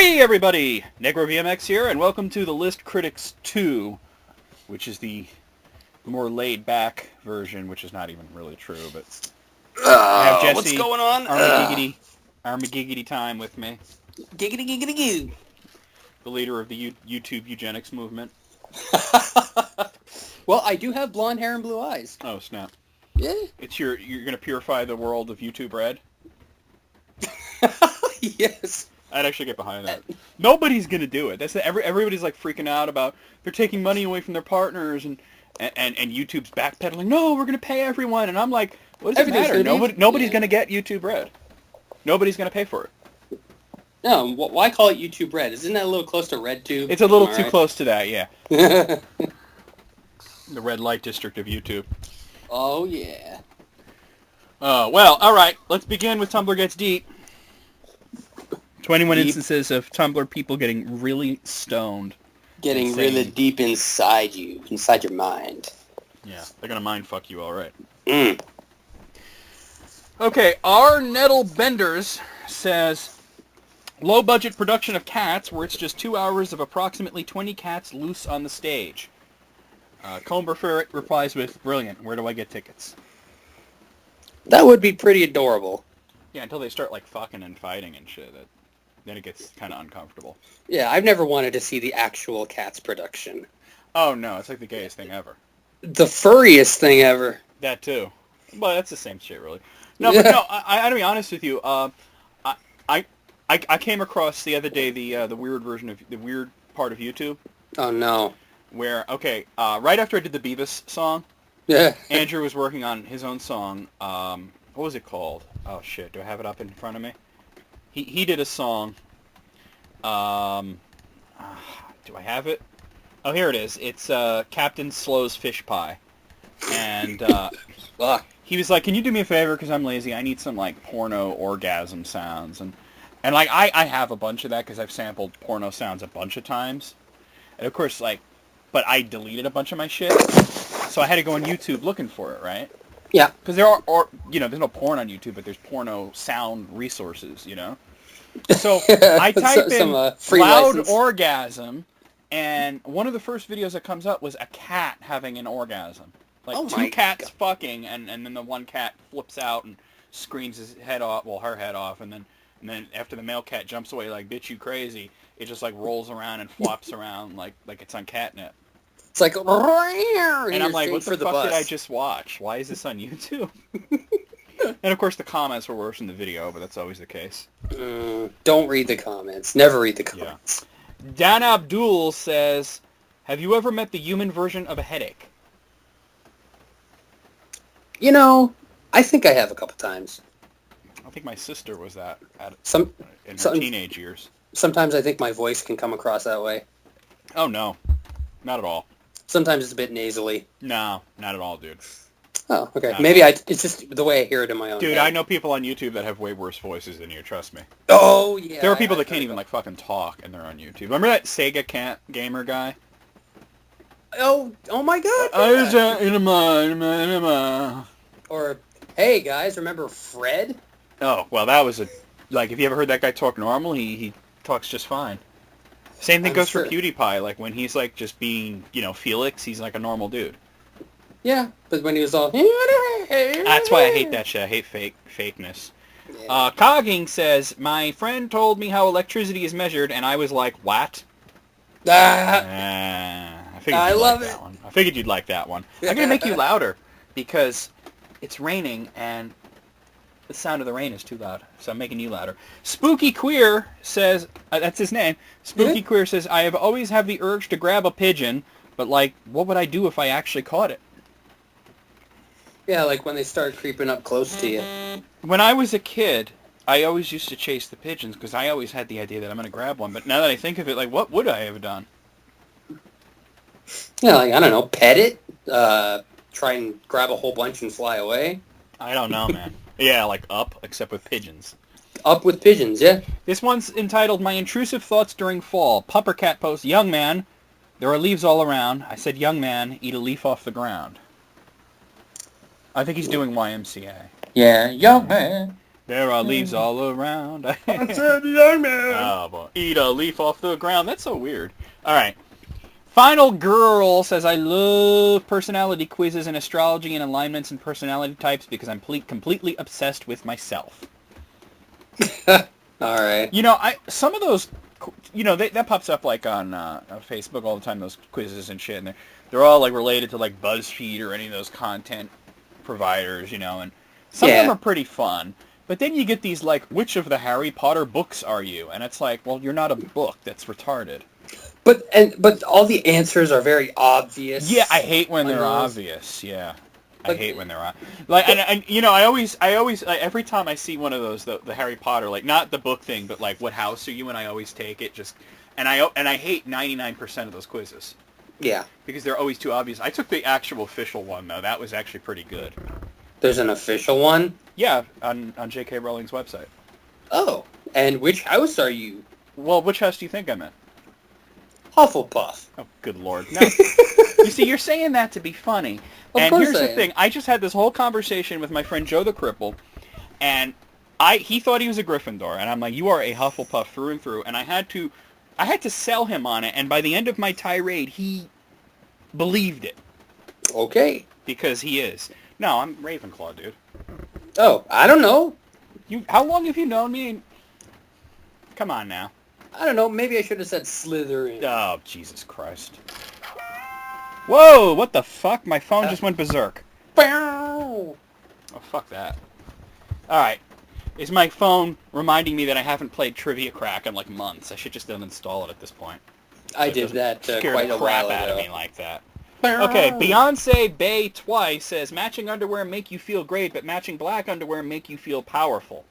Hey everybody! NecroVMX here, and welcome to the List Critics 2, which is the more laid-back version, which is not even really true, but I have Jesse, what's going on? Armagiggity time with me. Giggity giggity goo. The leader of the YouTube eugenics movement. Well, I do have blonde hair and blue eyes. Oh, snap. Yeah. You're going to purify the world of YouTube red? Yes. I'd actually get behind that. Nobody's going to do it. Everybody's like freaking out about they're taking money away from their partners and YouTube's backpedaling. No, we're going to pay everyone. And I'm like, what does it matter? Nobody's going to get YouTube Red. Nobody's going to pay for it. No, why call it YouTube Red? Isn't that a little close to RedTube? It's a little too close to that, yeah. The red light district of YouTube. Oh, yeah. Well, all right. Let's begin with Tumblr Gets Deep. 21 instances of Tumblr people getting really stoned. Getting really deep inside you, inside your mind. Yeah, they're going to mind fuck you all right. Mm. Okay, R. Nettle Benders says, low-budget production of Cats where it's just 2 hours of approximately 20 cats loose on the stage. Comber Ferret replies with, brilliant, where do I get tickets? That would be pretty adorable. Yeah, until they start, like, fucking and fighting and shit. Then it gets kind of uncomfortable. Yeah, I've never wanted to see the actual Cats production. Oh, no, it's like the gayest thing ever. The furriest thing ever. That, too. Well, that's the same shit, really. No, but no, I to be honest with you, I came across the other day the weird version of, the weird part of YouTube. Oh, no. Where, okay, right after I did the Beavis song, Yeah. Andrew was working on his own song. What was it called? Oh, shit, do I have it up in front of me? He did a song. Do I have it? Oh, here it is. It's Captain Slow's Fish Pie. And he was like, can you do me a favor? Because I'm lazy. I need some, like, porno orgasm sounds. And like, I have a bunch of that because I've sampled porno sounds a bunch of times. And, of course, like, but I deleted a bunch of my shit. So I had to go on YouTube looking for it, right? Yeah. Because there are, there's no porn on YouTube, but there's porno sound resources, you know? So I type in loud orgasm, and one of the first videos that comes up was a cat having an orgasm. Like two cats fucking, and then the one cat flips out and screams his head off, well, her head off, and then after the male cat jumps away like, bitch, you crazy, it just like rolls around and flops around like it's on catnip. It's like, and I'm like, what the fuck did I just watch? Why is this on YouTube? And of course the comments were worse than the video, but that's always the case. Don't read the comments. Never read the comments. Yeah. Dan Abdul says, have you ever met the human version of a headache? You know, I think I have a couple times. I think my sister was that in her teenage years. Sometimes I think my voice can come across that way. Oh, no. Not at all. Sometimes it's a bit nasally. No, not at all, dude. Oh, okay. Maybe it's just the way I hear it in my own Dude, head. I know people on YouTube that have way worse voices than you, trust me. Oh, yeah. There are people that can't even, like, fucking talk, and they're on YouTube. Remember that Sega gamer guy? Oh my god. Or, hey, guys, remember Fred? Oh, well, that was if you ever heard that guy talk normal, he talks just fine. Same thing goes for PewDiePie. Like, when he's, like, just being, Felix, he's, like, a normal dude. Yeah, but when he was all... That's why I hate that shit. I hate fakeness. Yeah. Cogging says, my friend told me how electricity is measured, and I was like, what? I love that one. I figured you'd like that one. I'm going to make you louder, because it's raining, and the sound of the rain is too loud, so I'm making you louder. Spooky Queer says, that's his name, Spooky Queer says, I have always had the urge to grab a pigeon, but, like, what would I do if I actually caught it? Yeah, like when they start creeping up close to you. When I was a kid, I always used to chase the pigeons, because I always had the idea that I'm going to grab one, but now that I think of it, like, what would I have done? Yeah, like, I don't know, pet it? Try and grab a whole bunch and fly away? I don't know, man. Yeah, like Up, except with pigeons. Up with pigeons, yeah. This one's entitled, My Intrusive Thoughts During Fall. Pupper Cat post, young man, there are leaves all around. I said, young man, eat a leaf off the ground. I think he's doing YMCA. Yeah, young man. There are leaves all around. I said, young man. Oh, boy. Eat a leaf off the ground. That's so weird. All right. Final Girl says, I love personality quizzes and astrology and alignments and personality types because I'm completely obsessed with myself. All right. You know, some of those, you know, that pops up like on Facebook all the time, those quizzes and shit, and they're all like related to like BuzzFeed or any of those content providers, you know, and some of them are pretty fun. But then you get these like, which of the Harry Potter books are you? And it's like, well, you're not a book. That's retarded. But all the answers are very obvious. Yeah, I hate when they're obvious. Yeah. I hate when they're on. Like, and you know, I always like, every time I see one of those, the Harry Potter, like not the book thing, but like, what house are you in? I always take it just, and I hate 99% of those quizzes. Yeah. Because they're always too obvious. I took the actual official one though. That was actually pretty good. There's an official one? Yeah, on J.K. Rowling's website. Oh, and which house are you? Well, which house do you think I'm in? Hufflepuff. Oh, good lord. Now, you see, you're saying that to be funny. And here's the thing. I just had this whole conversation with my friend Joe the Cripple, and he thought he was a Gryffindor, and I'm like, you are a Hufflepuff through and through, and I had to sell him on it, and by the end of my tirade, he believed it. Okay. Because he is. No, I'm Ravenclaw, dude. Oh, I don't know. How long have you known me? Come on now. I don't know. Maybe I should have said Slytherin. Oh, Jesus Christ. Whoa, what the fuck? My phone just went berserk. Oh, fuck that. Alright. Is my phone reminding me that I haven't played Trivia Crack in like months? I should just uninstall it at this point. I did that quite a while ago. Scare the crap out of me like that. Okay, Beyonce Bay Twice says, matching underwear make you feel great, but matching black underwear make you feel powerful.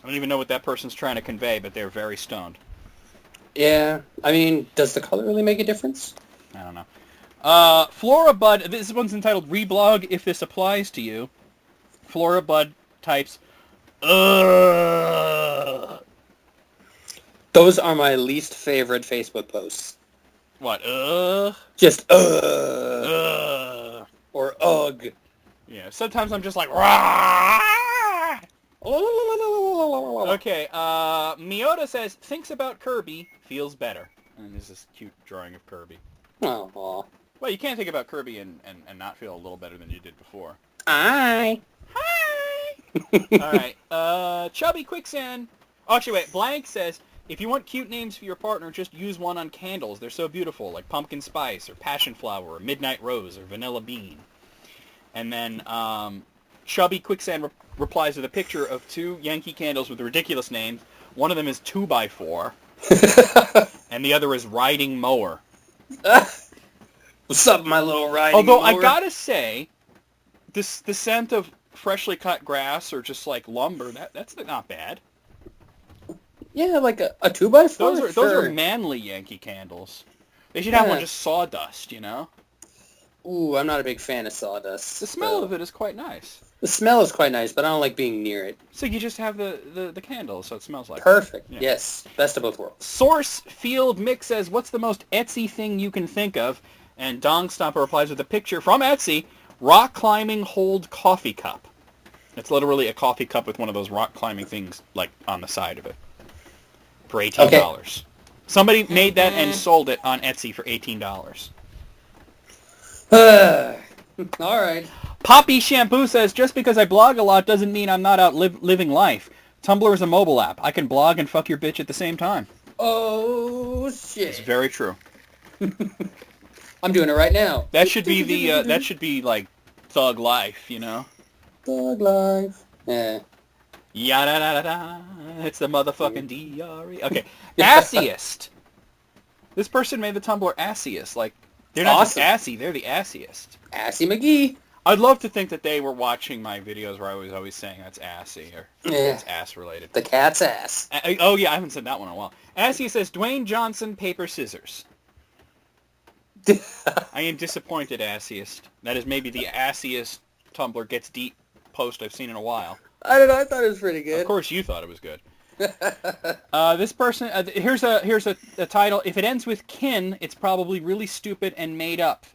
I don't even know what that person's trying to convey, but they're very stoned. Yeah, I mean, does the color really make a difference? I don't know. Flora Bud, this one's entitled Reblog If This Applies to You. Flora Bud types, ugh. Those are my least favorite Facebook posts. What, ugh? Just, Ugh. Or ugh. Yeah, sometimes I'm just like, rah! Okay, Miyota says, thinks about Kirby, feels better. And there's this cute drawing of Kirby. Oh. Well, you can't think about Kirby and not feel a little better than you did before. Hi. Alright, Chubby Quicksand. Oh, actually, wait, Blank says, if you want cute names for your partner, just use one on candles. They're so beautiful, like Pumpkin Spice, or Passion Flower, or Midnight Rose, or Vanilla Bean. And then, Chubby Quicksand replies with a picture of two Yankee candles with ridiculous names. One of them is 2x4, and the other is Riding Mower. What's up, my little riding Although, mower? I gotta say, the scent of freshly cut grass or just like lumber, that's not bad. Yeah, like a 2x4? Those are manly Yankee candles. They should have one just sawdust, you know? Ooh, I'm not a big fan of sawdust. The smell of it is quite nice. The smell is quite nice, but I don't like being near it. So you just have the candle, so it smells like Perfect. Yeah. Yes. Best of both worlds. Source Field Mix says, what's the most Etsy thing you can think of? And Dong Stomper replies with a picture from Etsy, rock climbing hold coffee cup. It's literally a coffee cup with one of those rock climbing things like on the side of it. For $18. Okay. Somebody made that and sold it on Etsy for $18. All right. Poppy Shampoo says, just because I blog a lot doesn't mean I'm not out living life. Tumblr is a mobile app. I can blog and fuck your bitch at the same time. Oh, shit. It's very true. I'm doing it right now. That should be that should be like Thug Life, you know? Thug Life. Yeah. Ya-da-da-da-da. It's the motherfucking D-R-E. Okay. Assiest. This person made the Tumblr Assiest. Like, they're not just assy, they're the assiest. Assy McGee. I'd love to think that they were watching my videos where I was always saying that's assy, or it's ass-related. The cat's ass. Oh, yeah, I haven't said that one in a while. Assy says, Dwayne Johnson, paper, scissors. I am disappointed, assiest. That is maybe the assiest Tumblr gets deep post I've seen in a while. I don't know, I thought it was pretty good. Of course you thought it was good. This person, here's a title. If it ends with kin, it's probably really stupid and made up.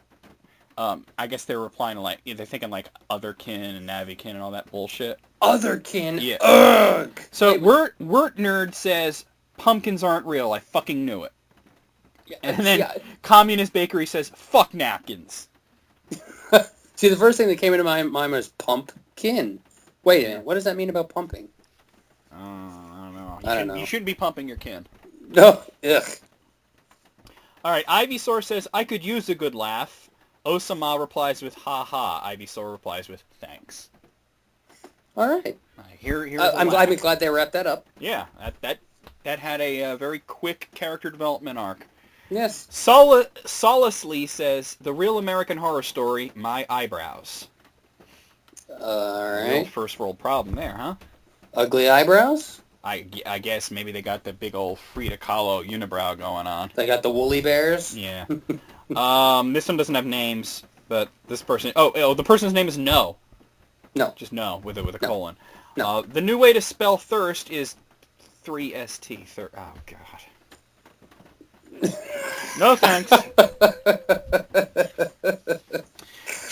I guess they're replying to like they're thinking like Otherkin and Navikin and all that bullshit. Otherkin. Yeah. Ugh. So Wort Nerd says pumpkins aren't real. I fucking knew it. Yeah, And then yeah. Communist Bakery says fuck napkins. See, the first thing that came into my mind was pumpkin. Wait a minute. What does that mean about pumping? I don't know. I don't know. You shouldn't be pumping your kin. No. Ugh. All right. Ivysaur says I could use a good laugh. Osama replies with ha ha. Ivysaur replies with thanks. All right. I'm glad they wrapped that up. Yeah, that had a very quick character development arc. Yes. Solacely says, the real American Horror Story, my eyebrows. All right. Real first world problem there, huh? Ugly eyebrows? I guess maybe they got the big old Frida Kahlo unibrow going on. They got the woolly bears? Yeah. This one doesn't have names, but this person... Oh, the person's name is No. No. Just No, with a colon. No. The new way to spell thirst is 3ST. Oh, God. No thanks.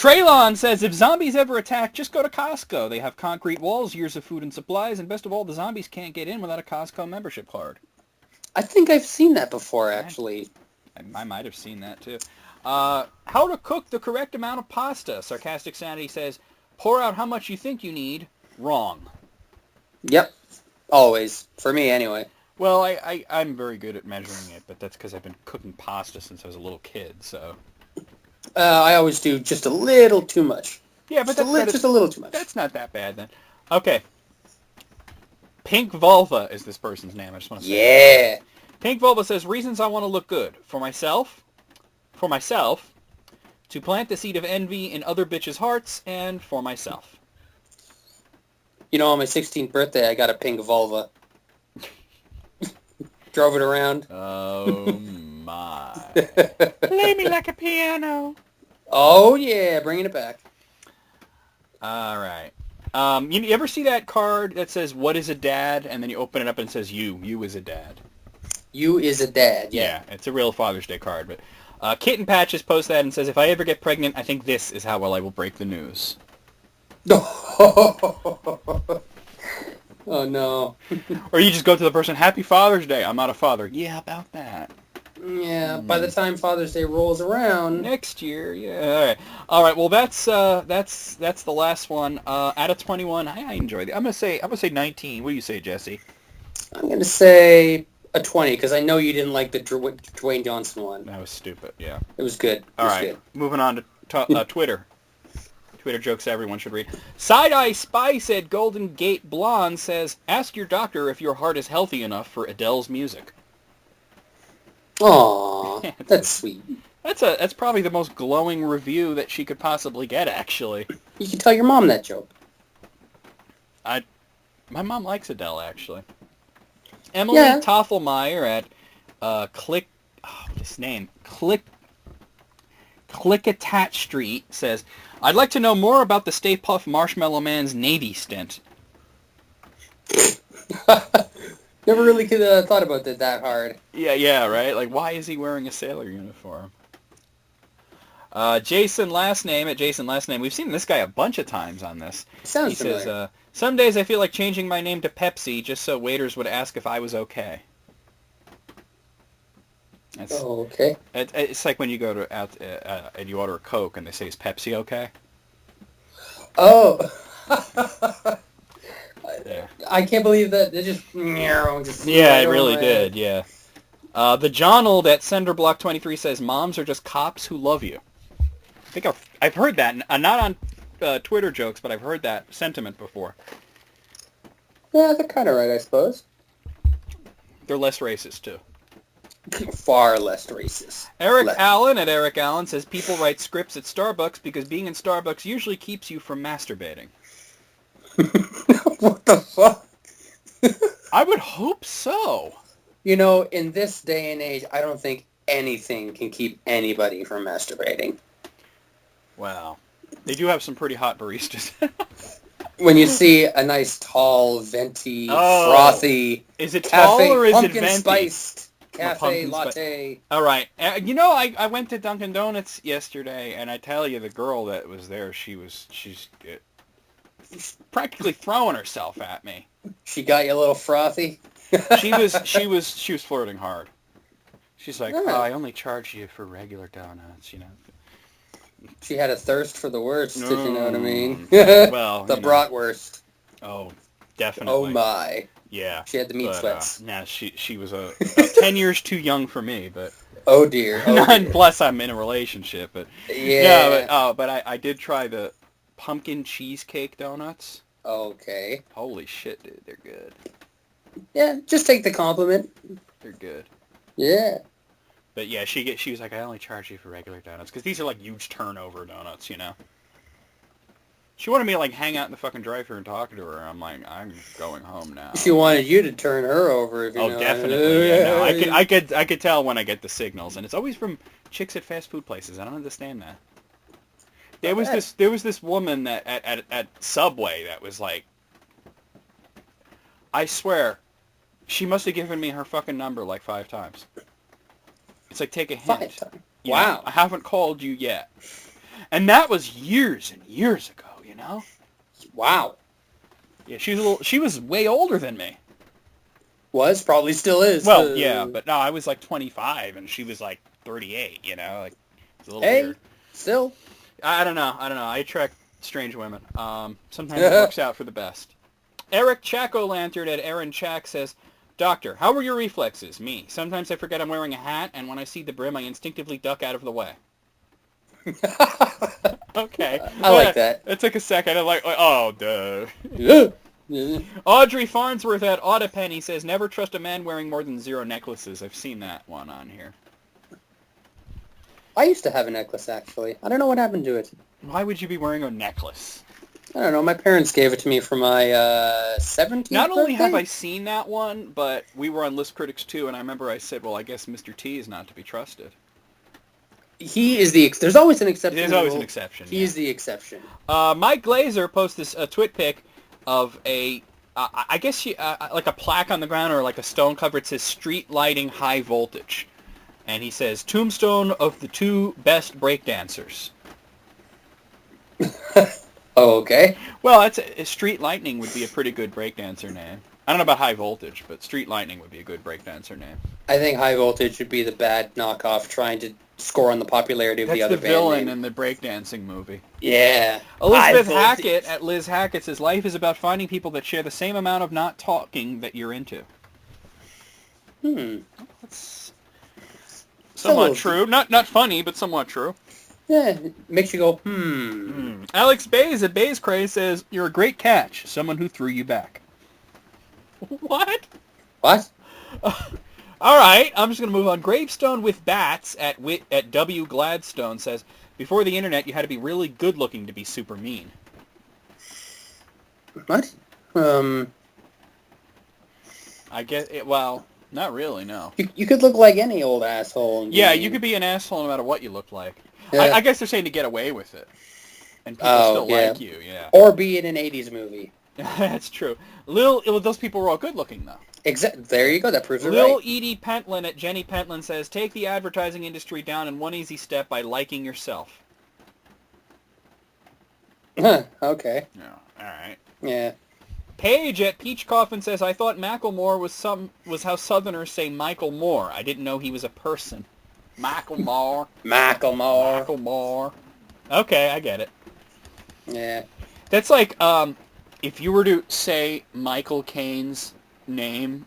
Traylon says, if zombies ever attack, just go to Costco. They have concrete walls, years of food and supplies, and best of all, the zombies can't get in without a Costco membership card. I think I've seen that before, actually. I might have seen that, too. How to cook the correct amount of pasta. Sarcastic Sanity says, pour out how much you think you need. Wrong. Yep. Always. For me, anyway. Well, I'm very good at measuring it, but that's because I've been cooking pasta since I was a little kid, so... I always do just a little too much. Yeah, but just a little too much. That's not that bad, then. Okay. Pink Vulva is this person's name. I just want to say. Yeah. Pink Vulva says, reasons I want to look good. For myself, to plant the seed of envy in other bitches' hearts, and for myself. You know, on my 16th birthday, I got a pink vulva. Drove it around. Oh, my. Play me like a piano. Oh, yeah. Bringing it back. All right. You ever see that card that says, what is a dad? And then you open it up and it says, you is a dad. You is a dad, yeah. It's a real Father's Day card. But Kitten Patches posts that and says, if I ever get pregnant, I think this is how well I will break the news. Oh, no. Or you just go to the person, Happy Father's Day. I'm not a father. Yeah, about that. Yeah, by the time Father's Day rolls around... Next year, yeah. All right. Well, that's the last one. Out of 21, I enjoyed it. I'm gonna say 19. What do you say, Jesse? I'm gonna say a 20, because I know you didn't like the Dwayne Johnson one. That was stupid, yeah. It was good. All right. Moving on to Twitter. Twitter jokes everyone should read. Side-Eye Spy said Golden Gate Blonde says, ask your doctor if your heart is healthy enough for Adele's music. Aw, that's sweet. That's probably the most glowing review that she could possibly get, actually. You can tell your mom that joke. My mom likes Adele, actually. Emily Toffelmeyer at Click Attach Street says, I'd like to know more about the Stay Puft Marshmallow Man's Navy stint. Never really could have thought about that hard. Yeah, right? Like, why is he wearing a sailor uniform? Jason Last Name. We've seen this guy a bunch of times on this. Sounds familiar. He says, some days I feel like changing my name to Pepsi just so waiters would ask if I was okay. Okay. It's like when you go to and you order a Coke and they say, is Pepsi okay? Oh. Yeah. I can't believe that. They just yeah, it really did, yeah. The Johnald at Senderblock 23 says, moms are just cops who love you. I think I've heard that, not on Twitter jokes, but I've heard that sentiment before. Yeah, they're kind of right, I suppose. They're less racist, too. Far less racist. Eric Allen at Eric Allen says, people write scripts at Starbucks because being in Starbucks usually keeps you from masturbating. What the fuck? I would hope so. You know, in this day and age, I don't think anything can keep anybody from masturbating. Wow. They do have some pretty hot baristas. When you see a nice, tall, venti, frothy is it cafe, tall or is it pumpkin venti? spiced. cafe latte. All right. I went to Dunkin' Donuts yesterday, and I tell you, the girl that was there, she's practically throwing herself at me. She got you a little frothy. She was flirting hard. She's like, Oh. "Oh, I only charge you for regular donuts, She had a thirst for the worst, if you know what I mean. Well, the bratwurst. Oh, definitely. Oh my. Yeah. She had the meat sweats. Nah, she was about 10 years too young for me, but... Oh dear. Oh dear. Plus, I'm in a relationship, but... Yeah. But I did try the pumpkin cheesecake donuts. Okay. Holy shit, dude, they're good. Yeah, just take the compliment. They're good. Yeah. But yeah, she was like, I only charge you for regular donuts, because these are like huge turnover donuts, She wanted me to like hang out in the fucking drive-thru and talk to her. I'm like, I'm going home now. She wanted you to turn her over. If you know. Definitely. Yeah, no, I could tell when I get the signals, and it's always from chicks at fast food places. I don't understand that. There was this woman that at Subway that was like, I swear, she must have given me her fucking number like 5 times. It's like, take a hint. 5 times. Wow. I haven't called you yet. And that was years and years ago, Wow. Yeah, she was way older than me. Probably still is. Well, yeah, but no, I was like 25 and she was like 38, like, it's a little weird. Still. I don't know. I attract strange women. Sometimes it works out for the best. Eric Chaco-Lantern at Aaron Chack says, Doctor, how are your reflexes? Me. Sometimes I forget I'm wearing a hat, and when I see the brim, I instinctively duck out of the way. Okay. I like that. It took a second. I'm like, oh, duh. Yeah. Audrey Farnsworth at Autopenny says, never trust a man wearing more than 0 necklaces. I've seen that one on here. I used to have a necklace, actually. I don't know what happened to it. Why would you be wearing a necklace? I don't know. My parents gave it to me for my 17th Not only birthday? have I seen that one, but we were on List Critics too, and I remember I said, well, I guess Mr. T is not to be trusted. He is the... There's always an exception. There's always an exception. He is the exception. Mike Glazer posted this twit pic of a, I guess she, like a plaque on the ground or like a stone cover. It says street lighting high voltage. And he says, tombstone of the 2 best breakdancers. Oh, okay. Well, Street Lightning would be a pretty good breakdancer name. I don't know about High Voltage, but Street Lightning would be a good breakdancer name. I think High Voltage would be the bad knockoff trying to score on the popularity of the other band. That's the villain name. in the breakdancing movie. Yeah. Elizabeth Hackett at Liz Hackett says, life is about finding people that share the same amount of not talking that you're into. That's somewhat true. Not funny, but somewhat true. Yeah, it makes you go, Alex Bays at Bays Craze says, you're a great catch, someone who threw you back. What? What? All right, I'm just going to move on. Gravestone with Bats at W. Gladstone says, before the internet, you had to be really good looking to be super mean. What? I guess, well, not really, no. You could look like any old asshole. Yeah, you could be an asshole no matter what you look like. Yeah. I guess they're saying to get away with it. And people still like you, yeah. Or be in an 80s movie. That's true. Those people were all good looking, though. There you go. That proves it right. Lil Edie Pentland at Jenny Pentland says, take the advertising industry down in one easy step by liking yourself. Okay. Yeah, all right. Yeah. Paige at Peach Coffin says, I thought Macklemore was how Southerners say Michael Moore. I didn't know he was a person. Macklemore. Macklemore. Okay, I get it. Yeah. That's like, if you were to say Michael Caine's name,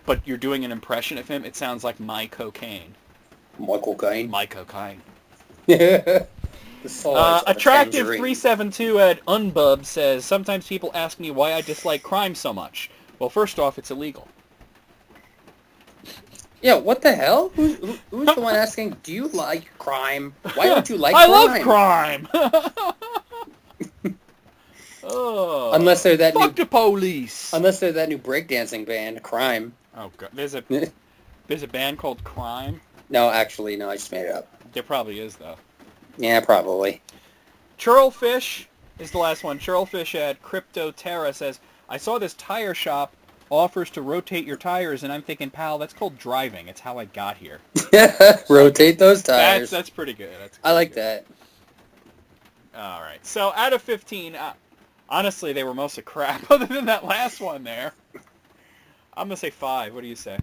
but you're doing an impression of him, it sounds like My Cocaine. Michael Caine. My Cocaine. Yeah. Attractive 372 at Unbub says, sometimes people ask me why I dislike crime so much. Well, first off, it's illegal. Yeah, what the hell? Who's the one asking, do you like crime? Why don't you like I crime? love crime! Oh, unless they're that fuck the police. Unless they're that new breakdancing band, Crime. Oh, God. There's a band called Crime? No, actually, no, I just made it up. There probably is, though. Yeah, probably. Churlfish is the last one. Churlfish at Crypto Terra says, I saw this tire shop offers to rotate your tires, and I'm thinking, pal, that's called driving. It's how I got here. Rotate those tires. That's pretty good. I like that. All right. So out of 15, honestly, they were mostly crap. Other than that last one there, I'm gonna say 5. What do you say?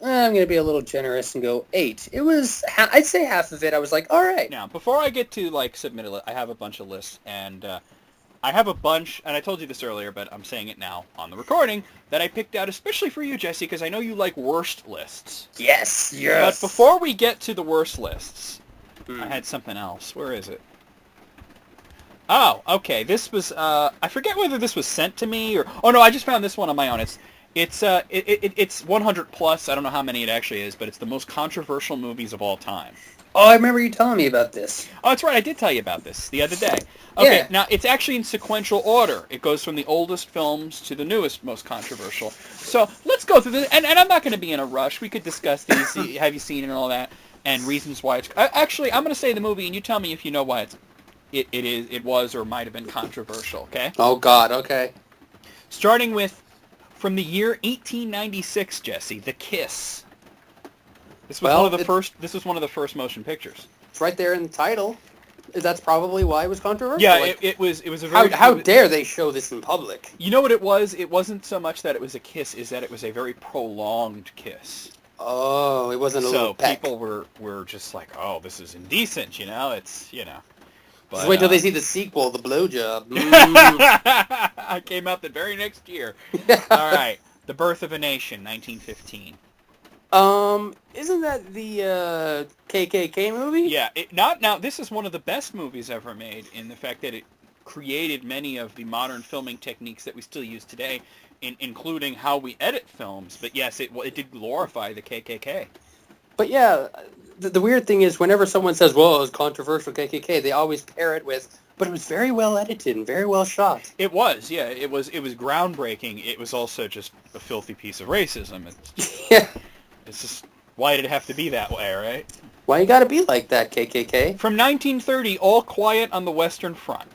I'm going to be a little generous and go 8. It was, I'd say half of it, I was like, all right. Now, before I get to, like, submit a list, I have a bunch of lists, and I have a bunch, and I told you this earlier, but I'm saying it now on the recording, that I picked out especially for you, Jesse, because I know you like worst lists. Yes. But before we get to the worst lists, I had something else. Where is it? Oh, okay. This was, I forget whether this was sent to me, or, oh no, I just found this one on my own. It's 100 plus. I don't know how many it actually is, but it's the most controversial movies of all time. Oh, I remember you telling me about this. Oh, that's right. I did tell you about this the other day. Okay, Yeah. Now it's actually in sequential order. It goes from the oldest films to the newest, most controversial. So let's go through this. And I'm not going to be in a rush. We could discuss these. Have you seen it and all that, and reasons why it's. Actually, I'm going to say the movie, and you tell me if you know why it was or might have been controversial. Okay. Oh God. Okay. Starting with. From the year 1896, Jesse, The Kiss. This was one of the first. This was one of the first motion pictures. It's right there in the title. That's probably why it was controversial. Yeah, like, it was a very. How dare they show this in public? You know what it was? It wasn't so much that it was a kiss, is that it was a very prolonged kiss. Oh, it wasn't a little peck. So people were just like, oh, this is indecent, It's, But, just wait till they see the sequel, The Blowjob. I came out the very next year. All right. The Birth of a Nation, 1915. Isn't that the KKK movie? Yeah. Now, this is one of the best movies ever made in the fact that it created many of the modern filming techniques that we still use today, including how we edit films. But yes, it did glorify the KKK. But yeah, the weird thing is whenever someone says, well, it was controversial KKK, they always pair it with, but it was very well edited and very well shot. It was, yeah. It was groundbreaking. It was also just a filthy piece of racism. Yeah. It's just, why did it have to be that way, right? Why you gotta be like that, KKK? From 1930, All Quiet on the Western Front.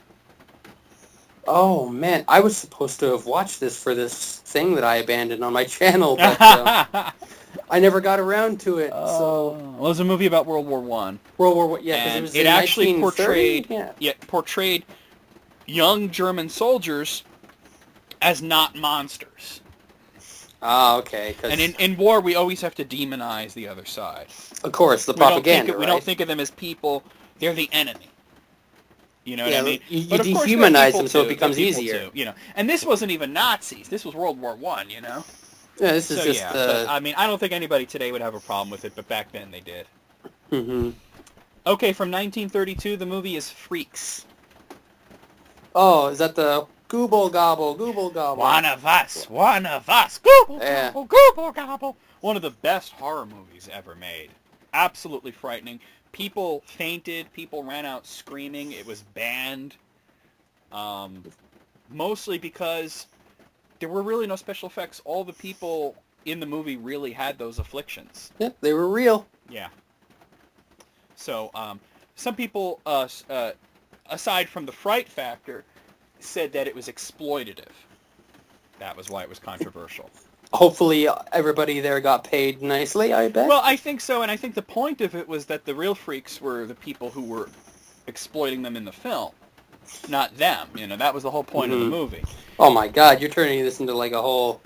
Oh, man. I was supposed to have watched this for this thing that I abandoned on my channel, but I never got around to it. So Well, it was a movie about World War One. World War One, yeah, because it was actually 1930? portrayed young German soldiers as not monsters. Ah, okay. And in war, we always have to demonize the other side. Of course, the propaganda, We don't think of them as people. They're the enemy. You know what I mean? You But of course, dehumanize them so it they're becomes people easier. too, And this wasn't even Nazis. This was World War One. Yeah, this is just... But, I mean, I don't think anybody today would have a problem with it, but back then they did. Mm-hmm. Okay, from 1932, the movie is Freaks. Oh, is that the Gooble Gobble, Gooble Gobble? One of us, Gooble Yeah. Gobble, Gooble Gobble. One of the best horror movies ever made. Absolutely frightening. People fainted. People ran out screaming. It was banned. Mostly because there were really no special effects. All the people in the movie really had those afflictions. Yep, they were real. Yeah. So, some people, aside from the fright factor, said that it was exploitative. That was why it was controversial. Hopefully everybody there got paid nicely, I bet. Well, I think so, and I think the point of it was that the real freaks were the people who were exploiting them in the film, not them. That was the whole point of the movie. Oh my God, you're turning this into like a whole,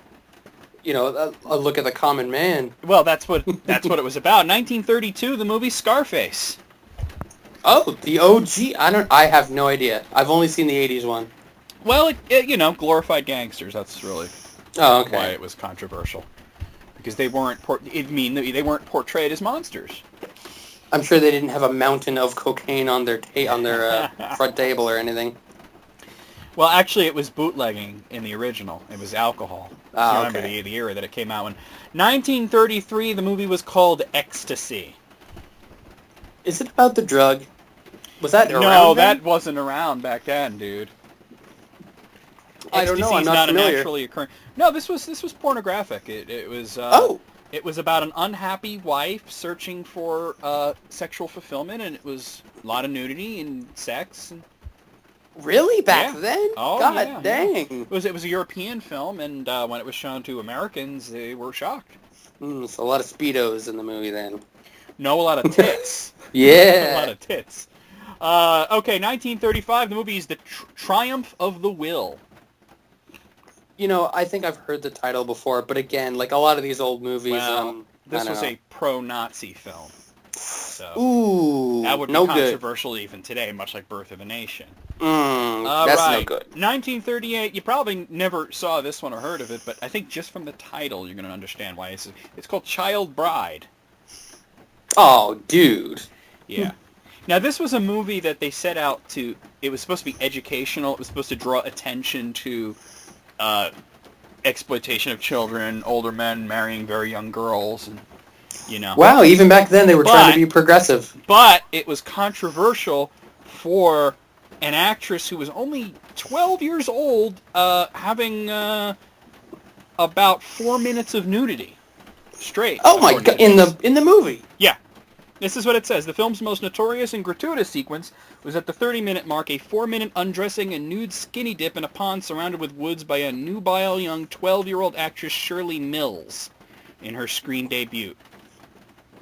a look at the common man. Well, that's what it was about. 1932, the movie Scarface. Oh, the OG. I have no idea. I've only seen the 80s one. Well, it glorified gangsters. That's really why it was controversial, because they weren't they weren't portrayed as monsters. I'm sure they didn't have a mountain of cocaine on their front table or anything. Well, actually, it was bootlegging in the original. It was alcohol. Ah, I remember the era that it came out in. 1933, the movie was called Ecstasy. Is it about the drug? Was that around No, then? that wasn't around back then, dude. I don't know. I'm Ecstasy's not a familiar. naturally occurring. No, this was pornographic. It was. It was about an unhappy wife searching for sexual fulfillment, and it was a lot of nudity and sex. And Really? Back Yeah. then? Oh, God yeah, yeah. dang. It was a European film, and when it was shown to Americans, they were shocked. So a lot of Speedos in the movie then. No, a lot of tits. A lot Yeah. of tits. Okay, 1935, the movie is The Triumph of the Will. I think I've heard the title before, but again, like a lot of these old movies, Well, I this don't was know. a pro-Nazi film. So Ooh, that would be no good. controversial even today, much like Birth of a Nation. That's no Right. good. 1938, you probably never saw this one or heard of it, but I think just from the title you're going to understand why it's called Child Bride. Oh, dude. Yeah. Now, this was a movie that they set out to, it was supposed to be educational, it was supposed to draw attention to exploitation of children, older men marrying very young girls, and, Wow, even back then they were trying to be progressive. But it was controversial for an actress who was only 12 years old having about 4 minutes of nudity. Straight. Oh my god, in the movie. Yeah. This is what it says. The film's most notorious and gratuitous sequence was at the 30-minute mark, a 4-minute undressing and nude skinny dip in a pond surrounded with woods by a nubile young 12-year-old actress Shirley Mills in her screen debut.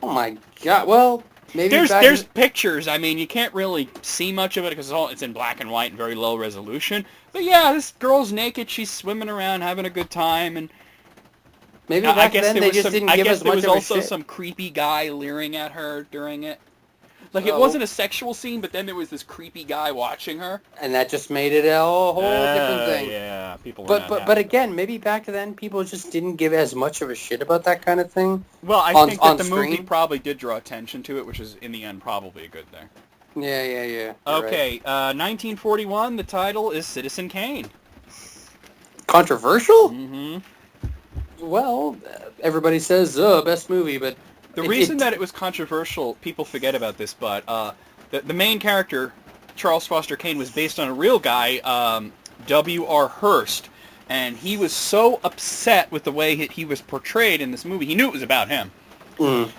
Oh my god, well, maybe there's pictures. I mean, you can't really see much of it because it's in black and white and very low resolution. But yeah, this girl's naked. She's swimming around, having a good time, and maybe back then they just didn't give us much of a shit. I guess there was also some creepy guy leering at her during it. Like, it wasn't a sexual scene, but then there was this creepy guy watching her. And that just made it a whole different thing. Yeah, people were But again, maybe back then people just didn't give as much of a shit about that kind of thing. Well, I think that the movie probably did draw attention to it, which is, in the end, probably a good thing. Yeah. Okay, right. 1941, the title is Citizen Kane. Controversial? Mm-hmm. Well, everybody says, best movie, but... The reason that it was controversial, people forget about this, but the main character, Charles Foster Kane, was based on a real guy, W.R. Hearst, and he was so upset with the way he was portrayed in this movie, he knew it was about him,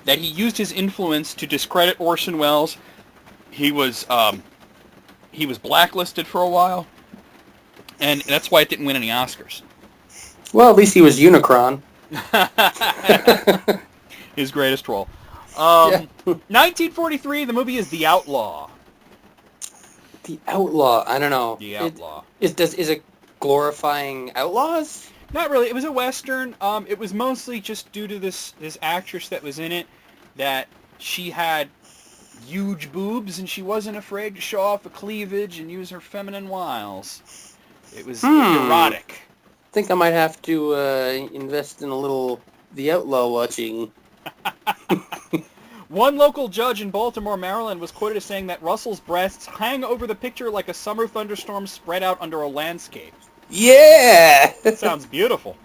that he used his influence to discredit Orson Welles. He was blacklisted for a while, and that's why it didn't win any Oscars. Well, at least he was Unicron. His greatest role. 1943, the movie is The Outlaw. The Outlaw, I don't know. The Outlaw. Is it glorifying outlaws? Not really. It was a Western. It was mostly just due to this actress that was in it, that she had huge boobs and she wasn't afraid to show off the cleavage and use her feminine wiles. It was erotic. I think I might have to invest in a little The Outlaw watching. One local judge in Baltimore, Maryland, was quoted as saying that Russell's breasts hang over the picture like a summer thunderstorm spread out under a landscape. Yeah! That sounds beautiful.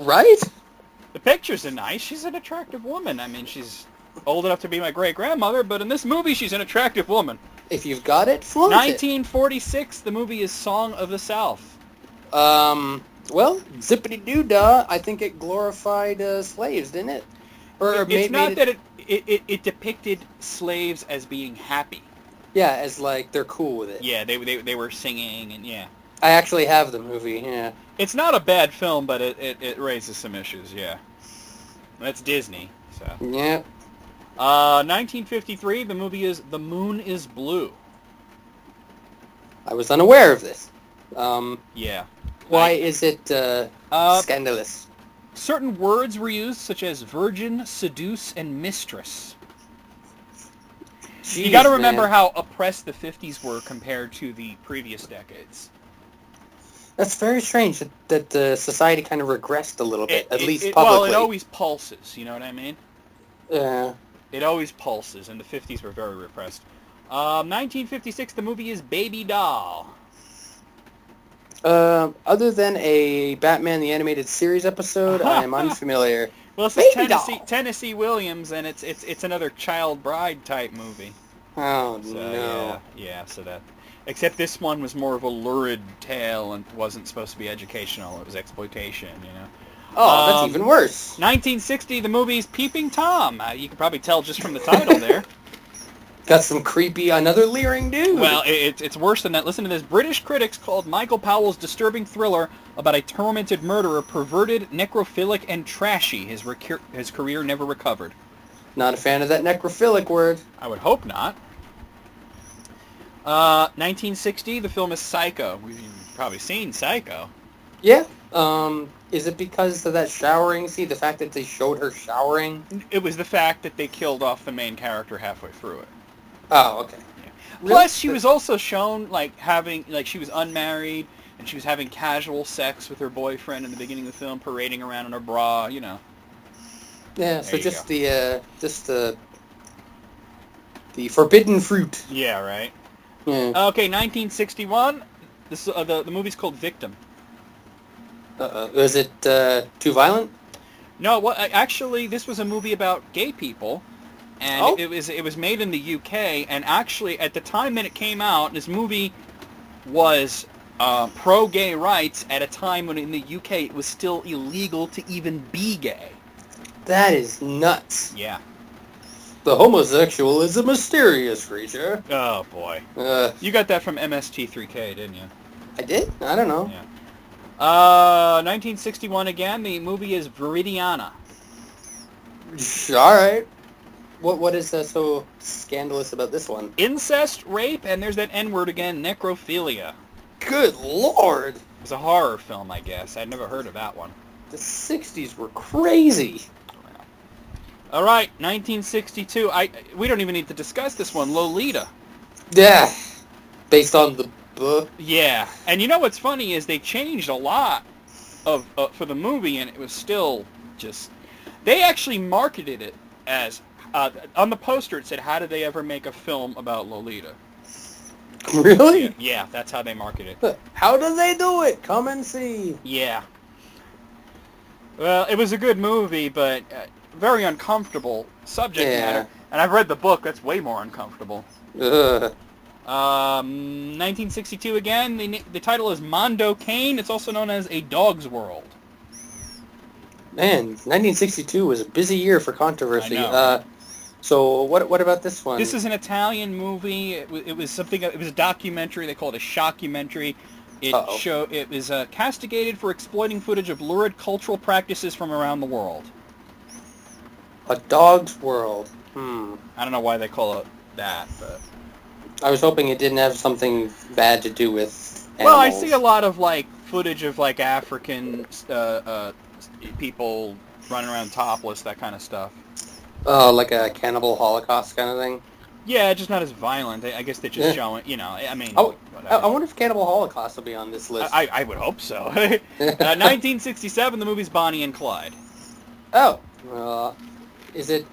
Right? The pictures are nice. She's an attractive woman. I mean, she's old enough to be my great-grandmother, but in this movie, she's an attractive woman. If you've got it, flaunt it. 1946, the movie is Song of the South. Well, zippity-doo-dah, I think it glorified slaves, didn't it? It's not that it depicted slaves as being happy. Yeah, as like they're cool with it. Yeah, they were singing and yeah. I actually have the movie. Yeah. It's not a bad film, but it raises some issues. Yeah. That's Disney. So. Yeah. 1953. The movie is The Moon is Blue. I was unaware of this. Yeah. Why is it scandalous? Certain words were used, such as virgin, seduce, and mistress. Jeez, you got to remember how oppressed the 50s were compared to the previous decades. That's very strange that the society kind of regressed a little bit, at least publicly. Well, it always pulses, you know what I mean? Yeah. It always pulses, and the 50s were very repressed. 1956, the movie is Baby Doll. Other than a Batman the Animated Series episode, I am unfamiliar. Well, it's Tennessee Williams, and it's another child bride type movie. Oh, so, no. Yeah, so that... Except this one was more of a lurid tale and wasn't supposed to be educational. It was exploitation, you know. Oh, that's even worse. 1960, the movie's Peeping Tom. You can probably tell just from the title there. Got some creepy, another leering dude. Well, it's worse than that. Listen to this. British critics called Michael Powell's disturbing thriller about a tormented murderer perverted, necrophilic, and trashy. His career never recovered. Not a fan of that necrophilic word. I would hope not. 1960, the film is Psycho. You've probably seen Psycho. Yeah. Is it because of that showering scene? The fact that they showed her showering? It was the fact that they killed off the main character halfway through it. Oh, okay. Yeah. Really? Plus, she was also shown she was unmarried and she was having casual sex with her boyfriend in the beginning of the film, parading around in her bra. You know. Yeah. So you just go. the forbidden fruit. Yeah. Right. Yeah. Okay, 1961. This the movie's called Victim. Was it too violent? No, well, actually, this was a movie about gay people, and Oh. it was made in the UK. And actually, at the time that it came out, this movie was pro-gay rights at a time when in the UK it was still illegal to even be gay. That is nuts. Yeah. The homosexual is a mysterious creature. Oh boy. You got that from MST3K, didn't you? I did? I don't know. Yeah. 1961 again. The movie is Viridiana. All right. What is so scandalous about this one? Incest, rape, and there's that N-word again, necrophilia. Good Lord! It's a horror film, I guess. I'd never heard of that one. The 60s were crazy. All right, 1962. We don't even need to discuss this one. Lolita. Yeah. Based on the book. Yeah, and you know what's funny is they changed a lot of for the movie, and it was still just. They actually marketed it as on the poster. It said, "How did they ever make a film about Lolita?" Really? Yeah, that's how they marketed it. How do they do it? Come and see. Yeah. Well, it was a good movie, but very uncomfortable subject matter. And I've read the book. That's way more uncomfortable. Ugh. 1962 again. The title is Mondo Cane. It's also known as A Dog's World. Man, 1962 was a busy year for controversy. I know. So what about this one? This is an Italian movie. It was something. It was a documentary. They call it a shockumentary. It was castigated for exploiting footage of lurid cultural practices from around the world. A Dog's World. I don't know why they call it that, but I was hoping it didn't have something bad to do with animals. Well, I see a lot of footage of African people running around topless, that kind of stuff. Oh, like a cannibal Holocaust kind of thing? Yeah, just not as violent. I guess they're just showing, I mean, I wonder if Cannibal Holocaust will be on this list. I would hope so. 1967, the movie's Bonnie and Clyde. Oh, is it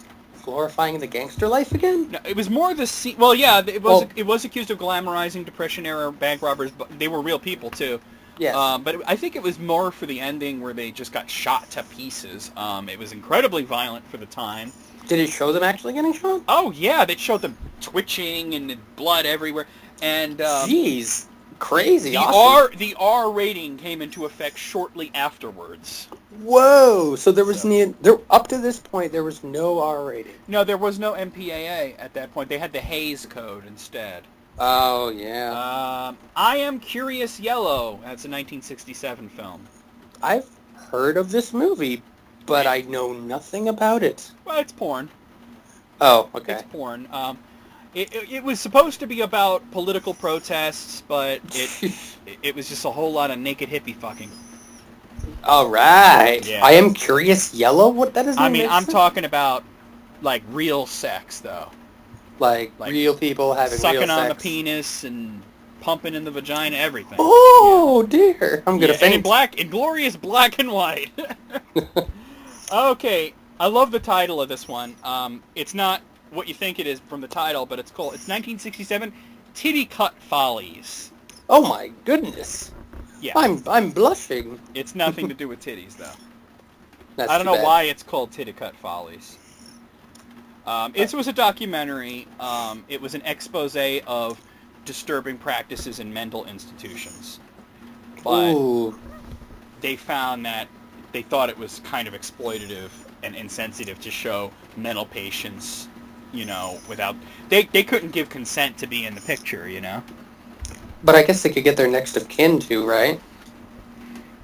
glorifying the gangster life again? No, it was more the scene. Well, yeah, it was accused of glamorizing Depression-era bank robbers, but they were real people, too. Yes. But I think it was more for the ending where they just got shot to pieces. It was incredibly violent for the time. Did it show them actually getting shot? Oh, yeah, they showed them twitching and the blood everywhere. And jeez, crazy. The R rating came into effect shortly afterwards. Whoa! So there was up to this point there was no R rating. No, there was no MPAA at that point. They had the Hays Code instead. Oh yeah. I Am Curious Yellow. That's a 1967 film. I've heard of this movie, but I know nothing about it. Well, it's porn. Oh, okay. It's porn. It was supposed to be about political protests, but it was just a whole lot of naked hippie fucking. All right. Yeah. I Am Curious Yellow? What that is? I mean, I'm talking about real sex though. Like real people having sucking real sex. on the penis and pumping in the vagina, everything. Oh dear! I'm gonna faint. And in glorious black and white. Okay, I love the title of this one. It's not what you think it is from the title, but it's cool. It's 1967, Titty Cut Follies. Oh my goodness! Yeah, I'm blushing. It's nothing to do with titties though. That's I don't know bad. why it's called Titty Cut Follies. It was a documentary. It was an expose of disturbing practices in mental institutions. But Ooh. they found that they thought it was kind of exploitative and insensitive to show mental patients you know, without... They couldn't give consent to be in the picture, you know? But I guess they could get their next of kin too, right?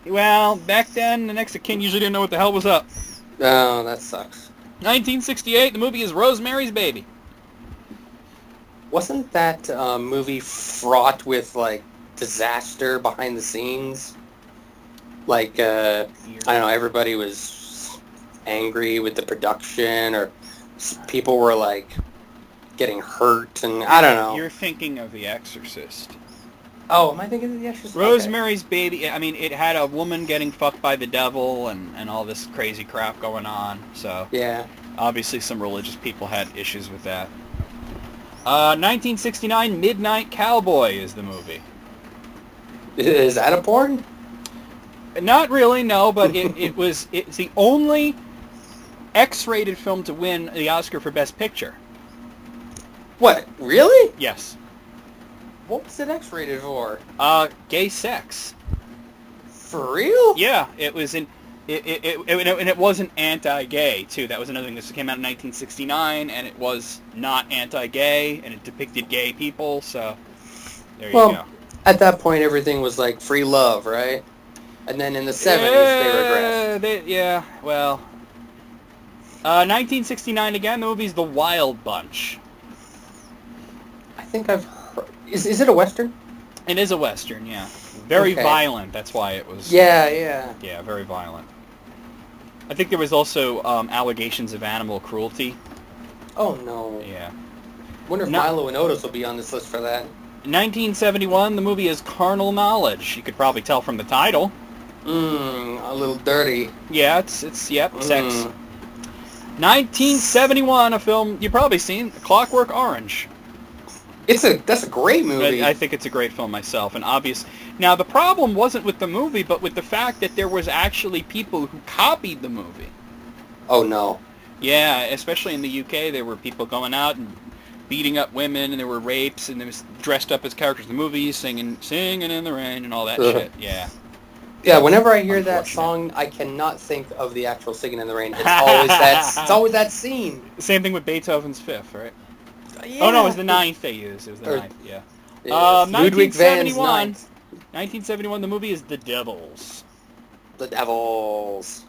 Well, back then, the next of kin usually didn't know what the hell was up. Oh, that sucks. 1968, the movie is Rosemary's Baby. Wasn't that movie fraught with, like, disaster behind the scenes? Like, I don't know, everybody was angry with the production, or people were, like, getting hurt, and I don't know. You're thinking of The Exorcist. Oh, am I thinking of The Exorcist? Rosemary's Baby, I mean, it had a woman getting fucked by the devil and all this crazy crap going on, so... Yeah. Obviously some religious people had issues with that. 1969, Midnight Cowboy is the movie. Is that a porn? Not really, no, but it's the only X-rated film to win the Oscar for Best Picture. What, really? Yes. What was it X-rated for? Gay sex. For real? Yeah, it was in... and it wasn't anti-gay, too. That was another thing. This came out in 1969, and it was not anti-gay, and it depicted gay people, so there you go. At that point, everything was like free love, right? And then in the 70s, they regressed. 1969 again, the movie's The Wild Bunch. I think I've heard... Is it a Western? It is a Western, yeah. Very violent, that's why it was... Yeah, yeah. Yeah, very violent. I think there was also allegations of animal cruelty. Oh, no. Yeah. Wonder if Milo and Otis will be on this list for that. 1971, the movie is Carnal Knowledge. You could probably tell from the title. A little dirty. Yeah, it's sex. 1971, a film you've probably seen, Clockwork Orange. That's a great movie. I think it's a great film myself, and obvious. Now, the problem wasn't with the movie, but with the fact that there was actually people who copied the movie. Oh, no. Yeah, especially in the UK, there were people going out and beating up women, and there were rapes, and they was dressed up as characters in the movie, singing in the rain, and all that shit. Yeah. Yeah, whenever I hear that song, I cannot think of the actual Singing in the Rain. It's always that scene. Same thing with Beethoven's Fifth, right? Yeah. Oh, no, it was the Ninth they used. It was the Ninth, yeah. Ludwig van's 1971, the movie is The Devils. The Devils.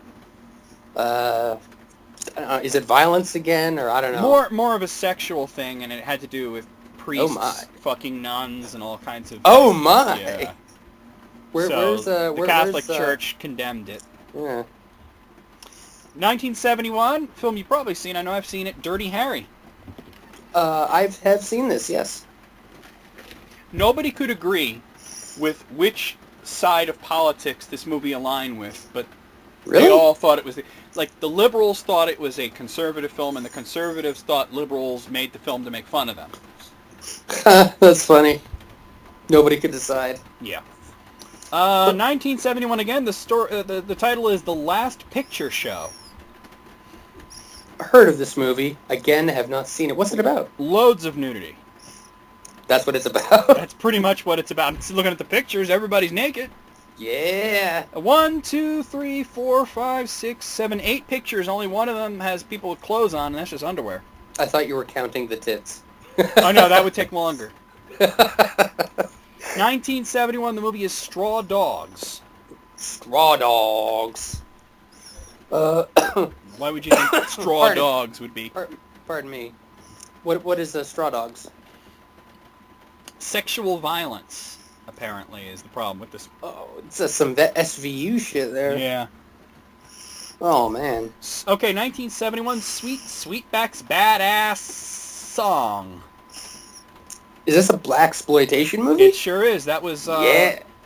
Is it violence again, or I don't know? More of a sexual thing, and it had to do with priests fucking nuns and all kinds of... Oh, my! Yeah. The Catholic Church condemned it. Yeah. 1971, film you've probably seen. I know I've seen it. Dirty Harry. I have seen this, yes. Nobody could agree with which side of politics this movie aligned with, but they all thought it was... Like, the liberals thought it was a conservative film, and the conservatives thought liberals made the film to make fun of them. That's funny. Nobody could decide. Yeah. 1971 again, the title is The Last Picture Show. Heard of this movie. Again, have not seen it. What's it about? Loads of nudity. That's what it's about? That's pretty much what it's about. Just looking at the pictures, everybody's naked. Yeah. 1, 2, 3, 4, 5, 6, 7, 8 pictures. Only one of them has people with clothes on, and that's just underwear. I thought you were counting the tits. Oh, no, that would take longer. 1971, the movie is Straw Dogs. Straw Dogs. Why would you think Straw Dogs would be? Pardon me. What is Straw Dogs? Sexual violence, apparently, is the problem with this. Oh, it's some SVU shit there. Yeah. Oh, man. Okay, 1971, Sweetback's Badass Song. Is this a blaxploitation movie? It sure is. That was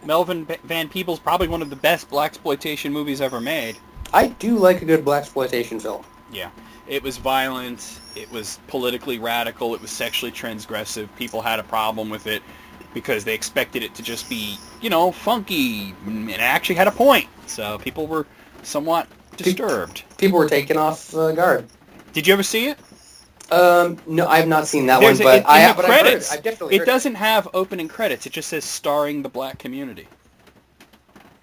Melvin Van Peebles, probably one of the best blaxploitation movies ever made. I do like a good blaxploitation film. Yeah. It was violent. It was politically radical. It was sexually transgressive. People had a problem with it because they expected it to just be, funky. And it actually had a point. So people were somewhat disturbed. People were taken off guard. Did you ever see it? No, I have not seen that one, but I've heard it. I've definitely heard it. It doesn't have opening credits. It just says starring the black community.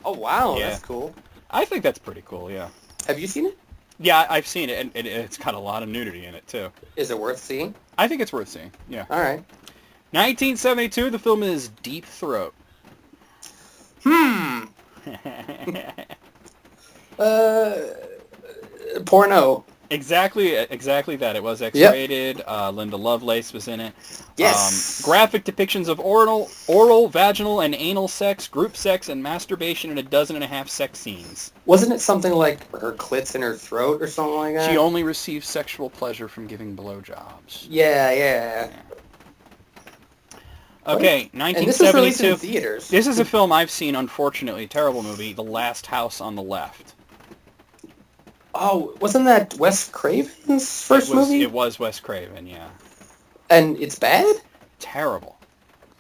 Oh, wow. Yeah. That's cool. I think that's pretty cool, yeah. Have you seen it? Yeah, I've seen it, and it's got a lot of nudity in it, too. Is it worth seeing? I think it's worth seeing, yeah. All right. 1972, the film is Deep Throat. Porno. Exactly that. It was X-rated. Linda Lovelace was in it. Yes. Graphic depictions of oral, vaginal, and anal sex, group sex, and masturbation in 12 sex scenes. Wasn't it something like her clit's in her throat or something like that? She only receives sexual pleasure from giving blowjobs. Yeah. Okay, 1972. And this was released in theaters. This is a film I've seen, unfortunately. A terrible movie, The Last House on the Left. Oh, wasn't that Wes Craven's first movie? It was Wes Craven, yeah. And it's bad? Terrible.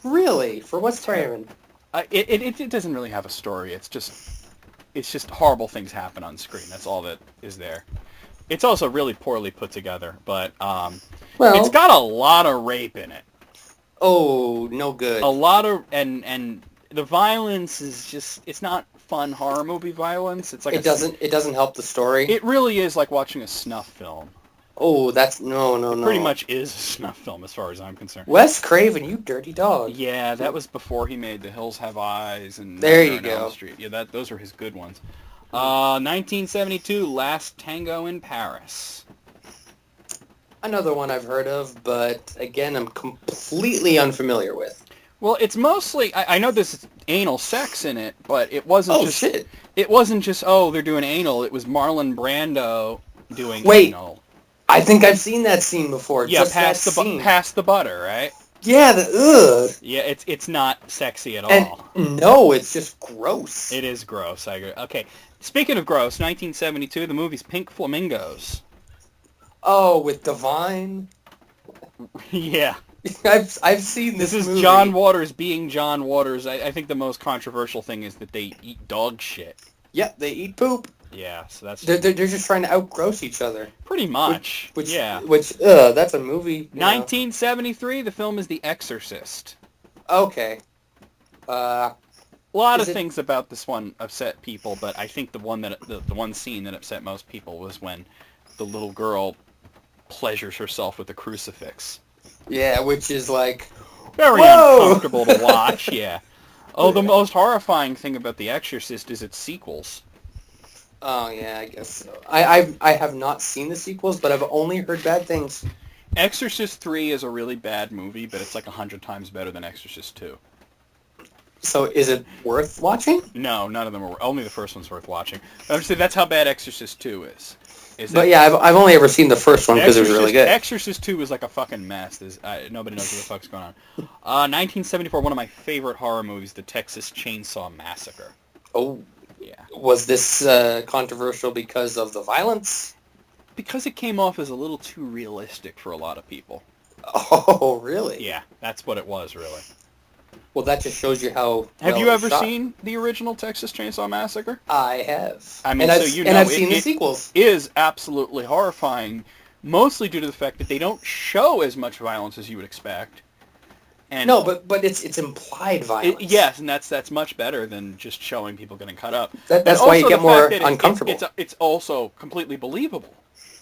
Really? For Wes Craven? It doesn't really have a story. It's just horrible things happen on screen. That's all that is there. It's also really poorly put together, but it's got a lot of rape in it. Oh, no good. A lot of and the violence is just, it's not fun horror movie violence. It's like it doesn't help the story. It really is like watching a snuff film. Oh, that's no. It pretty much is a snuff film as far as I'm concerned. Wes Craven, you dirty dog. Yeah, that was before he made The Hills Have Eyes and there you go. Elm Street. Yeah, those are his good ones. 1972, Last Tango in Paris. Another one I've heard of, but again, I'm completely unfamiliar with. Well, it's mostly, I know there's anal sex in it, but it wasn't just... shit. It wasn't just, they're doing anal. It was Marlon Brando doing anal. I think I've seen that scene before. Yeah, just past the butter, right? Yeah, ugh. Yeah, it's not sexy at all. No, it's just gross. It is gross, I agree. Okay, speaking of gross, 1972, the movie's Pink Flamingos. Oh, with Divine? Yeah. I've seen this movie. This is John Waters being John Waters. I think the most controversial thing is that they eat dog shit. Yep, they eat poop. Yeah, so that's... They're just trying to outgross each other. Pretty much, yeah. That's a movie. 1973, the film is The Exorcist. Okay. A lot of things about this one upset people, but I think the one scene that upset most people was when the little girl pleasures herself with a crucifix. Yeah, which is like... very uncomfortable to watch, yeah. Oh, the most horrifying thing about The Exorcist is its sequels. Oh, yeah, I guess so. I have not seen the sequels, but I've only heard bad things. Exorcist 3 is a really bad movie, but it's like 100 times better than Exorcist 2. So is it worth watching? No, none of them are. Only the first one's worth watching. But I'm saying that's how bad Exorcist 2 is. But yeah, I've only ever seen the first one because it was really good. Exorcist 2 is like a fucking mess. Nobody knows what the fuck's going on. 1974, one of my favorite horror movies, The Texas Chainsaw Massacre. Oh. Yeah. Was this controversial because of the violence? Because it came off as a little too realistic for a lot of people. Oh, really? Yeah, that's what it was, really. Well, that just shows you how... Have you ever seen the original Texas Chainsaw Massacre? I have. I mean, I've seen the sequels. It is absolutely horrifying, mostly due to the fact that they don't show as much violence as you would expect. And no, but it's implied violence. Yes, and that's much better than just showing people getting cut up. That's why you get more uncomfortable. It's also completely believable.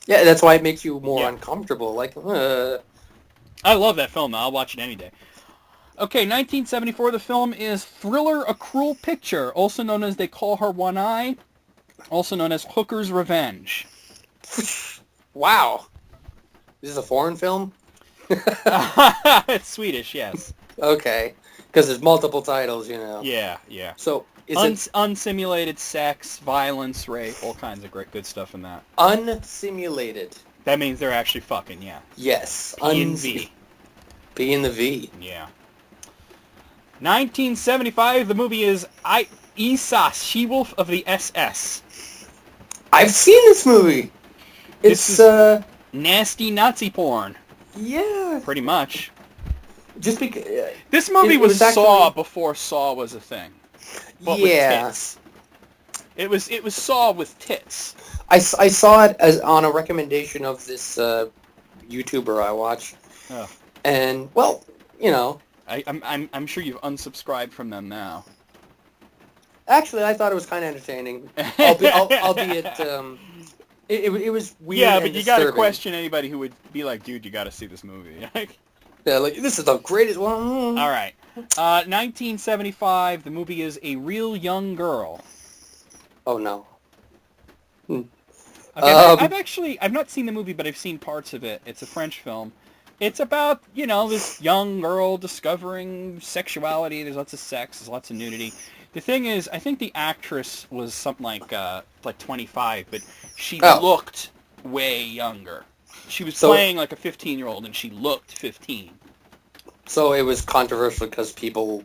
Yeah, that's why it makes you more uncomfortable. Like, I love that film, though. I'll watch it any day. Okay, 1974, the film is Thriller, A Cruel Picture, also known as They Call Her One Eye, also known as Hooker's Revenge. Wow. This is a foreign film? It's Swedish, yes. Okay, because there's multiple titles, you know. Yeah. So, is it... Unsimulated sex, violence, rape, all kinds of good stuff in that. Unsimulated. That means they're actually fucking, yeah. Yes. P and V. P and the V. Yeah. 1975, the movie is Isas, She-Wolf of the SS. I've seen this movie. It's nasty Nazi porn. Yeah. Pretty much. Just because... this movie was Saw before Saw was a thing. But with tits. It was Saw with tits. I saw it on a recommendation of this YouTuber I watch. Oh. And, well, you know... I'm sure you've unsubscribed from them now. Actually, I thought it was kind of entertaining, albeit It was weird. Yeah, and but you got to disturbing. question anybody who would be like, dude, you got to see this movie. Yeah, like this is the greatest one. All right. 1975. The movie is A Real Young Girl. Oh no. Okay, Um, I've not seen the movie, but I've seen parts of it. It's a French film. It's about, this young girl discovering sexuality. There's lots of sex. There's lots of nudity. The thing is, I think the actress was something like 25, but she oh, looked way younger. She was so playing like a 15-year-old, and she looked 15. so it was controversial because people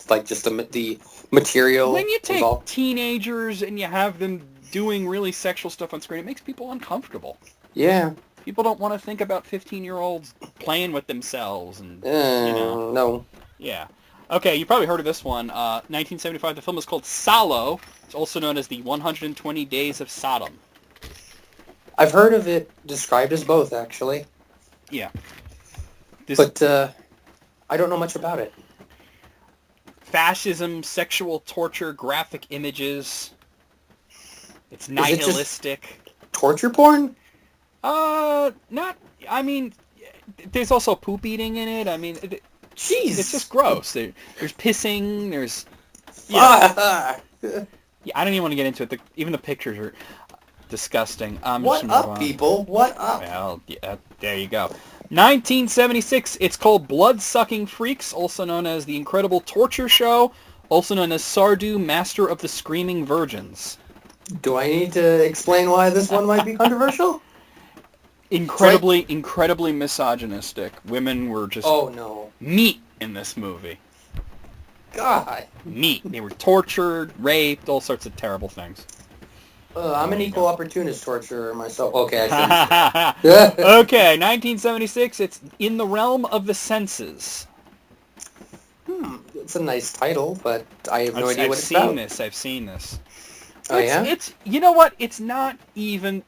like just the material When you take involved. teenagers and you have them doing really sexual stuff on screen, it makes people uncomfortable. Yeah. People don't want to think about 15-year-olds playing with themselves and, No. Yeah. Okay, you probably heard of this one. 1975, the film is called Salo. It's also known as the 120 Days of Sodom. I've heard of it described as both, actually. Yeah. But I don't know much about it. Fascism, sexual torture, graphic images. It's Is it just nihilistic. torture porn? Not. I mean, there's also poop eating in it. I mean, Jeez. it's just gross. There's pissing. There's. Ah. Yeah, I don't even want to get into it. Even the pictures are disgusting. What up, people? What up? Well, yeah, there you go. 1976. It's called Blood-Sucking Freaks, also known as The Incredible Torture Show, also known as Sardu, Master of the Screaming Virgins. Do I need to explain why this one might be controversial? Incredibly misogynistic. Women were just meat in this movie. God. Meat. They were tortured, raped, all sorts of terrible things. I'm an equal opportunist torturer myself. Okay, I shouldn't. Okay, 1976. It's In the Realm of the Senses. It's a nice title, but I have no idea what it's about. I've seen this. Oh, yeah? It's you know what? It's not even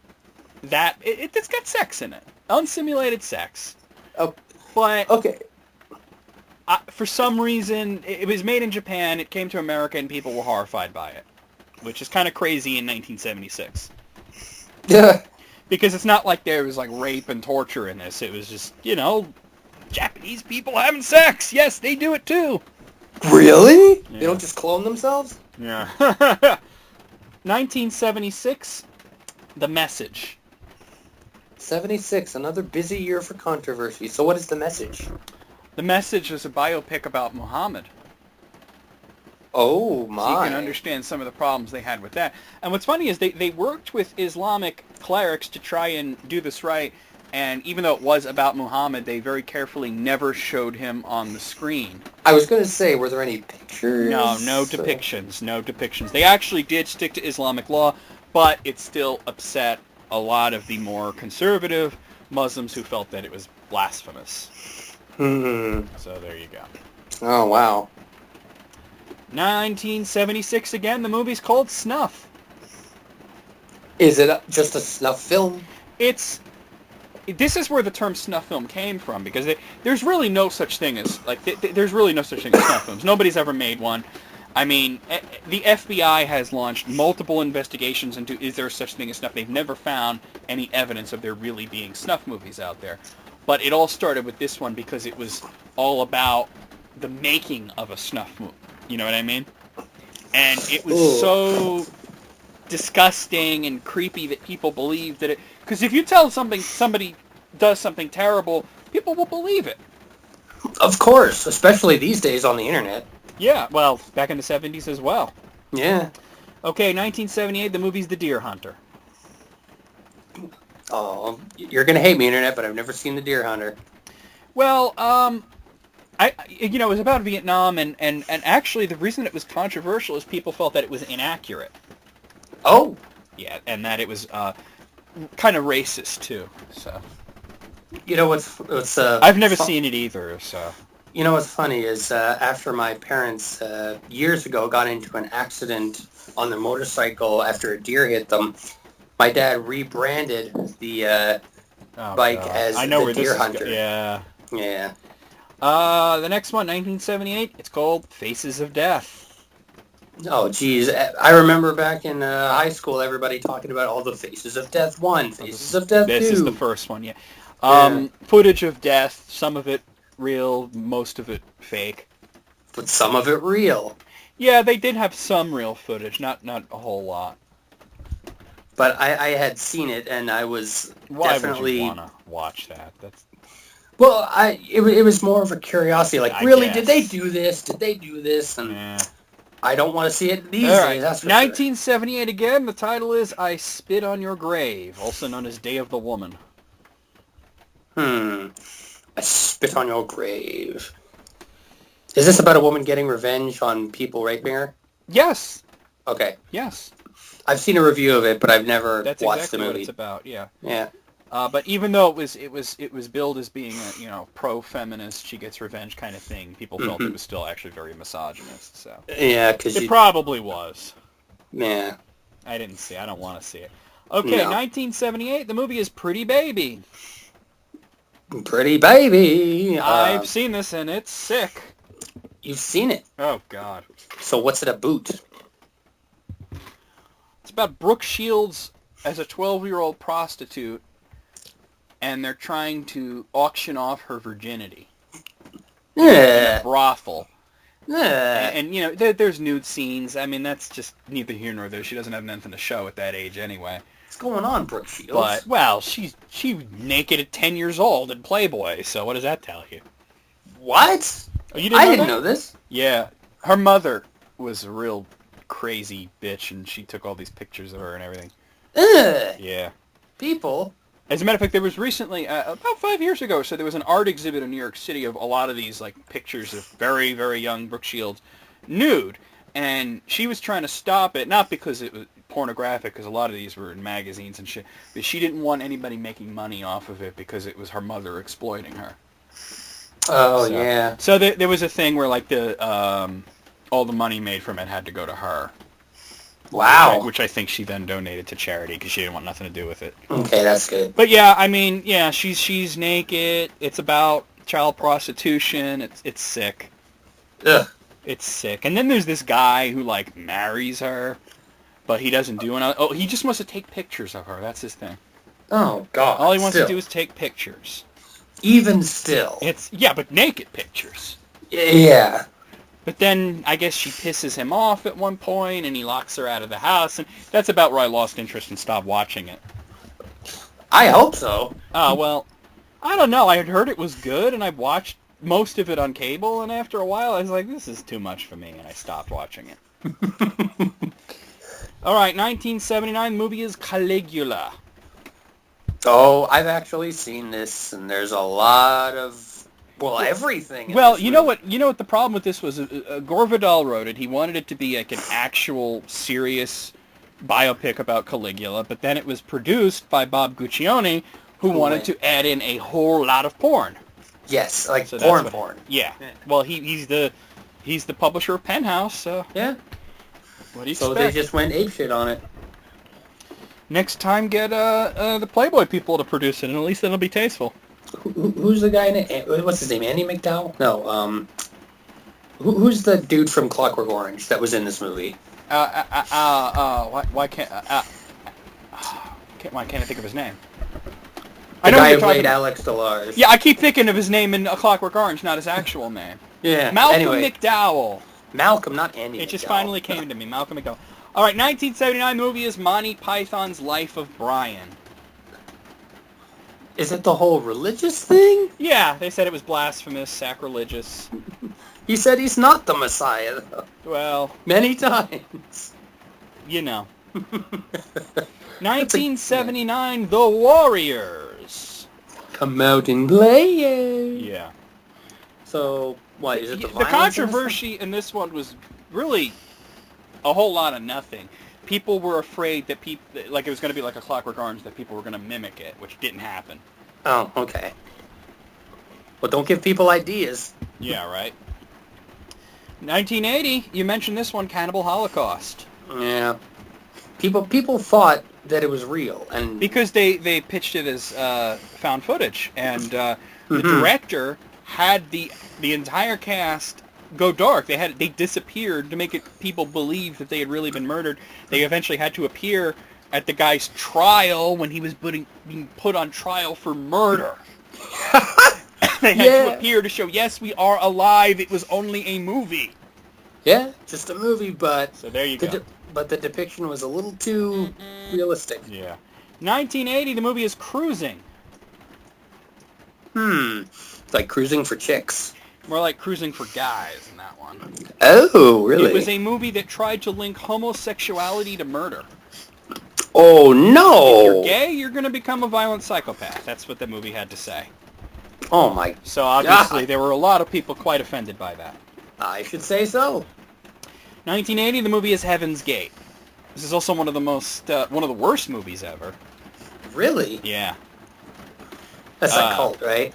that. It's got sex in it. Unsimulated sex. Oh, but okay. For some reason, it was made in Japan. It came to America, and people were horrified by it, which is kind of crazy in 1976. Yeah. Because it's not like there was like rape and torture in this. It was just, Japanese people having sex. Yes, they do it too. Really? Yeah. They don't just clone themselves? Yeah. 1976, The Message. 76, another busy year for controversy. So what is The Message? The Message is a biopic about Muhammad. Oh, my. So you can understand some of the problems they had with that. And what's funny is they worked with Islamic clerics to try and do this right, and even though it was about Muhammad, they very carefully never showed him on the screen. I was going to say, were there any pictures? No depictions. They actually did stick to Islamic law, but it still upset a lot of the more conservative Muslims who felt that it was blasphemous. So there you go. Oh, wow. 1976 again, the movie's called Snuff. Is it just a snuff film? This is where the term snuff film came from, because there's really no such thing as, there's really no such thing as snuff films. Nobody's ever made one. I mean, the FBI has launched multiple investigations into is there such thing as snuff. They've never found any evidence of there really being snuff movies out there. But it all started with this one because it was all about the making of a snuff movie. You know what I mean? And it was so disgusting and creepy that people believed that it... Because if you tell somebody does something terrible, people will believe it. Of course, especially these days on the internet. Yeah, well, back in the 70s as well. Yeah. Okay, 1978, the movie's The Deer Hunter. Oh, you're going to hate me, internet, but I've never seen The Deer Hunter. Well, it was about Vietnam, and actually the reason it was controversial is people felt that it was inaccurate. Oh. Yeah, and that it was kind of racist, too, so... You know what's I've never seen it either, so... You know what's funny is after my parents years ago got into an accident on their motorcycle after a deer hit them, my dad rebranded the bike as the Deer Hunter. Yeah. Yeah. The next one, 1978, it's called Faces of Death. Oh, geez. I remember back in high school, everybody talking about all the Faces of Death 1, Oh, Faces of Death this is the 2. first one, yeah. Yeah. Footage of death, some of it real, most of it fake. But some of it real. Yeah, they did have some real footage, not a whole lot. But I had seen it, and I was Why would you definitely... want to watch that? That's Well, it was more of a curiosity. Like, I really, did they guess. do this? Did they do this? And Yeah. I don't want to see it these All right. days, that's for sure. 1978 again. The title is I Spit on Your Grave, also known as Day of the Woman. I spit on your grave. Is this about a woman getting revenge on people raping her? Yes. Okay. Yes. I've seen a review of it, but I've never That's watched exactly the what movie. it's about. Yeah. Yeah. But even though it was billed as being a pro-feminist, she gets revenge kind of thing, people felt it was still actually very misogynist. So Yeah, because it probably was. Yeah. I didn't see. I don't want to see it. Okay, No. 1978. The movie is Pretty Baby. Pretty baby. I've seen this and it's sick. You've seen it. Oh God. So what's it about? It's about Brooke Shields as a 12-year-old prostitute, and they're trying to auction off her virginity in a Yeah. brothel. Yeah. And there's nude scenes. I mean, that's just neither here nor there. She doesn't have nothing to show at that age anyway. What's going on, Brooke Shields? But, well, she naked at 10 years old in Playboy, so what does that tell you? What? Oh, you I know didn't that? know this. Yeah. Her mother was a real crazy bitch, and she took all these pictures of her and everything. Ugh. Yeah. People. As a matter of fact, there was recently, about 5 years ago, so there was an art exhibit in New York City of a lot of these like pictures of very, very young Brooke Shields nude, and she was trying to stop it, not because it was pornographic, because a lot of these were in magazines and shit, but she didn't want anybody making money off of it because it was her mother exploiting her. Oh, So, yeah. So there was a thing where like all the money made from it had to go to her. Wow. Which I think she then donated to charity because she didn't want nothing to do with it. Okay, that's good. But yeah, I mean, yeah, she's naked. It's about child prostitution. It's sick. Ugh. It's sick. And then there's this guy who like marries her, but he doesn't do anything. Oh, he just wants to take pictures of her. That's his thing. Oh, God. All he wants Still. to do is take pictures. Even still. But naked pictures. Yeah. But then I guess she pisses him off at one point, and he locks her out of the house, and that's about where I lost interest and stopped watching it. I hope so. Oh, well, I don't know. I had heard it was good, and I watched most of it on cable, and after a while I was like, this is too much for me, and I stopped watching it. All right, 1979, the movie is Caligula. Oh, I've actually seen this, and there's a lot of... Well, everything. Well, you know what the problem with this was? Gore Vidal wrote it. He wanted it to be like an actual serious biopic about Caligula, but then it was produced by Bob Guccione, who wanted to add in a whole lot of porn. Yes, like So porn. Yeah. Well, he's the publisher of Penthouse, so Yeah. what do you So expect? they just went apeshit on it. Next time, get the Playboy people to produce it, and at least it'll be tasteful. Who's the guy in it? What's his name? Andy McDowell? No. Who's the dude from Clockwork Orange that was in this movie? Why can't I think of his name? The I know guy who who you're talking played about. Alex Delars. Yeah, I keep thinking of his name in A Clockwork Orange, not his actual name. Yeah. Malcolm Anyway, McDowell. Malcolm, not Andy. It just McDowell. finally came to me, Malcolm McDowell. All right, 1979 movie is Monty Python's Life of Brian. Is it the whole religious thing? Yeah, they said it was blasphemous, sacrilegious. He said he's not the Messiah, though. Well, Many times. you know. 1979, The Warriors. Come out and play. Yeah. So, what, is it the The violence controversy in this one was really a whole lot of nothing. People were afraid that it was going to be like A Clockwork Orange, that people were going to mimic it, which didn't happen. Oh, okay. Well, don't give people ideas. Yeah, right. 1980, you mentioned this one, Cannibal Holocaust. Yeah. People thought that it was real, and Because they pitched it as found footage, and the director had the entire cast go dark. They disappeared to make people believe that they had really been murdered. They eventually had to appear at the guy's trial when he was being put on trial for murder. They had to appear to show, yes, we are alive. It was only a movie. Yeah, just a movie, but so there you go. But the depiction was a little too realistic. Yeah. 1980, the movie is Cruising. It's like Cruising for chicks. More like Cruising for guys in that one. Oh, really? It was a movie that tried to link homosexuality to murder. Oh, no! If you're gay, you're going to become a violent psychopath. That's what the movie had to say. Oh, my God. So obviously there were a lot of people quite offended by that. I should say so. 1980, the movie is Heaven's Gate. This is also one of the worst movies ever. Really? Yeah. That's a cult, right?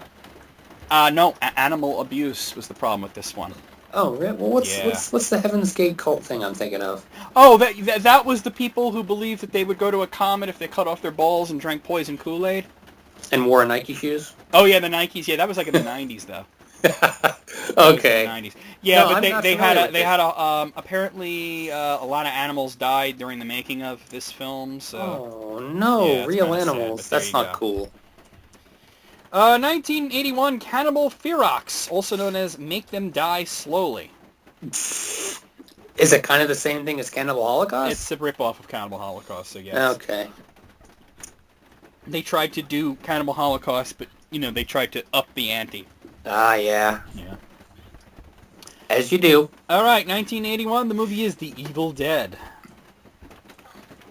No, animal abuse was the problem with this one. Oh, really? Well, what's the Heaven's Gate cult thing I'm thinking of? Oh, that was the people who believed that they would go to a comet if they cut off their balls and drank poison Kool-Aid. And wore Nike shoes? Oh, yeah, the Nikes. Yeah, that was like in the 90s, though. Okay. 90s. Yeah, No, but they had apparently a lot of animals died during the making of this film. So. Oh no, yeah, real animals. That's not cool. 1981, Cannibal Ferox, also known as Make Them Die Slowly. Is it kind of the same thing as Cannibal Holocaust? It's a ripoff of Cannibal Holocaust, so yes. Okay. They tried to do Cannibal Holocaust, but they tried to up the ante. Ah, yeah. Yeah. As you do. All right, 1981, the movie is The Evil Dead.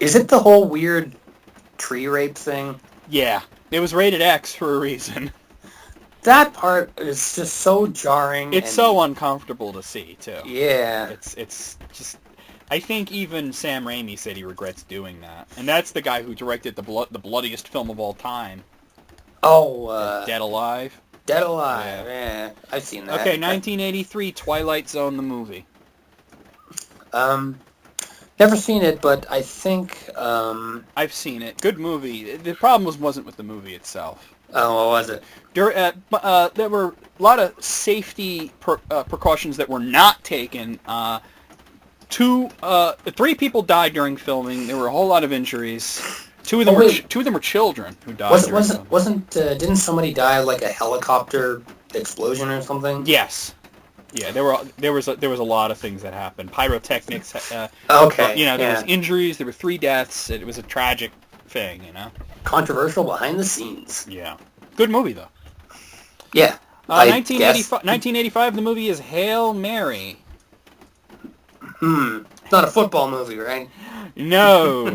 Is it the whole weird tree rape thing? Yeah. It was rated X for a reason. That part is just so jarring. It's so uncomfortable to see, too. Yeah. It's just... I think even Sam Raimi said he regrets doing that. And that's the guy who directed the bloodiest film of all time. Oh, Dead Alive. Dead Alive, yeah. I've seen that. Okay, 1983, Twilight Zone, the movie. Never seen it, but I think, I've seen it. Good movie. The problem wasn't with the movie itself. Oh, what was it? There were a lot of safety precautions that were not taken. 3 people died during filming. There were a whole lot of injuries. Two of them were children who died. Didn't somebody die of like a helicopter explosion or something? Yes. Yeah, there was a lot of things that happened. Pyrotechnics. Okay. There was injuries. There were 3 deaths. It was a tragic thing. Controversial behind the scenes. Yeah. Good movie though. Yeah. 1985. The movie is Hail Mary. It's not a football movie, right? No.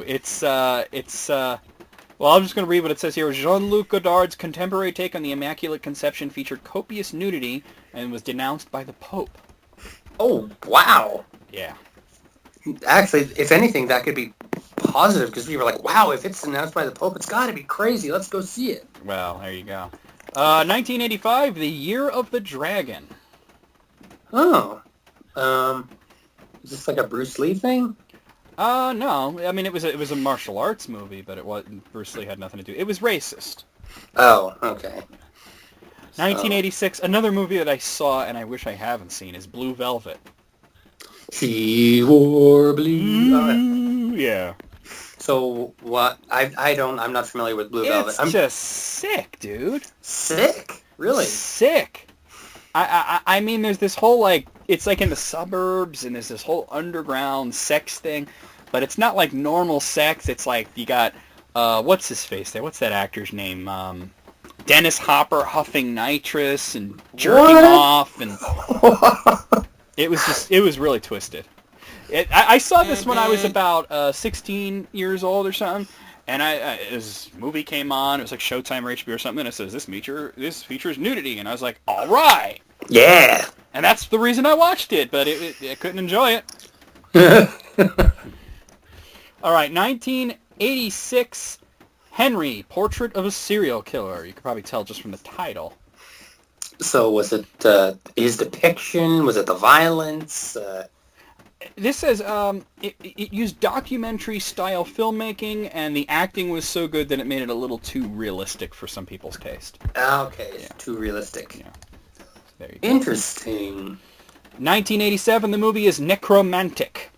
It's well, I'm just going to read what it says here. Jean-Luc Godard's contemporary take on the Immaculate Conception featured copious nudity and was denounced by the Pope. Oh, wow. Yeah. Actually, if anything, that could be positive because we were like, wow, if it's denounced by the Pope, it's got to be crazy. Let's go see it. Well, there you go. 1985, The Year of the Dragon. Oh. Is this like a Bruce Lee thing? No. I mean, it was a martial arts movie, but Bruce Lee had nothing to do. It was racist. Oh, okay. 1986, another movie that I saw and I wish I haven't seen is Blue Velvet. She wore blue. Yeah. So what? I'm not familiar with Blue Velvet. It's just sick, dude. Sick? Really? Sick. I mean, there's this whole, it's like in the suburbs, and there's this whole underground sex thing, but it's not like normal sex. It's like you got, what's his face there? What's that actor's name? Dennis Hopper huffing nitrous and jerking off, and it was really twisted. I saw this when I was about 16 years old or something, and this movie came on. It was like Showtime or HBO or something, and it says, this features nudity, and I was like, all right. Yeah. And that's the reason I watched it, but I couldn't enjoy it. All right, 1986, Henry, Portrait of a Serial Killer. You could probably tell just from the title. So was it his depiction? Was it the violence? This says it used documentary-style filmmaking, and the acting was so good that it made it a little too realistic for some people's taste. Okay, yeah. Too realistic. Yeah. There you go. Interesting. 1987, the movie is Necromantic.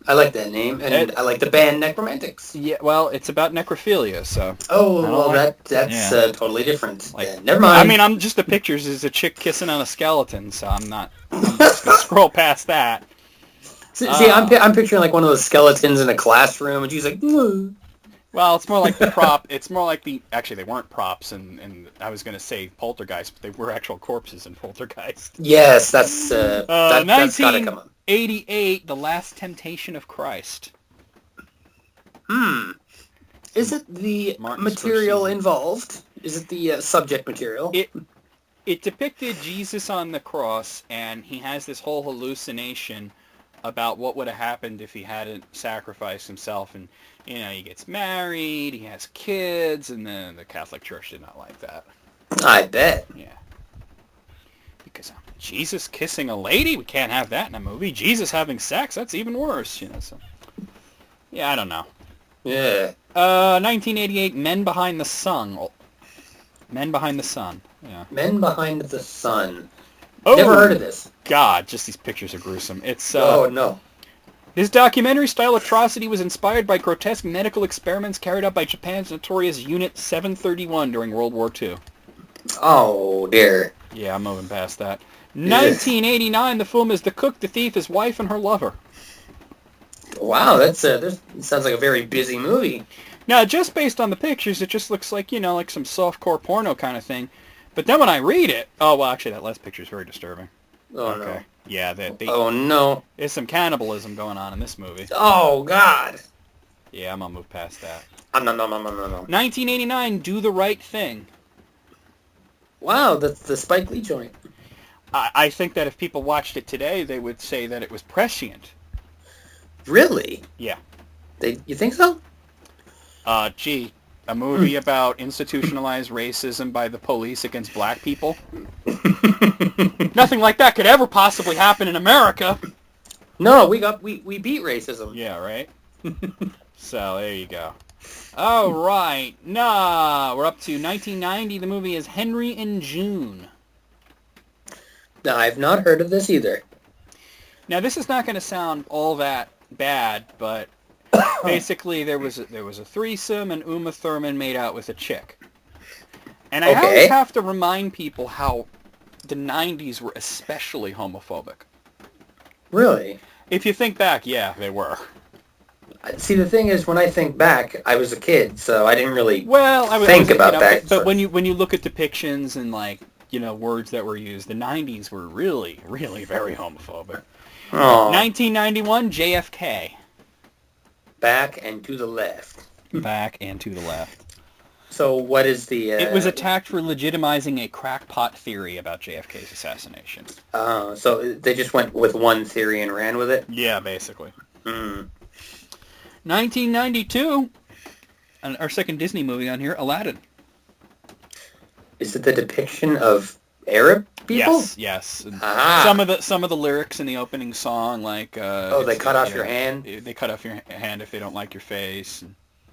I like that name, and I like the band Necromantics. Yeah, well, it's about necrophilia, so... Oh, well, that's totally different. Like, never mind. I mean, I'm just the pictures is a chick kissing on a skeleton, so I'm just gonna scroll past that. See, I'm picturing like one of those skeletons in a classroom, and she's like, "Whoa." Well, it's more like the prop. It's more like the... Actually, they weren't props, and I was going to say Poltergeist, but they were actual corpses in Poltergeist. Yes, that's that's gotta come up. 1988, The Last Temptation of Christ. Is it the Martin's material involved? Is it the subject material? It depicted Jesus on the cross, and he has this whole hallucination about what would have happened if he hadn't sacrificed himself. And, you know, he gets married, he has kids, and then the Catholic Church did not like that. I bet. Yeah. Because Jesus kissing a lady? We can't have that in a movie. Jesus having sex? That's even worse, you know. So, yeah, I don't know. Yeah. 1988, Men Behind the Sun. Men Behind the Sun. Yeah. Men Behind the Sun. Oh, never heard of this. God, just these pictures are gruesome. It's oh no. This documentary-style atrocity was inspired by grotesque medical experiments carried out by Japan's notorious Unit 731 during World War II. Oh dear. Yeah, I'm moving past that. 1989, the film is The Cook, the Thief, His Wife, and Her Lover. Wow, that sounds like a very busy movie. Now, just based on the pictures, it just looks like, you know, like some softcore porno kind of thing. But then when I read it... Oh, well, actually, that last picture is very disturbing. Oh, no. Yeah, oh, no. There's some cannibalism going on in this movie. Oh, God. Yeah, I'm going to move past that. No. 1989, Do the Right Thing. Wow, that's the Spike Lee joint. I think that if people watched it today, they would say that it was prescient. Really? Yeah. You think so? Gee, a movie about institutionalized racism by the police against black people? Nothing like that could ever possibly happen in America. No, we beat racism. Yeah, right? So, there you go. All right. Nah, we're up to 1990. The movie is Henry and June. No, I've not heard of this either. Now, this is not going to sound all that bad, but basically there was a threesome, and Uma Thurman made out with a chick. And I always have to remind people how the 90s were especially homophobic. Really? If you think back, yeah, they were. See, the thing is, when I think back, I was a kid, so I didn't really think about that. But when you look at depictions and, like, you know, words that were used, the 90s were really, really very homophobic. Oh. 1991, JFK. Back and to the left. Back and to the left. So what is the... It was attacked for legitimizing a crackpot theory about JFK's assassination. So they just went with one theory and ran with it? Yeah, basically. 1992, our second Disney movie on here, Aladdin. Is it the depiction of Arab people? Yes. Some of the lyrics in the opening song, like... they cut off your hand? They cut off your hand if they don't like your face.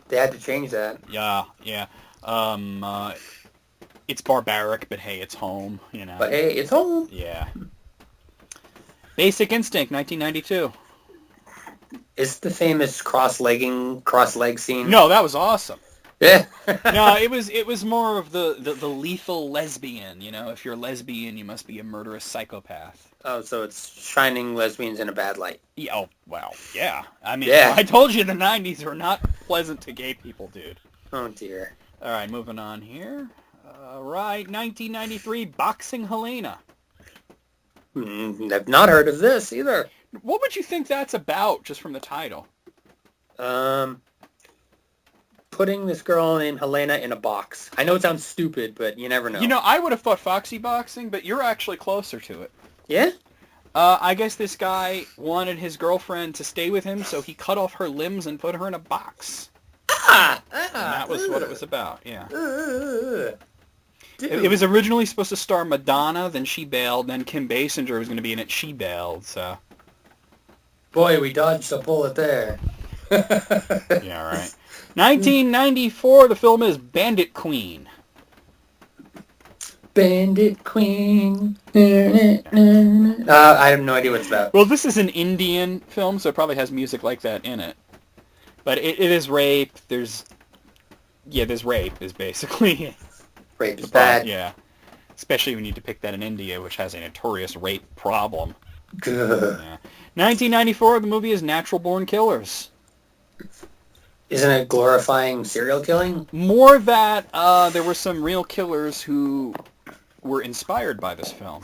They had to change that. Yeah. It's barbaric, but hey, it's home, you know. But hey, it's home. Yeah. Basic Instinct, 1992. Is the famous cross leg scene? No, that was awesome. Yeah. No, it was more of the lethal lesbian, you know. If you're a lesbian, you must be a murderous psychopath. Oh, so it's shining lesbians in a bad light. Yeah, oh, wow. Yeah. I mean, I told you the 90s were not pleasant to gay people, dude. Oh, dear. All right, moving on here. All right, 1993, Boxing Helena. I've not heard of this either. What would you think that's about, just from the title? Putting this girl named Helena in a box. I know it sounds stupid, but you never know. You know, I would have thought Foxy Boxing, but you're actually closer to it. Yeah? I guess this guy wanted his girlfriend to stay with him, so he cut off her limbs and put her in a box. And that was what it was about, yeah. It was originally supposed to star Madonna, then she bailed, then Kim Basinger was going to be in it, she bailed, so... Boy, we dodged a bullet there. Yeah, right. 1994, the film is Bandit Queen. Bandit Queen. I have no idea what it's about. Well, this is an Indian film, so it probably has music like that in it. But it is rape. There's rape is basically Rape is bad. Yeah. Especially when you depict that in India, which has a notorious rape problem. Yeah. 1994, the movie is Natural Born Killers. Isn't it glorifying serial killing? More that there were some real killers who were inspired by this film.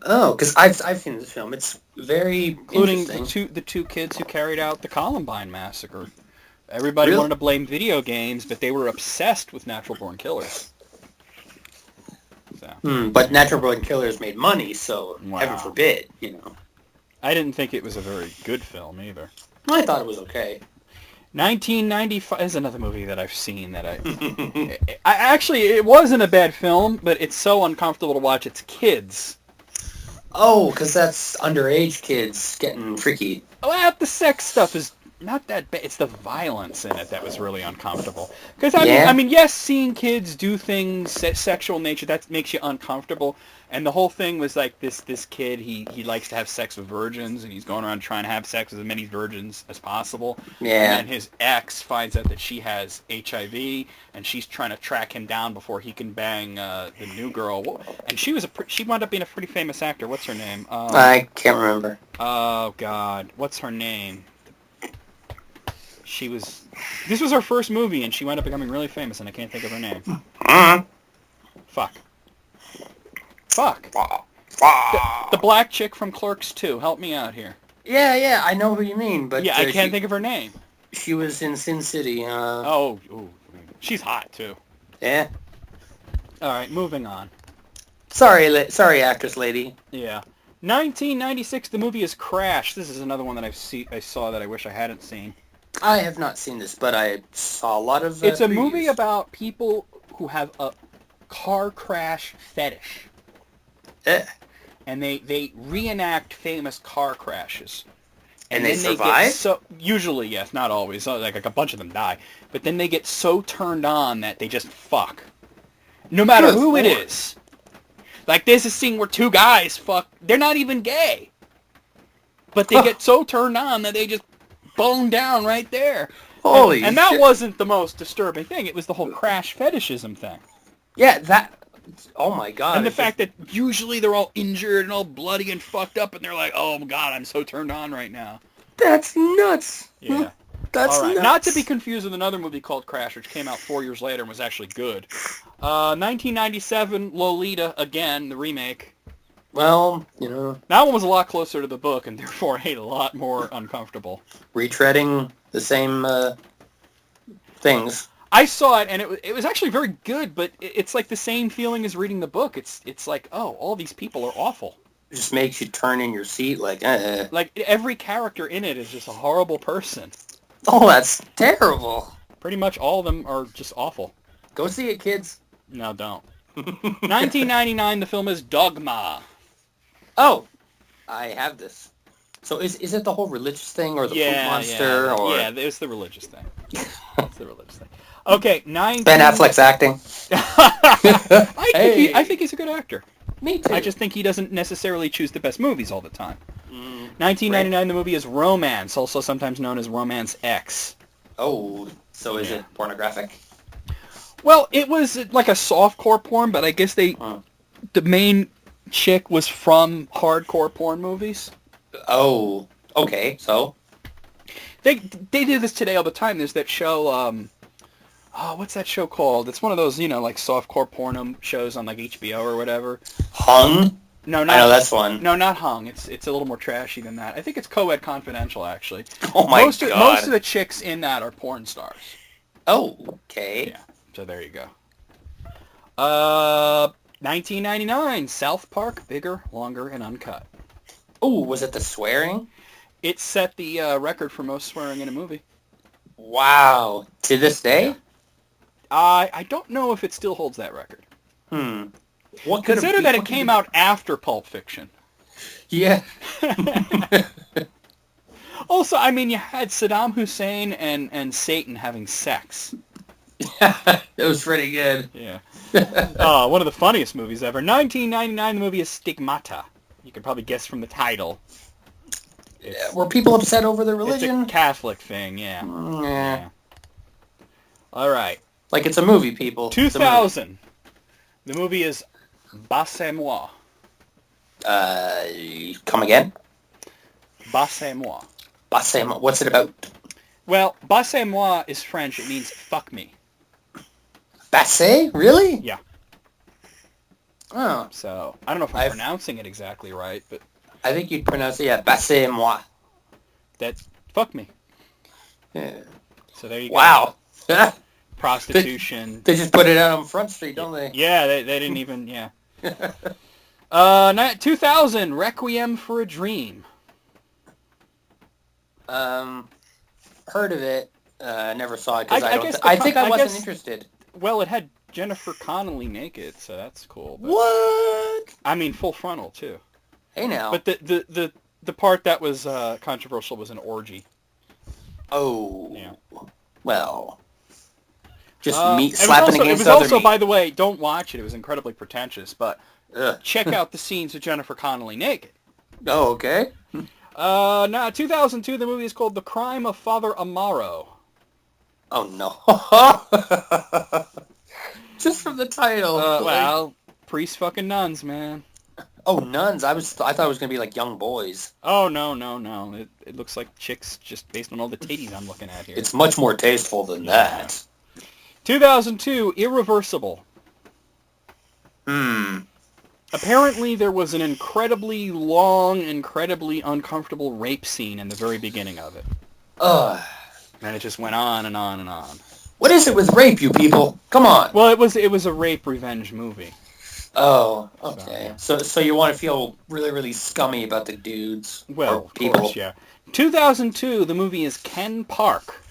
Oh, because I've seen this film. It's very including interesting. the two kids who carried out the Columbine massacre. Everybody wanted to blame video games, but they were obsessed with Natural Born Killers. So. But Natural Born Killers made money, so heaven forbid, I didn't think it was a very good film either. I thought it was okay. 1995 is another movie that I've seen that I actually, it wasn't a bad film, but it's so uncomfortable to watch. It's Kids. Oh, because that's underage kids getting freaky. Well, the sex stuff is not that bad. It's the violence in it that was really uncomfortable. Because I mean, yes, seeing kids do things sexual nature, that makes you uncomfortable. And the whole thing was like this kid, he likes to have sex with virgins, and he's going around trying to have sex with as many virgins as possible. Yeah. And then his ex finds out that she has HIV, and she's trying to track him down before he can bang the new girl. And she wound up being a pretty famous actor. What's her name? I can't remember. Oh God, what's her name? This was her first movie, and she wound up becoming really famous, and I can't think of her name. Fuck. The black chick from Clerks 2. Help me out here. Yeah, I know who you mean, but... Yeah, I can't think of her name. She was in Sin City. She's hot, too. Yeah. Alright, moving on. Sorry, actress lady. Yeah. 1996, the movie is Crash. This is another one that I saw that I wish I hadn't seen. I have not seen this, but I saw a lot of It's a previews. movie about people who have a car crash fetish. And they reenact famous car crashes. And they survive? Usually, yes, not always. Like a bunch of them die. But then they get so turned on that they just fuck. No matter who it is. Like, there's a scene where two guys fuck. They're not even gay. But they get so turned on that they just bone down right there. Holy shit. And that wasn't the most disturbing thing. It was the whole crash fetishism thing. Yeah, that... Oh my God. And the fact that usually they're all injured and all bloody and fucked up, and they're like, oh my God, I'm so turned on right now. That's nuts. Yeah. That's all right. nuts. Not to be confused with another movie called Crash, which came out 4 years later and was actually good. 1997, Lolita, again, the remake. Well, That one was a lot closer to the book, and therefore a lot more uncomfortable. Retreading the same things. I saw it, and it was actually very good, but it's like the same feeling as reading the book. It's like, oh, all these people are awful. It just makes you turn in your seat like, Like, every character in it is just a horrible person. Oh, that's terrible. Pretty much all of them are just awful. Go see it, kids. No, don't. 1999, the film is Dogma. Oh, I have this. So is it the whole religious thing or the poop monster? Yeah, it's the religious thing. It's the religious thing. Okay, Ben Affleck's acting. I think he's a good actor. Me too. I just think he doesn't necessarily choose the best movies all the time. 1999, the movie is Romance, also sometimes known as Romance X. Oh, so is it pornographic? Well, it was like a softcore porn, but I guess the main chick was from hardcore porn movies. Oh, okay, so? They do this today all the time. There's that show, what's that show called? It's one of those, like softcore porno shows on like HBO or whatever. Hung? No, not. I know that's one. No, not Hung. It's a little more trashy than that. I think it's Co-Ed Confidential, actually. Oh my God. Most of the chicks in that are porn stars. Oh, okay. Yeah, so there you go. 1999, South Park, bigger, longer, and uncut. Oh, was it the swearing? It set the record for most swearing in a movie. Wow. To this day? Yeah. I don't know if it still holds that record. Consider that it came out after Pulp Fiction. Yeah. Also, I mean, you had Saddam Hussein and Satan having sex. It was pretty good. Yeah. One of the funniest movies ever. 1999, the movie is Stigmata. You could probably guess from the title. Were people upset over the religion? It's a Catholic thing, yeah. Yeah. All right. Like, it's a movie, people. 2000. The movie is Bassez-moi. Come again? Bassez-moi. Bassez-moi. What's it about? Well, Bassez-moi is French. It means fuck me. Bassez? Really? Yeah. Oh. So, I don't know if I'm pronouncing it exactly right, but... I think you'd pronounce it, Bassez-moi. That's fuck me. Yeah. So there you go. Wow. Prostitution. They just put it out on Front Street, don't they? Yeah, they didn't even, yeah. 2000, Requiem for a Dream. Heard of it. Never saw it because I think I wasn't interested. Well, it had Jennifer Connelly naked, so that's cool. But, what? I mean, full frontal, too. Hey, now. But the part that was controversial was an orgy. Oh. Yeah. Well. Just meat slapping against other meat. It was also, by the way, don't watch it. It was incredibly pretentious, but check out the scenes of Jennifer Connelly naked. Oh, okay. Now, 2002, the movie is called The Crime of Father Amaro. Oh, no. Just from the title. Well, priest fucking nuns, man. Oh, nuns. I thought it was going to be like young boys. Oh, no. It looks like chicks just based on all the titties I'm looking at here. It's much more tasteful than that. 2002, Irreversible. Apparently, there was an incredibly long, incredibly uncomfortable rape scene in the very beginning of it. And it just went on and on and on. What is it with rape, you people? Come on. Well, it was a rape revenge movie. Oh, okay. So you want to feel really, really scummy about the dudes? Well, or people. Of course, yeah. 2002, the movie is Ken Park.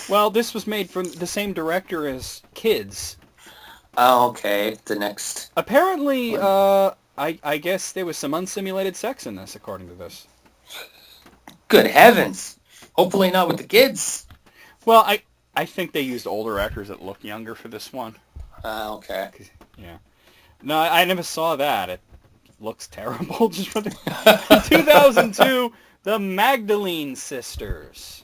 Well, this was made from the same director as Kids. Oh, okay. The next. Apparently, I guess there was some unsimulated sex in this, according to this. Good heavens. Hopefully not with the kids. Well, I think they used older actors that look younger for this one. Okay. Yeah. No, I never saw that. It looks terrible. Just for the 2002, The Magdalene Sisters.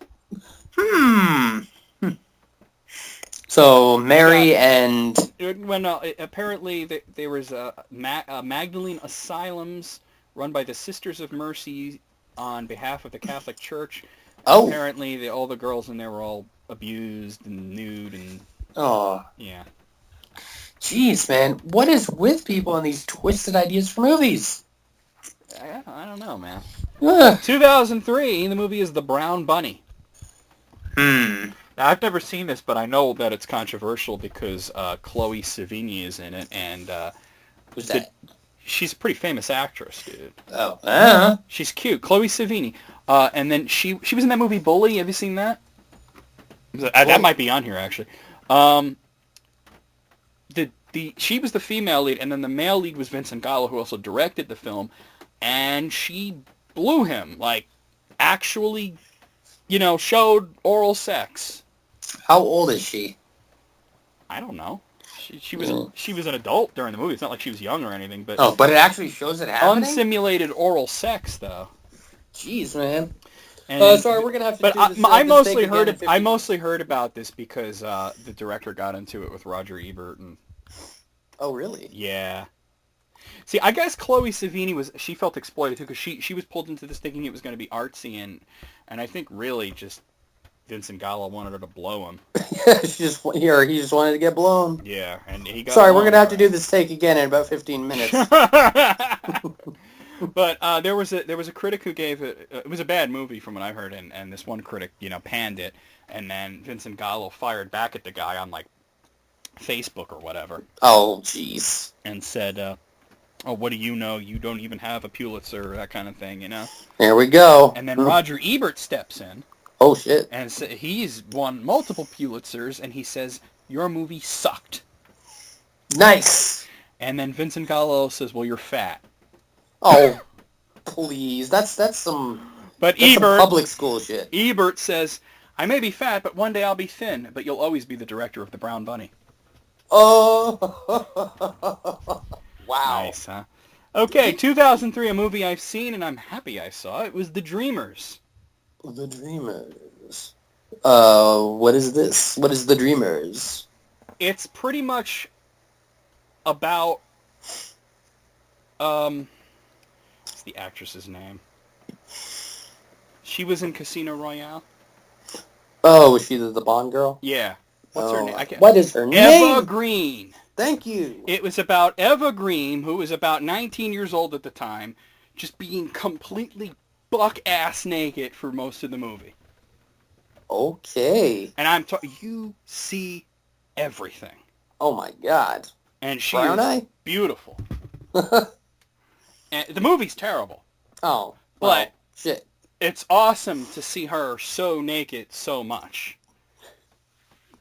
So Mary and... Well, apparently there was Magdalene asylums run by the Sisters of Mercy on behalf of the Catholic Church. Oh. Apparently all the girls in there were all abused and nude and... Oh. Yeah. Jeez, man. What is with people and these twisted ideas for movies? I don't know, man. 2003, the movie is The Brown Bunny. Now, I've never seen this, but I know that it's controversial because Chloe Sevigny is in it, and who's that? She's a pretty famous actress, dude. Oh, she's cute, Chloe Sevigny. And then she was in that movie Bully. Have you seen that? That might be on here actually. She was the female lead, and then the male lead was Vincent Gallo, who also directed the film, and she blew him, like actually, showed oral sex. How old is she? I don't know. She was an adult during the movie. It's not like she was young or anything, but but it actually shows it happening. Unsimulated oral sex, though. Jeez, man. And, sorry, we're gonna have to. But do this, I mostly heard about this because the director got into it with Roger Ebert and. Oh, really? Yeah. See, I guess Chloe Sevigny she felt exploited too because she was pulled into this thinking it was going to be artsy and I think really just Vincent Gallo wanted her to blow him. He just wanted to get blown. Yeah, and he got. Sorry, we're gonna have to do this take again in about 15 minutes. But there was a critic who gave it. It was a bad movie from what I heard, and this one critic, panned it, and then Vincent Gallo fired back at the guy on like Facebook or whatever. Oh, jeez. And said, "Oh, what do you know? You don't even have a Pulitzer," that kind of thing, There we go. And then Roger Ebert steps in. Oh shit. And he's won multiple Pulitzers, and he says your movie sucked. Nice. And then Vincent Gallo says, "Well, you're fat." Oh, please. That's some. But that's Ebert, some public school shit. Ebert says, I may be fat, but one day I'll be thin, but you'll always be the director of The Brown Bunny. Oh, wow. Nice, huh? Okay, 2003, a movie I've seen, and I'm happy I saw. It was The Dreamers. The Dreamers. What is this? What is The Dreamers? It's pretty much about, what's the actress's name? She was in Casino Royale. Oh, was she the Bond girl? Yeah. What's her name? What is her name? Eva Green. Thank you. It was about Eva Green, who was about 19 years old at the time, just being completely buck-ass naked for most of the movie. Okay. And I'm talking, you see everything. Oh my God. And she Brown is eye? beautiful. And the movie's terrible. Oh. But well, shit. It's awesome to see her so naked so much.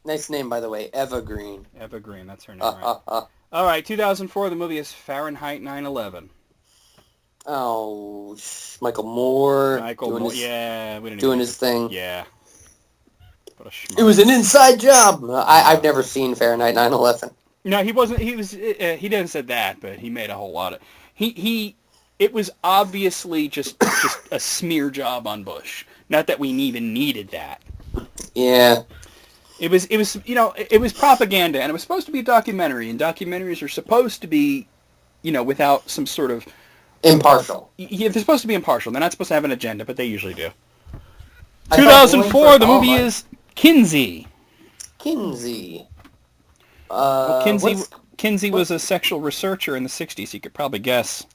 Nice name, by the way, Eva Green. Eva Green, that's her name, right? All right, 2004, the movie is Fahrenheit 9/11. Oh, Michael Moore. Michael Moore, yeah. We didn't doing his thing. Yeah. What a schmuck. It was an inside job. I've never seen Fahrenheit 9/11. No, he wasn't. He didn't say that, but he made a whole lot of. It was obviously just a smear job on Bush. Not that we even needed that. Yeah. It was propaganda, and it was supposed to be a documentary, and documentaries are supposed to be, without some sort of impartial. Yeah, they're supposed to be impartial. They're not supposed to have an agenda, but they usually do. 2004, the movie is Kinsey. Kinsey. Kinsey was a sexual researcher in the 60s. You could probably guess.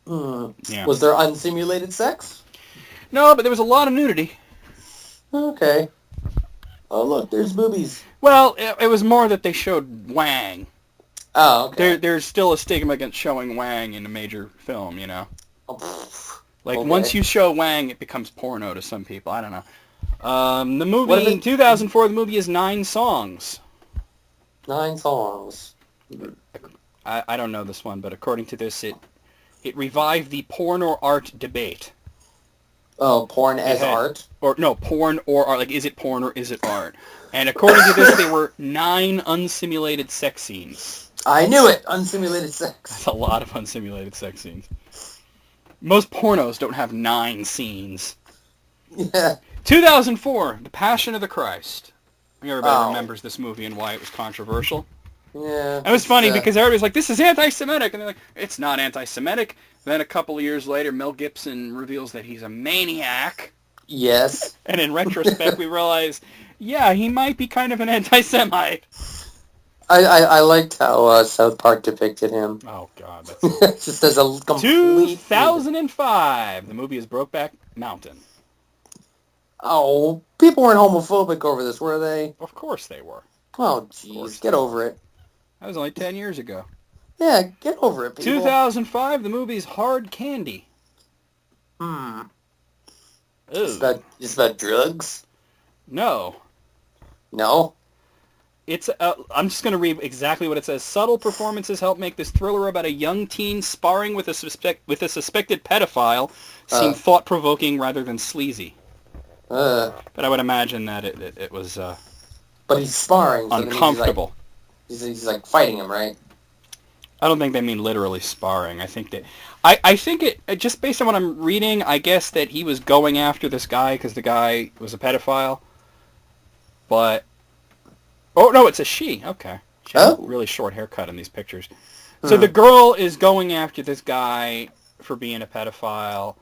Yeah. Was there unsimulated sex? No, but there was a lot of nudity. Okay. Oh, look, there's boobies. Well, it was more that they showed Wang. Oh, okay. There's still a stigma against showing Wang in a major film, Once you show Wang, it becomes porno to some people. I don't know. The movie in 2004, the movie is 9 songs. 9 songs. I don't know this one, but according to this, it revived the porn or art debate. Oh, porn as art? Or no, porn or art. Like, is it porn or is it art? And according to this, there were 9 unsimulated sex scenes. I knew it! Unsimulated sex. That's a lot of unsimulated sex scenes. Most pornos don't have 9 scenes. Yeah. 2004, The Passion of the Christ. Everybody remembers this movie and why it was controversial. Yeah. It was funny because everybody's like, this is anti-Semitic. And they're like, it's not anti-Semitic. Then a couple of years later, Mel Gibson reveals that he's a maniac. Yes. And in retrospect, we realize, yeah, he might be kind of an anti-Semite. I liked how South Park depicted him. Oh, God. That's just as a complete... 2005. The movie is Brokeback Mountain. Oh, people weren't homophobic over this, were they? Of course they were. Oh, jeez. Get over it. That was only 10 years ago. Yeah, get over it, people. 2005, the movie's Hard Candy. It's about drugs? No. No? It's I'm just going to read exactly what it says. Subtle performances help make this thriller about a young teen sparring with a suspected pedophile seem thought-provoking rather than sleazy. But I would imagine that it was but he's sparring. Uncomfortable. So he's like fighting him, right? I don't think they mean literally sparring. I think that I think it just based on what I'm reading, I guess that he was going after this guy because the guy was a pedophile. But oh no, it's a she. Okay, she has a really short haircut in these pictures. So the girl is going after this guy for being a pedophile,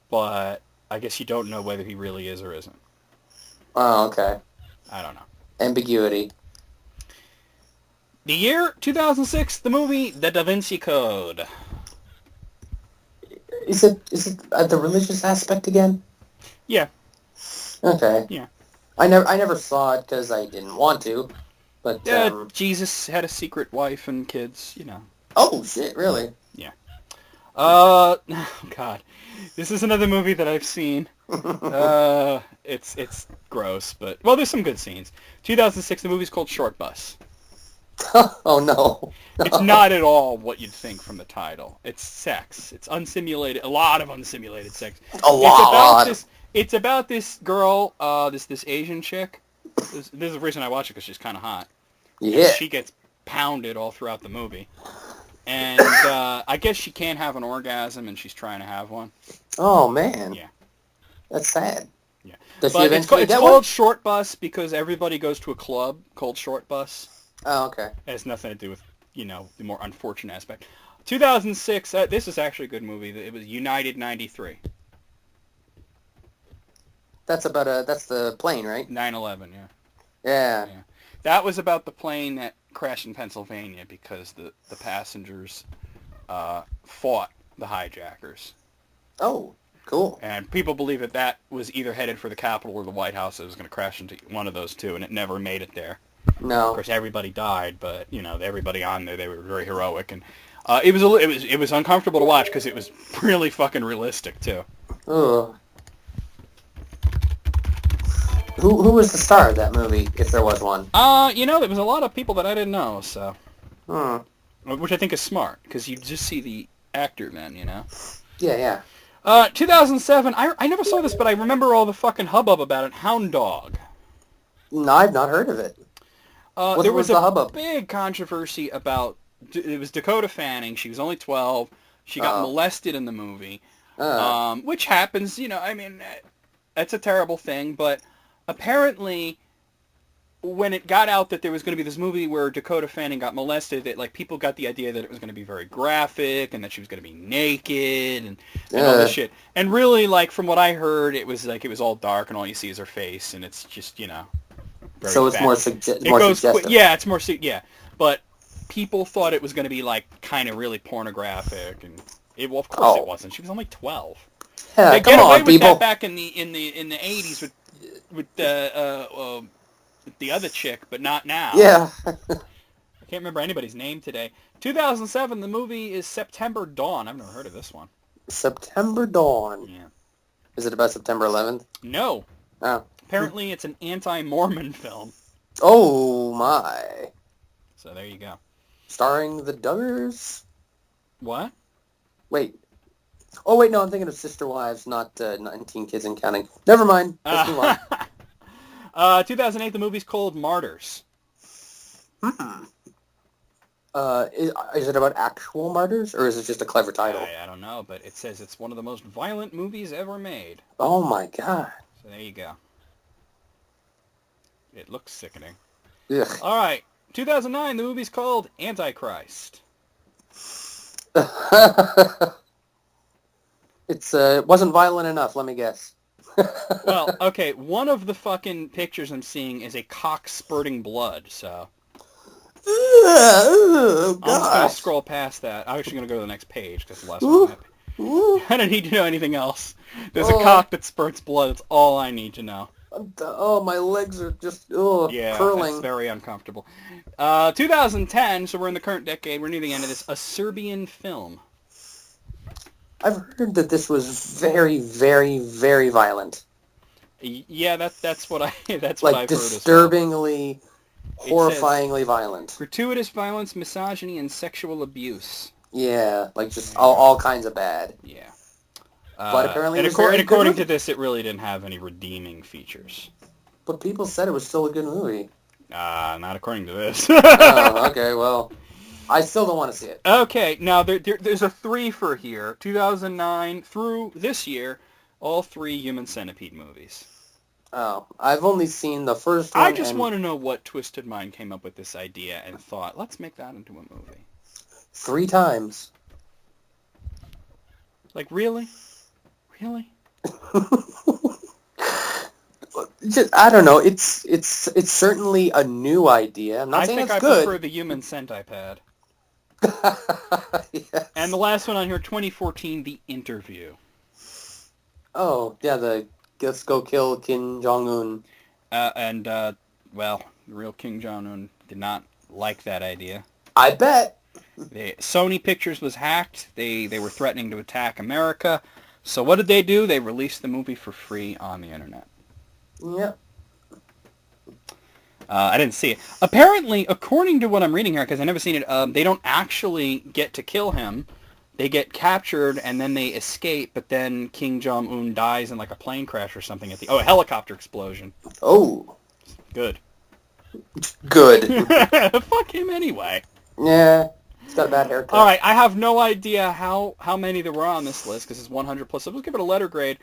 but I guess you don't know whether he really is or isn't. Oh, okay. I don't know. Ambiguity. The year 2006, the movie The Da Vinci Code. Is it the religious aspect again? Yeah. Okay. Yeah. I never saw it because I didn't want to, but Jesus had a secret wife and kids, Oh shit! Really? Yeah. Oh God, this is another movie that I've seen. It's gross, but there's some good scenes. 2006, the movie's called Short Bus. Oh no. It's not at all what you'd think from the title. It's sex. It's unsimulated. A lot of unsimulated sex. It's about this girl, this Asian chick. This is the reason I watch it, because she's kind of hot. And Yeah. she gets pounded all throughout the movie. And I guess she can't have an orgasm, and she's trying to have one. Oh, man. Yeah. That's sad. Yeah. Does she But eventually it's get called one? Short Bus because everybody goes to a club called Short Bus. Oh, okay. It has nothing to do with, the more unfortunate aspect. 2006, this is actually a good movie. It was United 93. That's the plane, right? 9/11, yeah. Yeah. Yeah. That was about the plane that crashed in Pennsylvania because the passengers fought the hijackers. Oh, cool. And people believe that was either headed for the Capitol or the White House. It was going to crash into one of those two, and it never made it there. Of No. course, everybody died, but everybody on there, they were very heroic, and it was uncomfortable to watch because it was really fucking realistic too. Ugh. Who was the star of that movie, if there was one? There was a lot of people that I didn't know, so Hmm. which I think is smart because you just see the actor then, Yeah. 2007. I never saw this, but I remember all the fucking hubbub about it. Hound Dog. No, I've not heard of it. What There was was the a hubbub? big controversy about. It was Dakota Fanning. She was only 12. She got Uh-oh. molested in the movie, Uh, which happens. I mean, that's a terrible thing. But apparently, when it got out that there was going to be this movie where Dakota Fanning got molested, that people got the idea that it was going to be very graphic and that she was going to be naked and all this shit. And really, from what I heard, it was all dark and all you see is her face, and it's just very so it's fat. more, It more goes quick. suggestive. Yeah, it's more yeah. But people thought it was going to be kind of really pornographic, and well, of course Oh. it wasn't. She was only 12. Yeah, They come get away on, with people. that back in the 80s with the other chick, but not now. Yeah. I can't remember anybody's name today. 2007, the movie is September Dawn. I've never heard of this one. September Dawn. Yeah. Is it about September 11th? No. Oh. Apparently, it's an anti-Mormon film. Oh, my. So there you go. Starring the Duggars? What? Wait. Oh, wait, no, I'm thinking of Sister Wives, not 19 Kids and Counting. Never mind. Let's move on. 2008, the movie's called Martyrs. Is it about actual martyrs, or is it just a clever title? I don't know, but it says it's one of the most violent movies ever made. Oh, my God. So there you go. It looks sickening. Ugh. All right. 2009, the movie's called Antichrist. It wasn't violent enough, let me guess. Well, okay, one of the fucking pictures I'm seeing is a cock spurting blood, so Oh, I'm just going to gosh. scroll past that. I'm actually going to go to the next page because the last one on that page. Ooh. I don't need to know anything else. There's Oh. a cock that spurts blood. That's all I need to know. Oh, my legs are just Yeah, curling. that's very uncomfortable. 2010, so we're in the current decade. We're near the end of this. A Serbian film. I've heard that this was very, very, very violent. Yeah, that's what I've heard as well. Disturbingly, horrifyingly violent. Gratuitous violence, misogyny, and sexual abuse. Yeah, just all kinds of bad. Yeah. But apparently, and it was very according good to this, it really didn't have any redeeming features. But people said it was still a good movie. Not according to this. Oh, okay, well, I still don't want to see it. Okay, now there's a 3 for here. 2009 through this year, all 3 Human Centipede movies. Oh, I've only seen the first one. I just want to know what twisted mind came up with this idea and thought, let's make that into a movie. 3 times. Really? Really? I don't know. It's certainly a new idea. I'm not saying think it's I good. prefer the Human Centipede. Yes. And the last one on here, 2014, The Interview. Oh, yeah, the Let's Go Kill Kim Jong-un. Well, the real Kim Jong-un did not like that idea. I bet. Sony Pictures was hacked. They were threatening to attack America. So what did they do? They released the movie for free on the internet. Yep. I didn't see it. Apparently, according to what I'm reading here, because I've never seen it, they don't actually get to kill him They get captured and then they escape, but then Kim Jong-un dies in like a plane crash or something a helicopter explosion. Oh. Good. Good. Fuck him anyway. Yeah. He's got a bad haircut. All right, I have no idea how many there were on this list because it's 100 plus. So we'll give it a letter grade.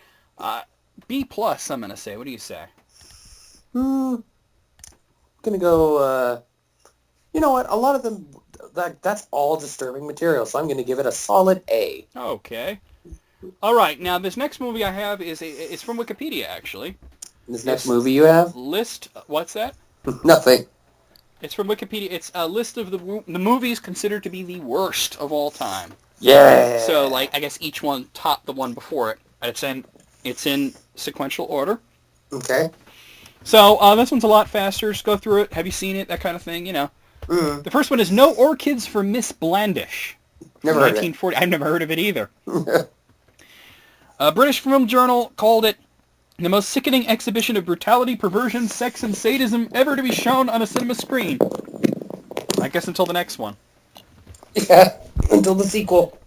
B plus, I'm going to say. What do you say? Gonna go, you know what? A lot of them, that's all disturbing material, so I'm gonna give it a solid A. Okay. All right, now this next movie I have it's from Wikipedia, actually. This next movie you have? List, what's that? Nothing. It's from Wikipedia. It's a list of the movies considered to be the worst of all time. Yeah. So, like, I guess each one topped the one before it. It's in sequential order. Okay. So, this one's a lot faster. Just go through it. Have you seen it? That kind of thing, you know. Mm. The first one is No Orchids for Miss Blandish. Never heard of 1940. I've never heard of it either. A British Film Journal called it the most sickening exhibition of brutality, perversion, sex, and sadism ever to be shown on a cinema screen. I guess until the next one. Yeah, until the sequel.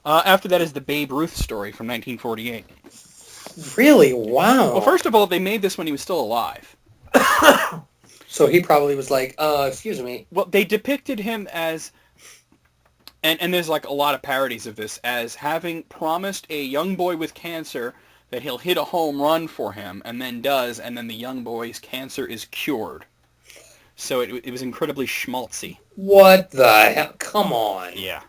After that is the Babe Ruth story from 1948. Really? Wow. Well, first of all, they made this when he was still alive. So he probably was like, excuse me. Well, they depicted him as, and there's like a lot of parodies of this, as having promised a young boy with cancer that he'll hit a home run for him, and then does, and then the young boy's cancer is cured. So it was incredibly schmaltzy. What the hell? Come on. Yeah.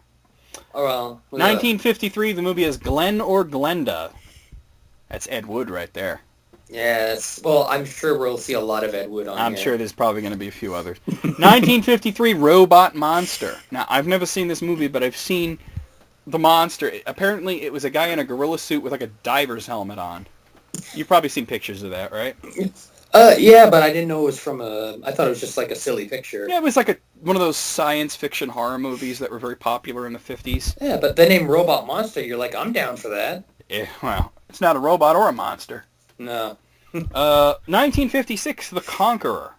Oh, well. 1953, the movie is Glenn or Glenda. That's Ed Wood right there. Yes. Well, I'm sure we'll see a lot of Ed Wood on I'm here. sure there's probably going to be a few others. 1953, Robot Monster. Now, I've never seen this movie, but I've seen the monster. Apparently, it was a guy in a gorilla suit with like a diver's helmet on. You've probably seen pictures of that, right? Yeah, but I didn't know it was from I thought it was just like a silly picture. Yeah, it was like one of those science fiction horror movies that were very popular in the 50s. Yeah, but the name Robot Monster, you're like, I'm down for that. Yeah, well, it's not a robot or a monster. No. 1956, The Conqueror.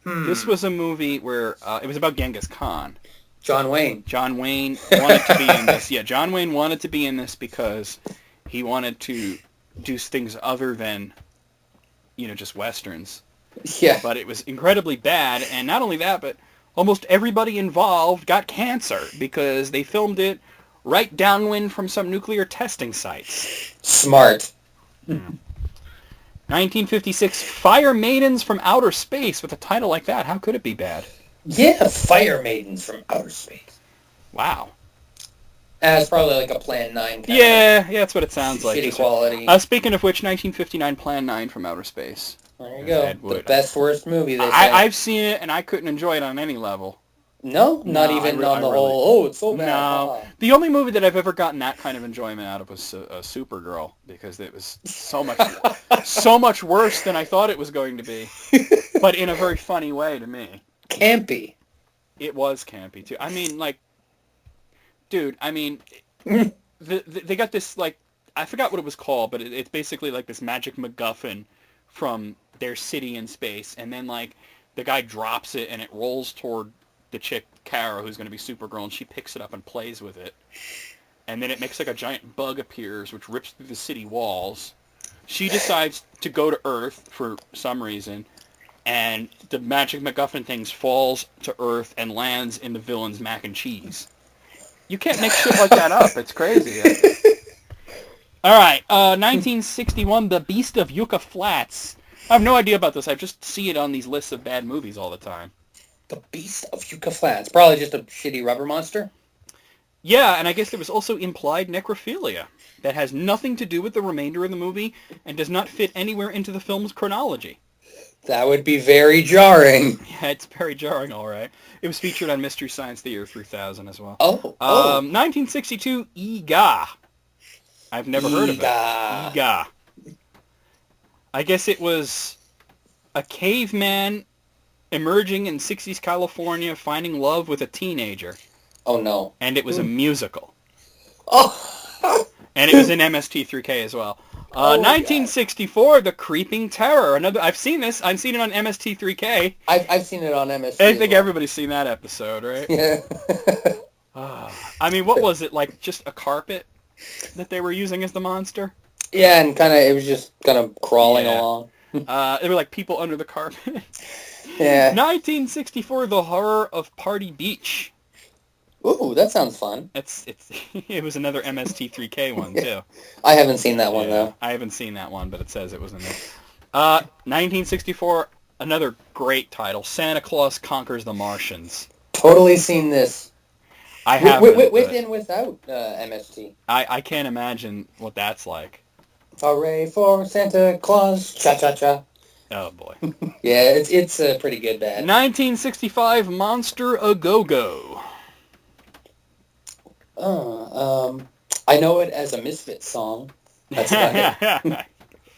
This was a movie where it was about Genghis Khan. John Wayne. John Wayne wanted to be in this. Yeah, John Wayne wanted to be in this because he wanted to do things other than, just Westerns. Yeah. But it was incredibly bad, and not only that, but almost everybody involved got cancer because they filmed it right downwind from some nuclear testing sites. Smart. 1956, Fire Maidens from Outer Space. With a title like that, how could it be bad? Yeah, Fire Maidens from Outer Space. Wow. It's probably like a Plan 9 kind Yeah, that's what it sounds like. shitty quality. Speaking of which, 1959, Plan 9 from Outer Space. There you go. Ed Wood. The best, worst movie, they say. I've seen it, and I couldn't enjoy it on any level. No? Not even on the whole, it's so bad. No. The only movie that I've ever gotten that kind of enjoyment out of was Supergirl, because it was so much worse than I thought it was going to be, but in a very funny way to me. Campy. It was campy, too. I mean, like, dude, they got this, like, I forgot what it was called, but it's basically like this magic MacGuffin from their city in space, and then, like, the guy drops it, and it rolls toward the chick, Kara, who's going to be Supergirl, and she picks it up and plays with it. And then it makes like a giant bug appears, which rips through the city walls. She decides to go to Earth for some reason, and the magic MacGuffin things falls to Earth and lands in the villain's mac and cheese. You can't make shit like that up. It's crazy. All right, 1961, The Beast of Yucca Flats. I have no idea about this. I just see it on these lists of bad movies all the time. The Beast of Yucca Flats. Probably just a shitty rubber monster. Yeah, and I guess there was also implied necrophilia that has nothing to do with the remainder of the movie and does not fit anywhere into the film's chronology. That would be very jarring. Yeah, it's very jarring, all right. It was featured on Mystery Science Theater 3000 as well. 1962, Ega. I've never heard of it. Ega. I guess it was a caveman emerging in 60s California, finding love with a teenager. Oh, no. And it was a musical. Oh. And it was in MST3K as well. 1964, The Creeping Terror. I've seen this. I've seen it on MST3K. I've seen it on MST. I think everybody's seen that episode, right? Yeah. I mean, what was it, like just a carpet that they were using as the monster? Yeah, and it was just kind of crawling Yeah. along. They were like people under the carpet. Yeah. 1964, The Horror of Party Beach. Ooh, that sounds fun. It was another MST3K one too. I haven't seen that one, Yeah, though. I haven't seen that one, but it says it was in there. 1964, another great title, Santa Claus Conquers the Martians. Totally seen this. I haven't. With and without MST. I can't imagine what that's like. Hooray for Santa Claus. Cha-cha-cha. Oh, boy. Yeah, it's a pretty good bad. 1965, Monster A Go-Go. I know it as a Misfits song. That's about it.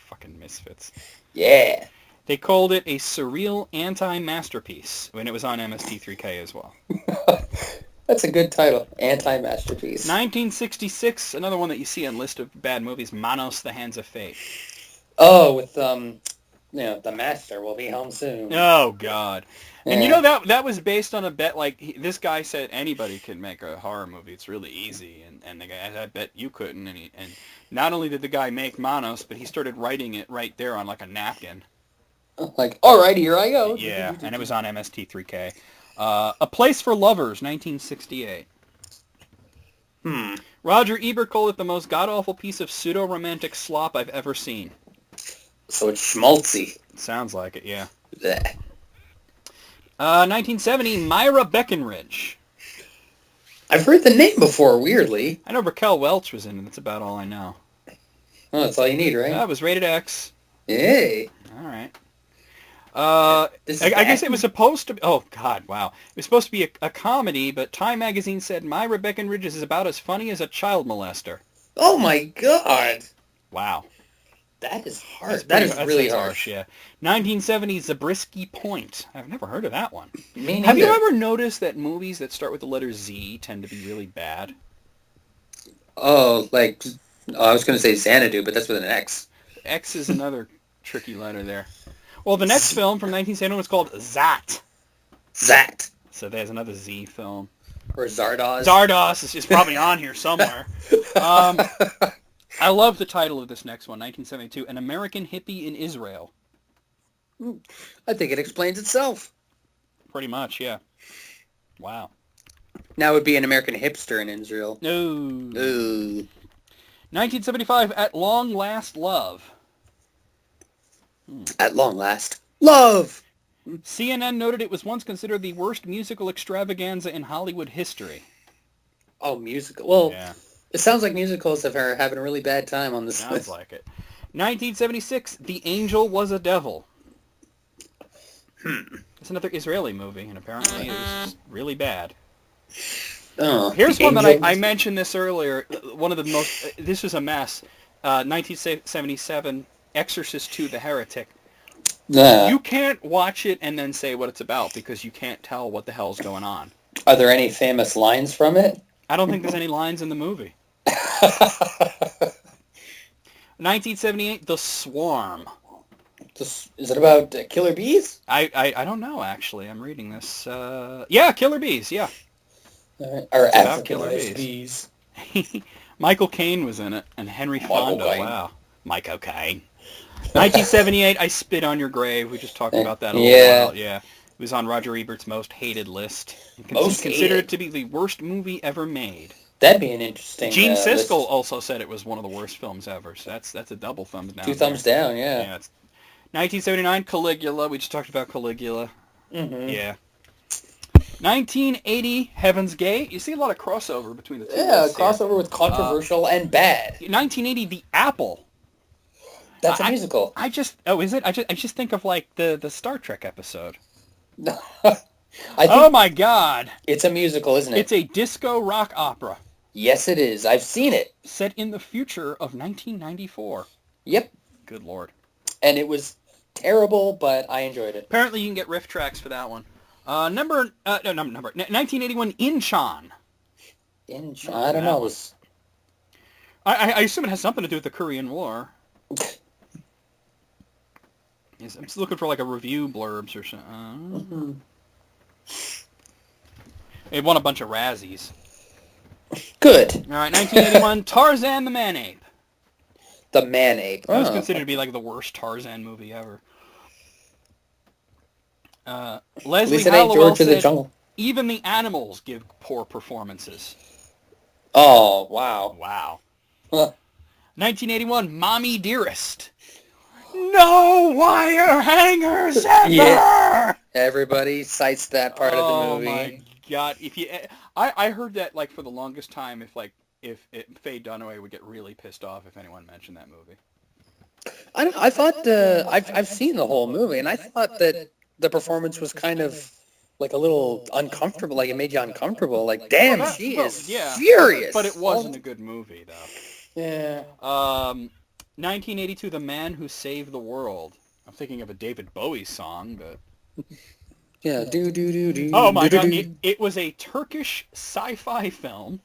Fucking Misfits. Yeah. They called it a surreal anti-masterpiece when it was on MST3K as well. That's a good title. Anti-masterpiece. 1966, another one that you see on list of bad movies, Manos, The Hands of Fate. Oh, with, the master will be home soon. Oh, God. Yeah. And you know, that was based on a bet, like, this guy said anybody can make a horror movie. It's really easy. And the guy, I bet you couldn't. And not only did the guy make Manos, but he started writing it right there on, like, a napkin. Like, all right, here I go. Yeah, and it was on MST3K. A Place for Lovers, 1968. Roger Ebert called it the most god-awful piece of pseudo-romantic slop I've ever seen. So it's schmaltzy. Sounds like it, yeah. Blech. 1970, Myra Breckinridge. I've heard the name before, weirdly. I know Raquel Welch was in it. That's about all I know. Oh, that's all you need, right? That was rated X. Yay. All right. I guess it was supposed to be... Oh, God, wow. It was supposed to be a comedy, but Time magazine said Myra Breckinridge is about as funny as a child molester. Oh, my God. Wow. That is hard. That is really harsh. Yeah. 1970, Zabriskie Point. I've never heard of that one. Me neither. Have you ever noticed that movies that start with the letter Z tend to be really bad? Oh, I was going to say Xanadu, but that's with an X. X is another tricky letter there. Well, the next film from 1971 was called Zat. Zat. So there's another Z film. Or Zardoz. Zardoz is probably on here somewhere. I love the title of this next one, 1972, An American Hippie in Israel. I think it explains itself. Pretty much, yeah. Wow. Now it would be an American hipster in Israel. No. Ooh. 1975, At Long Last Love. At long last. Love! CNN noted it was once considered the worst musical extravaganza in Hollywood history. Oh, musical. Well, yeah. It sounds like musicals are having a really bad time on this Sounds list. like it. 1976, The Angel Was a Devil. It's another Israeli movie, and apparently it was really bad. Oh, Here's one that I mentioned this earlier. One of the most... This was a mess. 1977, Exorcist II, The Heretic. Nah. You can't watch it and then say what it's about because you can't tell what the hell's going on. Are there any famous lines from it? I don't think there's any lines in the movie. 1978, The Swarm. Is it about killer bees? I don't know, actually. I'm reading this. Yeah, killer bees, yeah. Or about African killer bees. Michael Caine was in it, and Henry Fonda. Caine. Wow. Michael Caine. 1978, I Spit on Your Grave. We just talked about that a little while. Yeah. It was on Roger Ebert's most hated list. Considered it to be the worst movie ever made. That'd be an interesting Gene Siskel list. also said it was one of the worst films ever. So that's a double thumbs down. Two thumbs down, yeah. 1979, Caligula. We just talked about Caligula. Mm-hmm. Yeah. 1980, Heaven's Gate. You see a lot of crossover between the two. Yeah, lists here. crossover with controversial and bad. 1980, The Apple. That's a musical. Is it? I just think of like the Star Trek episode. Oh my God! It's a musical, isn't it? It's a disco rock opera. Yes, it is. I've seen it. Set in the future of 1994. Yep. Good Lord. And it was terrible, but I enjoyed it. Apparently, you can get riff tracks for that one. 1981, Inchon. Inchon. I don't know. I assume it has something to do with the Korean War. I'm just looking for like a review blurbs or something. It won a bunch of Razzies. Good. All right, 1981, Tarzan the Man-Ape. The Man-Ape. That was considered to be like the worst Tarzan movie ever. At Leslie least it ain't Hallowell George of the said, Jungle. even the animals give poor performances. Oh, wow. Wow. Huh. 1981, Mommy Dearest. No wire hangers ever! Yeah. Everybody cites that part of the movie. Oh my god! I heard that like for the longest time. If Faye Dunaway would get really pissed off if anyone mentioned that movie. I thought I've seen the whole movie, and I thought that the performance was kind of like a little uncomfortable. Like it made you uncomfortable. Like, damn, she is furious. But it wasn't a good movie though. Yeah. 1982, The Man Who Saved the World. I'm thinking of a David Bowie song, but... Yeah, do. Oh my god, it was a Turkish sci-fi film.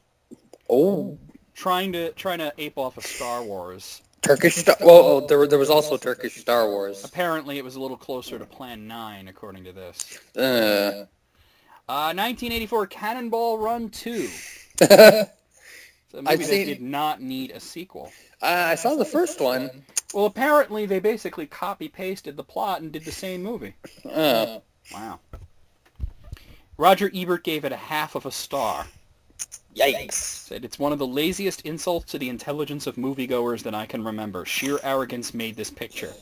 Oh. Trying to ape off of Star Wars. Turkish Star... Well, there was also Turkish Star Wars. Apparently, it was a little closer to Plan 9, according to this. 1984, Cannonball Run 2. A movie that did not need a sequel. I saw the first one. Well, apparently they basically copy-pasted the plot and did the same movie. Wow. Roger Ebert gave it a half of a star. Yikes. Said it's one of the laziest insults to the intelligence of moviegoers that I can remember. Sheer arrogance made this picture.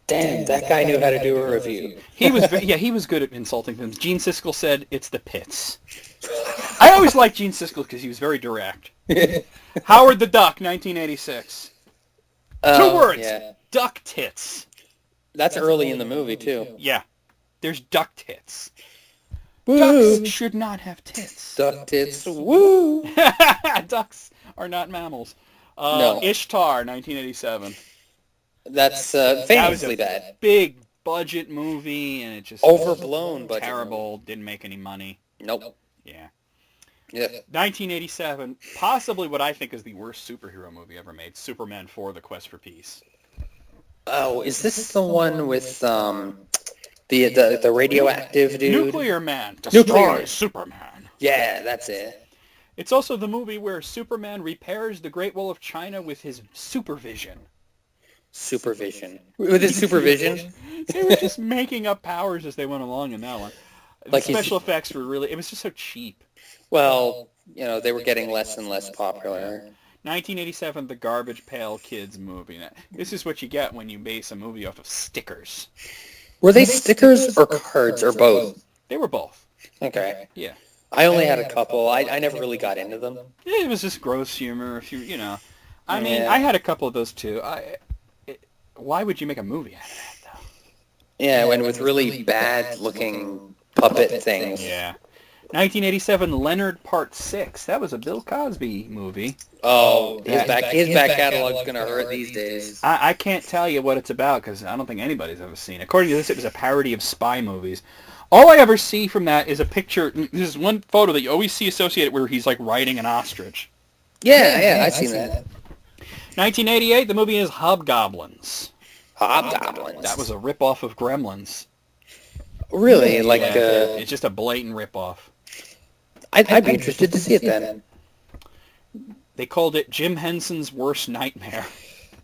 Damn, that guy knew how to do a review. He was good at insulting films. Gene Siskel said, it's the pits. I always liked Gene Siskel because he was very direct. Howard the Duck, 1986. 2 words. Yeah. Duck tits. That's early in the movie, too. Yeah. There's duck tits. Woo. Ducks should not have tits. Duck tits. Woo. Ducks are not mammals. No. Ishtar, 1987. That's famously bad. Big budget movie, and it just... Overblown budget. Terrible. Didn't make any money. Nope. Yeah. 1987, possibly what I think is the worst superhero movie ever made, Superman 4: The Quest for Peace. Oh, is this the one with the radioactive dude? Nuclear Man. Destroy Superman. Yeah, that's it. It's also the movie where Superman repairs the Great Wall of China with his supervision. Supervision. With his supervision? They were just making up powers as they went along in that one. The special effects were really... It was just so cheap. Well, they were getting less and less popular. 1987, The Garbage Pail Kids movie. Now, this is what you get when you base a movie off of stickers. Were they stickers or cards or both? They were both. Okay. Yeah. I only had a couple. I never really got into them. It was just gross humor. If I mean, I had a couple of those too. Why would you make a movie out of that, though? Yeah, and with really bad-looking puppet things. Yeah. 1987, Leonard Part 6. That was a Bill Cosby movie. Oh, his back catalog's going to hurt these days. I can't tell you what it's about because I don't think anybody's ever seen it. According to this, it was a parody of spy movies. All I ever see from that is a picture. This is one photo that you always see associated where he's like riding an ostrich. Yeah, I've seen that. 1988, the movie is Hobgoblins. Hobgoblins. That was a ripoff of Gremlins. Really? It's just a blatant ripoff. I'd be interested to see it then. They called it Jim Henson's Worst Nightmare.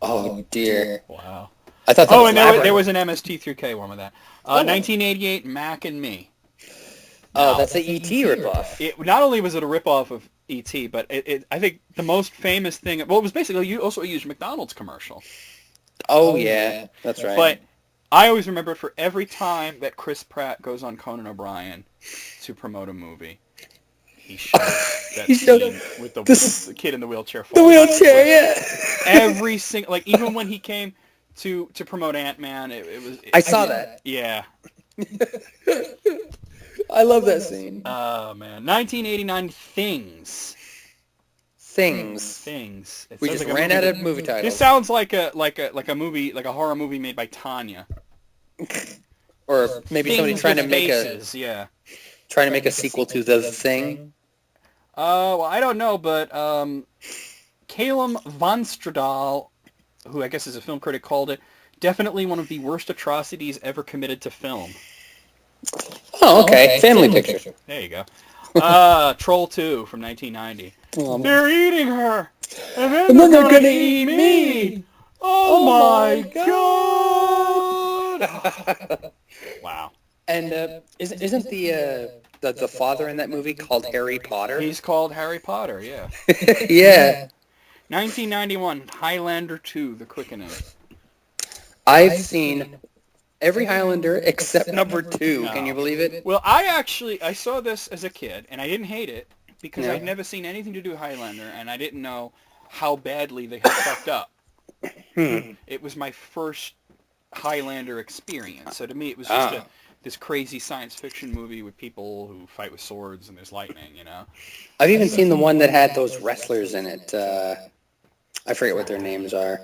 Oh, dear. Wow. I thought that was and there was an MST3K one with that. 1988, Mac and Me. Oh, that's the E.T. ripoff. Not only was it a ripoff of E.T., but I think the most famous thing... Well, it was basically you also used McDonald's commercial. Oh, yeah. That's right. But I always remember it for every time that Chris Pratt goes on Conan O'Brien to promote a movie. He showed that scene with the kid in the wheelchair. The wheelchair, yeah. Every single... Like, even when he came to promote Ant-Man, it was... I saw that. Yeah. I love that scene. Oh, man. 1989, Things. Things. We just ran out of movie titles. This sounds like a movie, like a horror movie made by Tanya. Or maybe somebody trying to make trying to make a sequel to The Thing. Well, I don't know, but Calum von Stradal, who I guess is a film critic, called it definitely one of the worst atrocities ever committed to film. Oh, okay. Family picture. There you go. Troll 2 from 1990. They're eating her, and And then then they're gonna eat me. Oh my god! Wow. And isn't the father in that movie called Harry Potter? He's called Harry Potter, yeah. Yeah. 1991, Highlander 2, The Quickening. I've seen every Highlander except number 2. Can you believe it? Well, I saw this as a kid, and I didn't hate it, because Yeah. I'd never seen anything to do with Highlander, and I didn't know how badly they had fucked up. It was my first Highlander experience, so to me it was just this crazy science fiction movie with people who fight with swords and there's lightning, you know. I've even seen the one that had those wrestlers in it. I forget what their names are.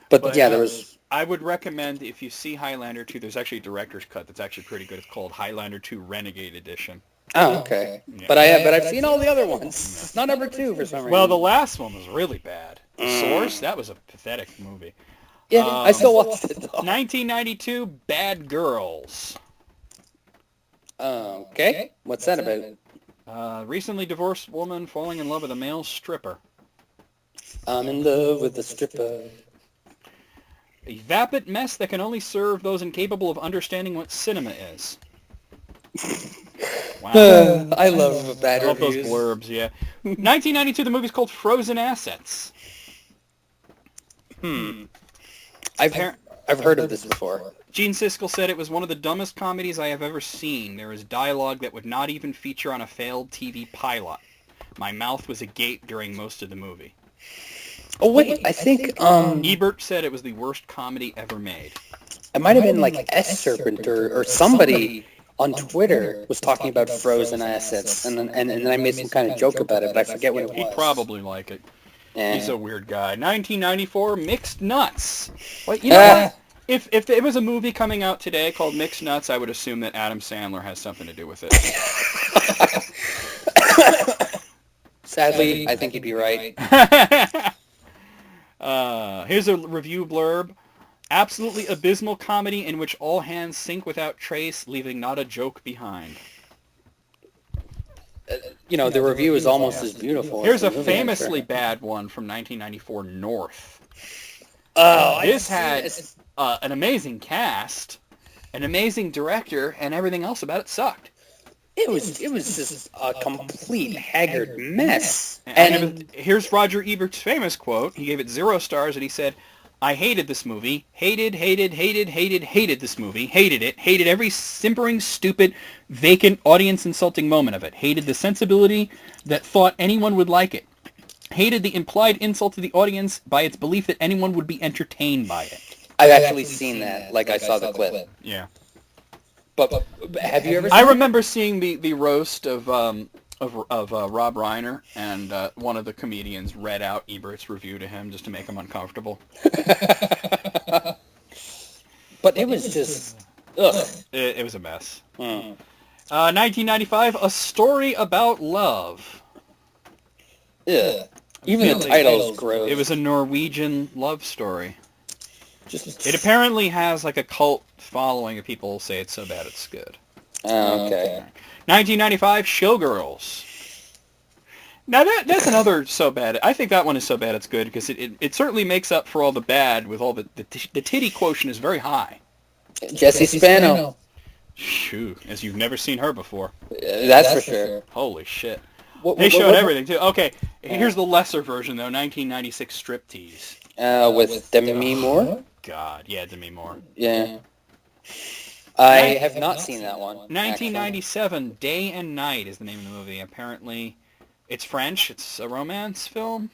But yeah, there was... I would recommend, if you see Highlander 2, there's actually a director's cut that's actually pretty good. It's called Highlander 2 Renegade Edition. Oh, okay. Yeah. But I've seen all the other ones. It's not number 2 for some reason. Well, the last one was really bad. Source, that was a pathetic movie. Yeah, I still watched it, though. 1992, Bad Girls. Okay. What's that about? Recently divorced woman falling in love with a male stripper. I'm in love with the stripper. A vapid mess that can only serve those incapable of understanding what cinema is. Wow. I love bad I love those reviews. blurbs, yeah. 1992, the movie's called Frozen Assets. I've heard of this before. Gene Siskel said it was one of the dumbest comedies I have ever seen. There is dialogue that would not even feature on a failed TV pilot. My mouth was agape during most of the movie. Oh, wait, I think... Ebert said it was the worst comedy ever made. It might have been like S-Serpent or somebody on Twitter was talking about Frozen Assets, and then I made some kind of joke about it, but I forget what it was. He'd probably like it. Yeah. He's a weird guy. 1994, Mixed Nuts. Well, you know what? If there was a movie coming out today called Mixed Nuts, I would assume that Adam Sandler has something to do with it. Sadly, I think you'd be right. Here's a review blurb. Absolutely abysmal comedy in which all hands sink without trace, leaving not a joke behind. You know, the review is almost as beautiful. Here's as a the movie, famously I'm sure. bad one from 1994, North. Oh, This had an amazing cast, an amazing director, and everything else about it sucked. It was just a complete haggard mess. And here's Roger Ebert's famous quote. He gave it 0 stars, and he said, I hated this movie. Hated this movie. Hated it. Hated every simpering, stupid, vacant, audience-insulting moment of it. Hated the sensibility that thought anyone would like it. Hated the implied insult to the audience by its belief that anyone would be entertained by it. I've actually seen that. Like, I saw the clip. Yeah. But have you ever seen I remember seeing the roast of Rob Reiner, and one of the comedians read out Ebert's review to him just to make him uncomfortable. But it was just... Ugh. It was a mess. 1995, A Story About Love. Ugh. Even the title's gross. It was a Norwegian love story. Just... It apparently has like a cult following of people say it's so bad it's good. Oh, okay. 1995, Showgirls. Now that's another so bad. I think that one is so bad it's good because it certainly makes up for all the bad with all the titty quotient is very high. Jessie Spano. Shoo, as you've never seen her before. That's for sure. Holy shit. They showed everything too. Okay, here's the lesser version though, 1996 Striptease. With Demi Moore? God, yeah, Demi Moore. Yeah. I have not seen that one. 1997, Day and Night is the name of the movie. Apparently, it's French. It's a romance film.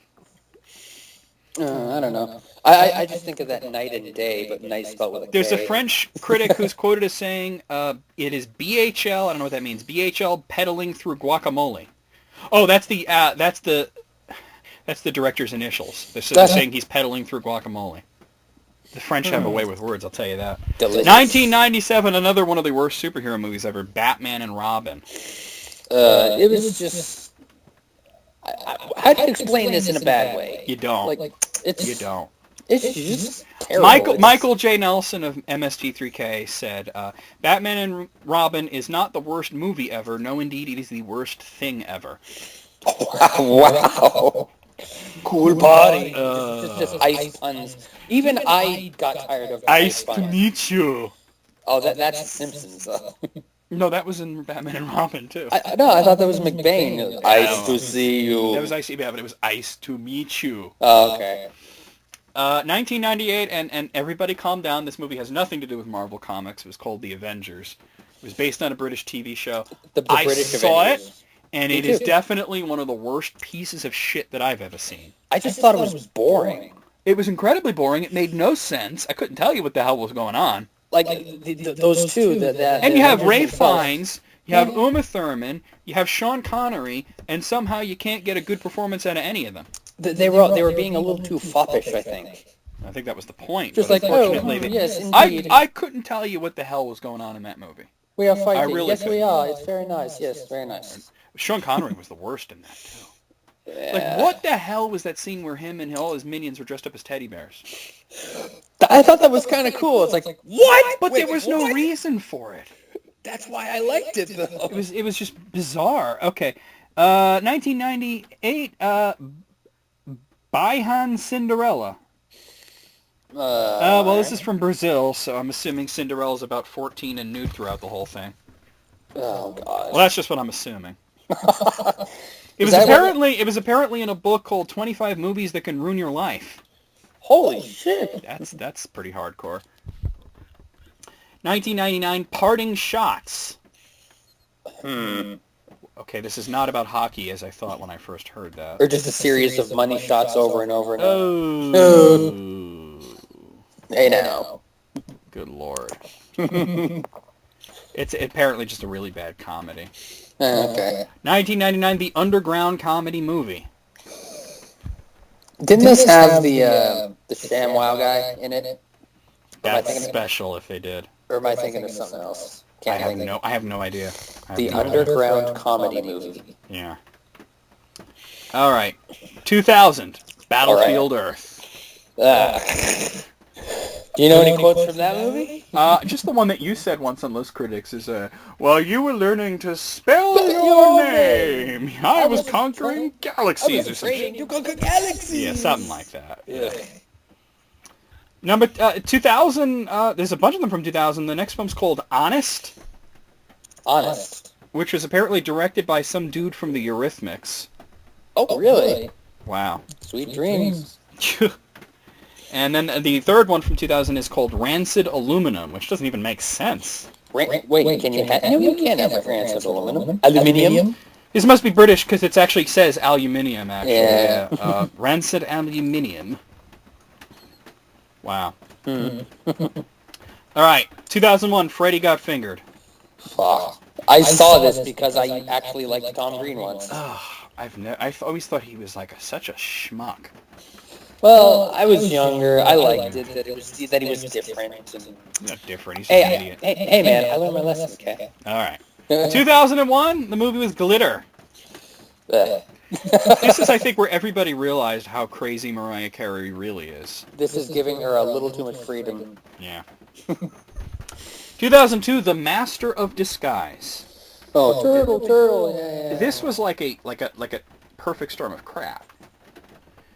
I don't know. I just think of that night and day, but night spelled with a K. There's a French critic who's quoted as saying, it is BHL, I don't know what that means, BHL pedaling through guacamole. Oh, that's the director's initials. They're saying he's pedaling through guacamole. The French have a way with words, I'll tell you that. Delicious. 1997, another one of the worst superhero movies ever, Batman and Robin. It was just... how do you explain this in a bad way? You don't. You don't. It's just terrible. Michael J. Nelson of MST3K said, Batman and Robin is not the worst movie ever. No, indeed, it is the worst thing ever. Wow. Cool body. Just Uh, ice puns. Even I got tired of the Nice ice to puns. meet you. Oh, that's The Simpsons, though. No, that was in Batman and Robin, too. No, I thought that was McBain. Ice No. to see you. That was Ice, yeah, but it was Ice to meet you. Oh, okay. 1998, and everybody calm down. This movie has nothing to do with Marvel Comics. It was called The Avengers. It was based on a British TV show. The I British saw Avengers. it, and Me it is too. definitely one of the worst pieces of shit that I've ever seen. I just thought it was boring. It was incredibly boring. It made no sense. I couldn't tell you what the hell was going on. Like, those two. And you have Ray Avengers themselves. Fiennes, you have Uma Thurman, you have Sean Connery, and somehow you can't get a good performance out of any of them. They were being a little too foppish, I think. I think that was the point. Just but like, oh, unfortunately, yes, indeed. I couldn't tell you what the hell was going on in that movie. We are fighting. really Yes, we couldn't. are. It's very nice. Yes, very nice. Sean Connery was the worst in that, too. Yeah. Like, what the hell was that scene where him and all his minions were dressed up as teddy bears? I thought that was kind of cool. It's like, what? But there was no reason for it. That's why I liked it, though. It was just bizarre. Okay. 1998, Baihan Cinderella. Well, this is from Brazil, so I'm assuming Cinderella's about 14 and nude throughout the whole thing. Oh, God. Well, that's just what I'm assuming. It was apparently in a book called 25 Movies That Can Ruin Your Life. Holy shit. That's pretty hardcore. 1999, Parting Shots. Okay, this is not about hockey as I thought when I first heard that. Or just a series of money shots over and over and over. Oh. Hey, now. Good Lord. It's apparently just a really bad comedy. Okay. 1999, The Underground Comedy Movie. Didn't this have the ShamWow guy in it? That's special if they did. Or am I thinking of something else? I have no idea. The Underground Comedy Movie. Yeah. All right. 2000, Battlefield Earth. Do you know any quotes from that movie? Just the one that you said once on List Critics is, while you were learning to spell your name, I was conquering galaxies or something. You conquer galaxies. Yeah, something like that. Yeah. Number 2000, there's a bunch of them from 2000. The next one's called Honest. Honest. Which was apparently directed by some dude from the Eurythmics. Oh, really? Wow. Sweet dreams. And then the third one from 2000 is called Rancid Aluminum, which doesn't even make sense. Wait, can you have... No, you can't have rancid aluminum. Aluminium? This must be British because it actually says aluminium, actually. Yeah. Rancid Aluminium. Wow. All right, 2001, Freddy Got Fingered. Fuck. I saw this because I actually liked Tom Green once. I've always thought he was like such a schmuck. Well, I was younger. I liked it that he was different. He's not different. He's just an idiot. Hey, man, I learned my lesson, okay? All right. 2001, the movie was Glitter. This is, I think, where everybody realized how crazy Mariah Carey really is. This is giving her a little too much freedom. Yeah. 2002, The Master of Disguise. Oh, turtle. Yeah. This was like a perfect storm of crap.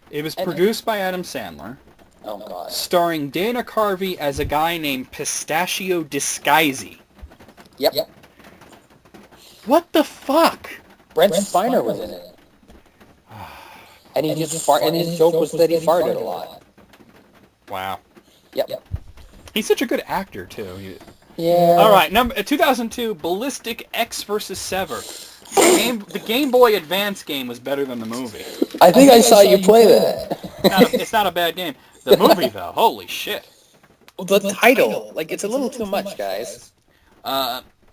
It was produced by Adam Sandler. Oh, God. Starring Dana Carvey as a guy named Pistachio Disguisey. Yep. What the fuck? Brent Spiner was in it. And he just and his joke was that he farted a lot. Wow. Yep. He's such a good actor, too. Yeah. All right, 2002, Ballistic X vs. Sever. The Game Boy Advance game was better than the movie. I think I saw you play that. It's not a bad game. The movie, though, holy shit. The title, like, it's a little too much, guys.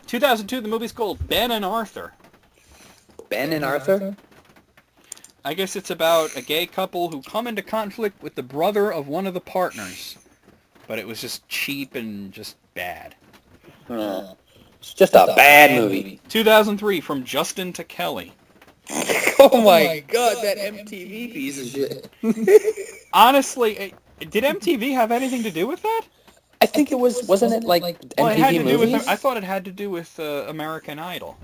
2002, the movie's called Ben and Arthur. Ben and Arthur? I guess it's about a gay couple who come into conflict with the brother of one of the partners. But it was just cheap and just bad. It's just a bad movie. 2003, From Justin to Kelly. Oh my God, that MTV piece of shit. Honestly, did MTV have anything to do with that? I think it wasn't it like MTV Well, it had to do movies? with. I thought it had to do with American Idol.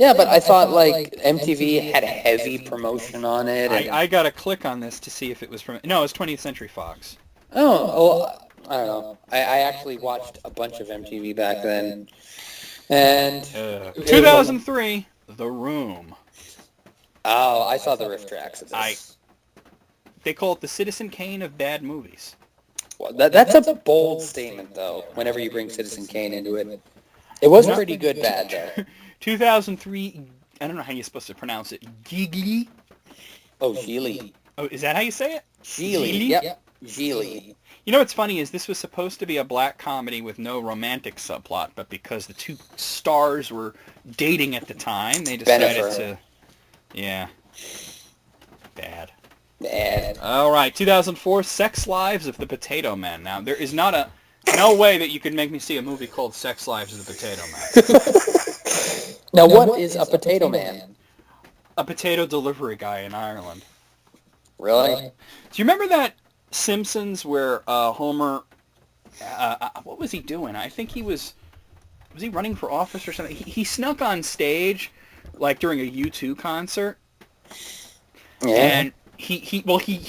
Yeah, but I thought like MTV had a heavy promotion on it. And... I got to click on this to see if it was from... No, it was 20th Century Fox. Oh, I don't know. I actually watched a bunch of MTV back then. And... 2003, The Room. Oh, I saw the riff tracks of this. They call it the Citizen Kane of bad movies. Well, that's a bold statement, though, whenever you bring Citizen Kane into it. It was pretty good bad, though. 2003, I don't know how you're supposed to pronounce it. Gigli? Oh, Geely. Oh, is that how you say it? Geely. Yep. Geely. You know what's funny is this was supposed to be a black comedy with no romantic subplot, but because the two stars were dating at the time, they decided to... Yeah. Bad. All right, 2004, Sex Lives of the Potato Man. Now, there is no way that you could make me see a movie called Sex Lives of the Potato Man. Now, what is a potato man? A potato delivery guy in Ireland. Really? Do you remember that Simpsons where Homer, what was he doing? I think was he running for office or something? He snuck on stage, like during a U2 concert. Yeah. And he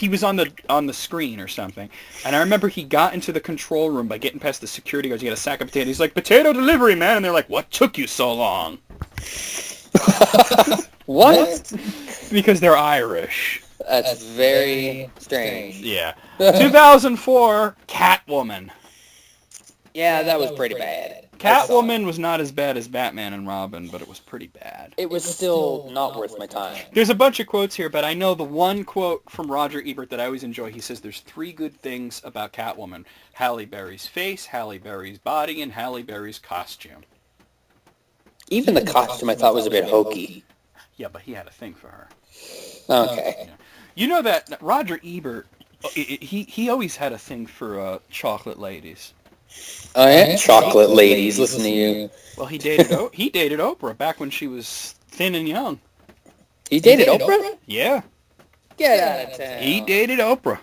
was on the screen or something, and I remember he got into the control room by getting past the security guards. He got a sack of potatoes. He's like, "Potato delivery, man," and they're like, "What took you so long?" What? Because they're Irish. That's very strange. Yeah. 2004, Catwoman. Yeah, that was pretty bad. Catwoman was not as bad as Batman and Robin, but it was pretty bad. It was still not worth my time. There's a bunch of quotes here, but I know the one quote from Roger Ebert that I always enjoy. He says there's 3 good things about Catwoman: Halle Berry's face, Halle Berry's body, and Halle Berry's costume. Even the costume I thought was a bit hokey. Yeah, but he had a thing for her. Okay. Yeah. You know that Roger Ebert, he always had a thing for chocolate ladies. Oh yeah, chocolate ladies. Listen to you. Well, he dated Oprah back when she was thin and young. He dated Oprah? Yeah. Get out of town. He dated Oprah.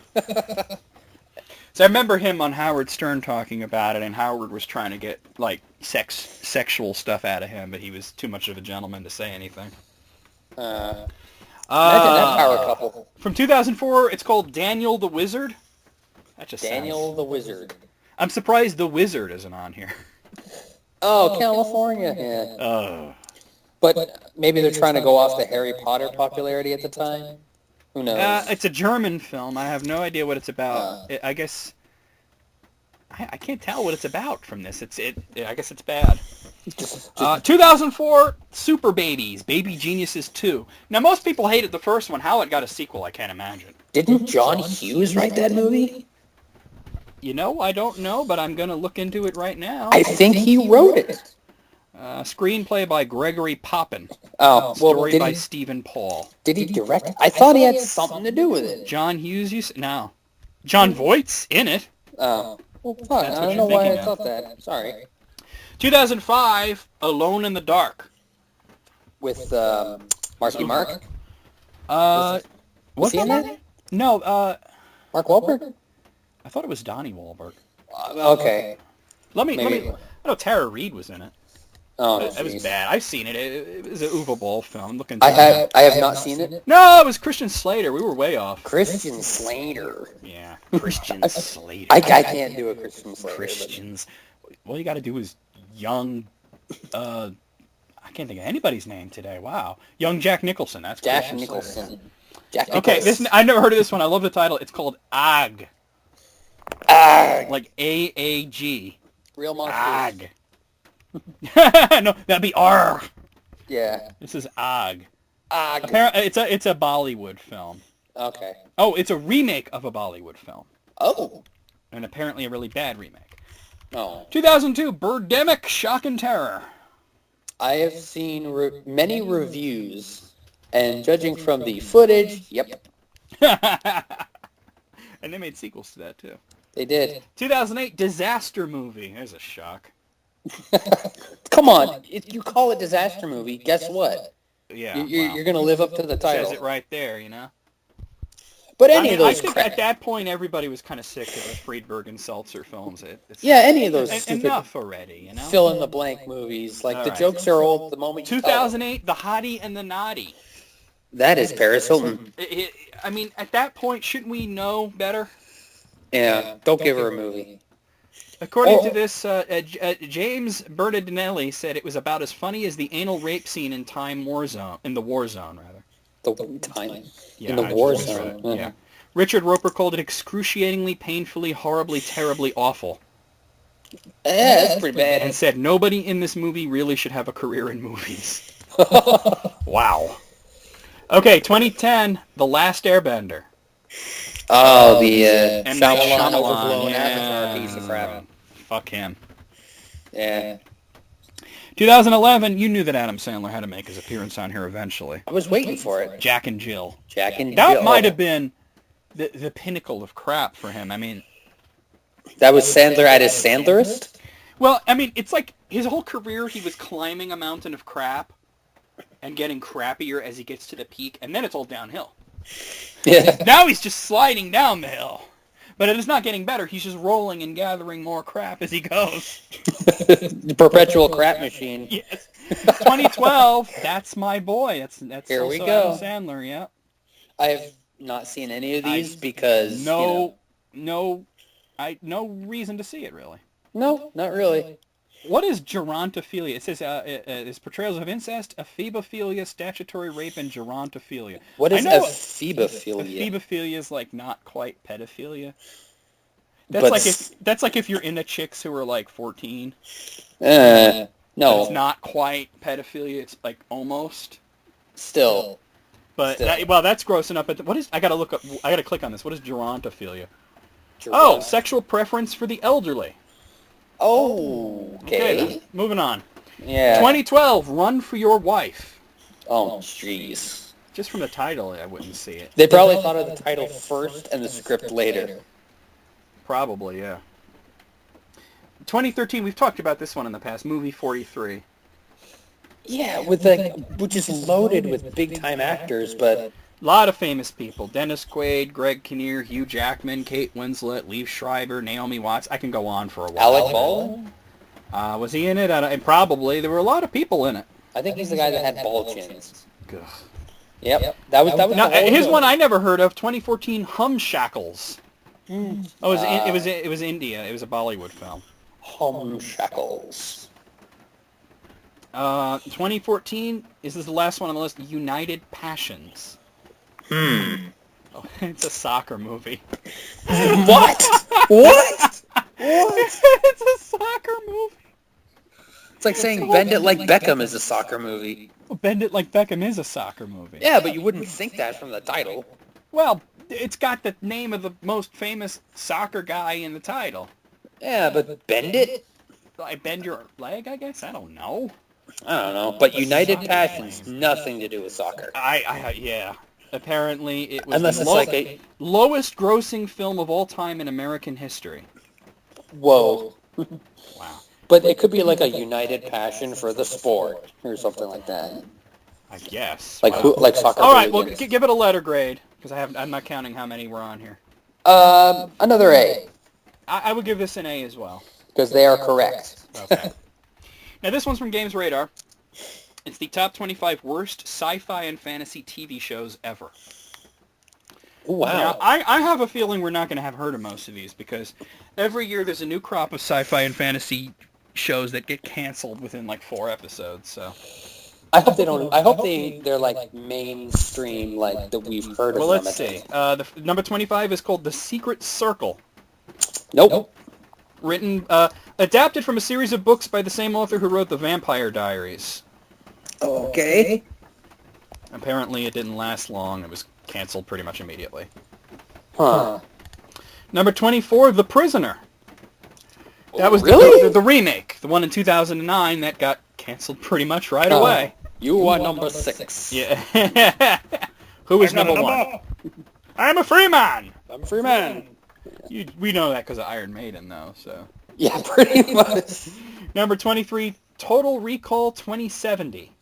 So I remember him on Howard Stern talking about it, and Howard was trying to get like sexual stuff out of him, but he was too much of a gentleman to say anything. Imagine that power couple. From 2004, it's called Daniel the Wizard. That just Daniel the Wizard. I'm surprised the Wizard isn't on here. Oh, California. Yeah. Oh. But maybe they're trying to go off the Harry Potter popularity at the time. Who knows? It's a German film. I have no idea what it's about. I guess I can't tell what it's about from this. I guess it's bad. 2004, Super Babies, Baby Geniuses 2. Now, most people hated the first one. How it got a sequel, I can't imagine. Didn't John Hughes write that movie? You know, I don't know, but I'm going to look into it right now. I think he wrote it. Screenplay by Gregory Poppin. Oh, Story by Stephen Paul. Did he direct? I thought he had something to do with it. John Hughes, no. John Voight's in it. Oh. Well, fuck, I don't know why I thought that. Sorry. 2005, Alone in the Dark. With Marky Mark? Was he in that? No, Mark Wahlberg? I thought it was Donnie Wahlberg. Okay. Let me. I know Tara Reid was in it. Oh, it was bad. I've seen it. It was an Uwe Boll film. I have not seen it. No, it was Christian Slater. We were way off. Christian Slater. Yeah, Christian Slater. I can't do a Christian Slater. Christians. All you got to do is young. I can't think of anybody's name today. Wow, young Jack Nicholson. That's Jack Nicholson. Okay, I've never heard of this one. I love the title. It's called Ag. Ag. Like AAG. Real monsters. Ag. No, that'd be R. Yeah. This is Ag. Ag. Apparently, it's a Bollywood film. Okay. Oh, it's a remake of a Bollywood film. Oh. And apparently a really bad remake. Oh. 2002, Birdemic, Shock and Terror. I have seen many reviews, and judging from the footage, yep. And they made sequels to that, too. They did. 2008, Disaster Movie. There's a shock. Come on. If you call it disaster movie, guess what? Yeah. You're going to live up to the title. Says it right there, you know? But I any mean, of I those think crap. at that point everybody was kind of sick of the Friedberg and Seltzer films. Yeah, any of those stupid enough already, you know. fill in the blank movies. Like All the right. jokes are old the moment you tell them. 2008, The Hottie and the Naughty. That is Paris Hilton. I mean, at that point, shouldn't we know better? Yeah, don't give her a movie. According to this, James Berardinelli said it was about as funny as the anal rape scene in the War Zone, rather. The time Yeah, in the I war just misread zone. it. Yeah. Richard Roper called it excruciatingly, painfully, horribly, terribly awful. Yeah, that's pretty bad. And said nobody in this movie really should have a career in movies. Wow. Okay, 2010, The Last Airbender. Oh, the M. Night Shyamalan Shyamalan, overblown yeah. Avatar piece of crap. Fuck him. Yeah. 2011, you knew that Adam Sandler had to make his appearance on here eventually. I was waiting for it. Jack and Jill. Jack and That Jill. might have been the pinnacle of crap for him. I mean... That was Sandler at his Sandlerist? Well, I mean, it's like his whole career he was climbing a mountain of crap and getting crappier as he gets to the peak, and then it's all downhill. Yeah. Now he's just sliding down the hill. But it is not getting better. He's just rolling and gathering more crap as he goes. The perpetual crap machine. Yes. 2012, That's My Boy. That's Here also we go. Adam Sandler, yeah. I have not seen any of these because, no reason to see it, really. No, not really. What is gerontophilia? It says it's portrayals of incest, ephebophilia, statutory rape, and gerontophilia. What is I know ephebophilia? Ephebophilia is like not quite pedophilia. That's like if you're into chicks who are like 14. No. It's not quite pedophilia. It's like almost. Still. But that's gross enough. But I gotta click on this. What is gerontophilia? Oh, sexual preference for the elderly. Oh, okay. Moving on. Yeah. 2012, Run for Your Wife. Oh, jeez. Just from the title, I wouldn't see it. They probably thought of the title first and the script later. Probably, yeah. 2013, we've talked about this one in the past, Movie 43. Yeah, which is loaded with big-time actors, but... A lot of famous people. Dennis Quaid, Greg Kinnear, Hugh Jackman, Kate Winslet, Liev Schreiber, Naomi Watts. I can go on for a while. Alec Baldwin? Was he in it? Probably. There were a lot of people in it. I think he's the guy that had ball chins. Ugh. Yep. That was now, his one I never heard of, 2014, Humshackles. Oh, it was India. It was a Bollywood film. Humshackles. 2014, is this the last one on the list? United Passions. Oh, it's a soccer movie. What? What? It's a soccer movie. It's like saying Bend It Like Beckham is a soccer movie. Well, Bend It Like Beckham is a soccer movie. Yeah, but you wouldn't think that from the title. Well, it's got the name of the most famous soccer guy in the title. Yeah, but Bend It? I bend your leg, I guess? I don't know. I don't know. But United Passions, nothing to do with soccer. Yeah. Apparently, it was Unless the lowest grossing film of all time in American history. Whoa. Wow. But it could be like a United Passion for the sport or something like that. I guess. Like soccer. All right, well, give it a letter grade because I'm not counting how many were on here. Another A. I would give this an A as well. Because they are correct. Okay. Now this one's from Games Radar. It's the top 25 worst sci-fi and fantasy TV shows ever. Wow. Now, I have a feeling we're not going to have heard of most of these because every year there's a new crop of sci-fi and fantasy shows that get canceled within like 4 episodes. So I hope they don't. I hope they're like mainstream, like that we've heard of. Well, them. let's see. The number 25 is called The Secret Circle. Nope. Written, adapted from a series of books by the same author who wrote The Vampire Diaries. Okay. Apparently, it didn't last long. It was canceled pretty much immediately. Huh. Number 24, The Prisoner. That was really? the remake, the one in 2009 that got canceled pretty much right away. You are number 6. Yeah. Who is number 1? I'm a free man. I'm a free man. We know that because of Iron Maiden, though. So. Yeah, pretty much. Number 23, Total Recall 2070.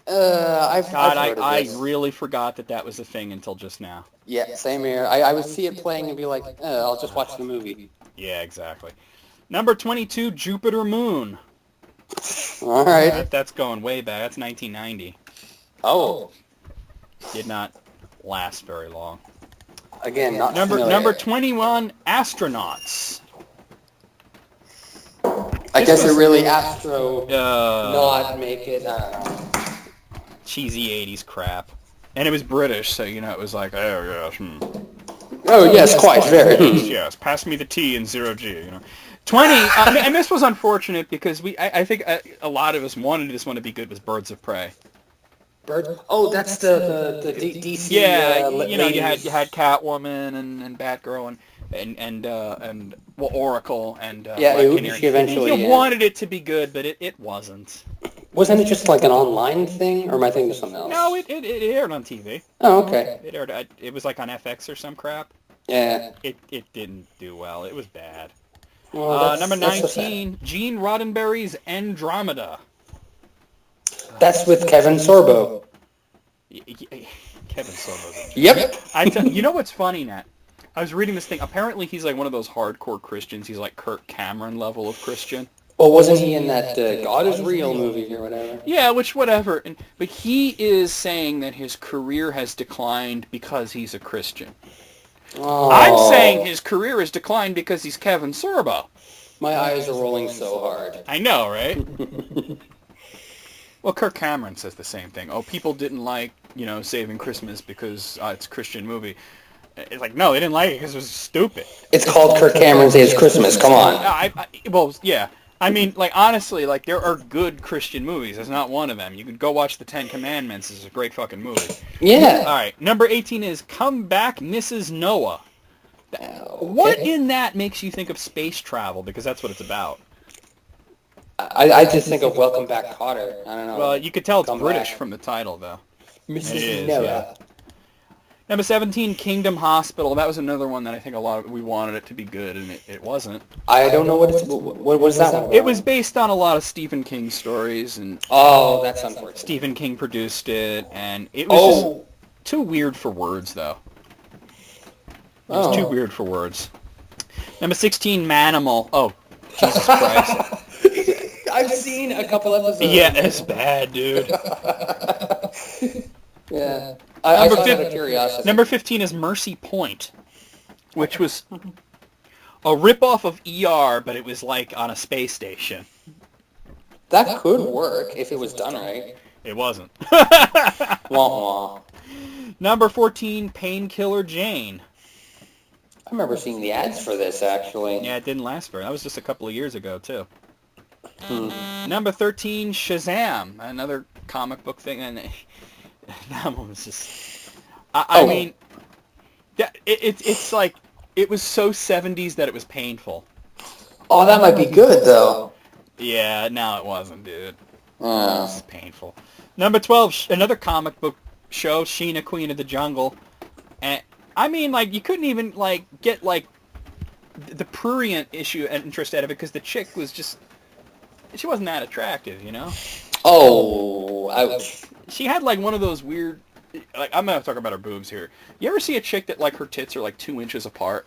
I've heard of I this. really forgot that was a thing until just now. Yeah, same here. I would see it playing and be like, I'll just watch the movie. Yeah, exactly. Number 22, Jupiter Moon. All right. That's going way back. That's 1990. Oh, Did not last very long. again, not Number familiar. 21, Astronauts. I guess it really Astro Uh, not make it. I don't know. cheesy 80s crap. And it was British, so, it was like, oh, yes, Oh, yes, quite very. yes, pass me the T in 0G, 20, and this was unfortunate because I think a lot of us wanted this one to be good, was Birds of Prey. Bird? Oh, that's the DC. Yeah, ladies. you had Catwoman and Batgirl and Oracle and Black Canary. She eventually. You wanted it to be good, but it wasn't. Wasn't it just like an online thing, or am I thinking of something else? No, it aired on TV. Oh, okay. It aired. It was like on FX or some crap. Yeah. It didn't do well. It was bad. Well, Number 19, Gene Roddenberry's Andromeda. That's with Kevin Sorbo. Kevin Sorbo. Yep. You know what's funny, Nat? I was reading this thing. Apparently, he's like one of those hardcore Christians. He's like Kirk Cameron level of Christian. Well, wasn't he in that God is Real movie or whatever? Yeah, whatever. But he is saying that his career has declined because he's a Christian. Oh. I'm saying his career has declined because he's Kevin Sorbo. My eyes are rolling so hard. I know, right? Well, Kirk Cameron says the same thing. Oh, people didn't like, Saving Christmas because it's a Christian movie. It's like, no, they didn't like it because it was stupid. It's called Kirk Cameron Saves Christmas. Come on. Well, yeah. I mean, honestly, there are good Christian movies. There's not one of them. You could go watch The Ten Commandments. It's a great fucking movie. Yeah. All right. Number 18 is Come Back, Mrs. Noah. What in that makes you think of space travel? Because that's what it's about. I just think of Welcome Back, Kotter. I don't know. Well, you could tell it's Come British Back. from the title, though. Mrs. Noah. Yeah. Number 17, Kingdom Hospital. That was another one that I think we wanted it to be good, and it wasn't. I don't know what was that one? It was based on a lot of Stephen King stories, and Oh, that's unfortunate. Stephen King produced it, and it was just too weird for words, though. It was too weird for words. Number 16, Manimal. Oh, Jesus Christ. I've seen a couple episodes. Yeah, it's bad, dude. Yeah. I saw it out of curiosity. Number 15 is Mercy Point, which was a ripoff of ER, but it was like on a space station. That could work if it was done right. It wasn't. Wah wah. Number 14, Painkiller Jane. I remember seeing the ads for this, actually. Yeah, it didn't last very. That was just a couple of years ago, too. Number 13, Shazam, another comic book thing, and that one was just... I mean, yeah, it's like, it was so 70s that it was painful. Oh, that might be good, though. Yeah, no, it wasn't, dude. It Oh. was painful. Number 12, another comic book show, Sheena, Queen of the Jungle. And, I mean, you couldn't even, get, the prurient issue and interest out of it because the chick was just... She wasn't that attractive, Oh, ouch. She had, one of those weird... I'm not talking about her boobs here. You ever see a chick that, her tits are, 2 inches apart?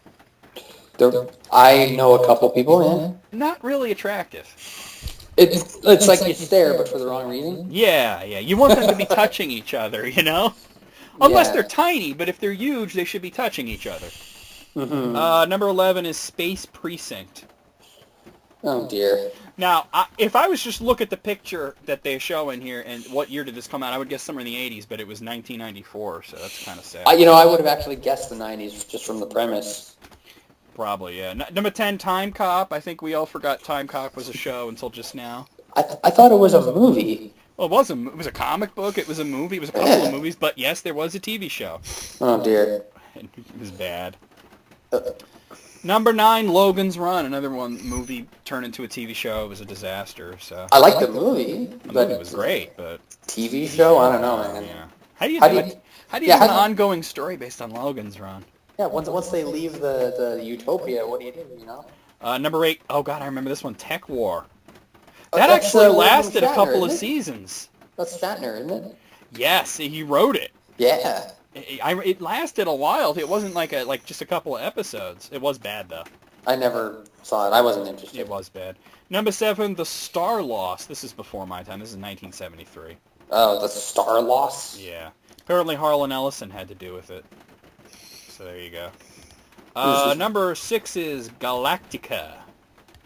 I know a couple people, yeah. Not really attractive. It's like you stare, but for the wrong reason. Yeah. You want them to be touching each other, Unless Yeah. they're tiny, but if they're huge, they should be touching each other. Mm-hmm. Number 11 is Space Precinct. Oh, dear. Now, if I was just look at the picture that they show in here and what year did this come out, I would guess somewhere in the 80s, but it was 1994, so that's kind of sad. I would have actually guessed the 90s just from the premise. Probably, yeah. Number 10, Time Cop. I think we all forgot Time Cop was a show until just now. I thought it was a movie. Well, it was a comic book, it was a movie, it was a couple of movies, but yes, there was a TV show. Oh, dear. It was bad. Number 9, Logan's Run, another movie turned into a TV show. It was a disaster, so... I like the movie, The but... movie was great, but... TV show? I don't know, man. Yeah. How do you do an ongoing story based on Logan's Run? Yeah, once they leave the utopia, what do you do, Number 8, oh god, I remember this one, Tech War. Oh, That that's, actually William lasted a Shatner, couple of isn't it? seasons. That's Shatner, isn't it? Yes, he wrote it. Yeah. It lasted a while. It wasn't like just a couple of episodes. It was bad though. I never saw it. I wasn't interested. It was bad. Number 7, The Star Lost. This is before my time. This is 1973. Oh, the Star Loss? Yeah. Apparently Harlan Ellison had to do with it. So there you go. Number 6 is Galactica.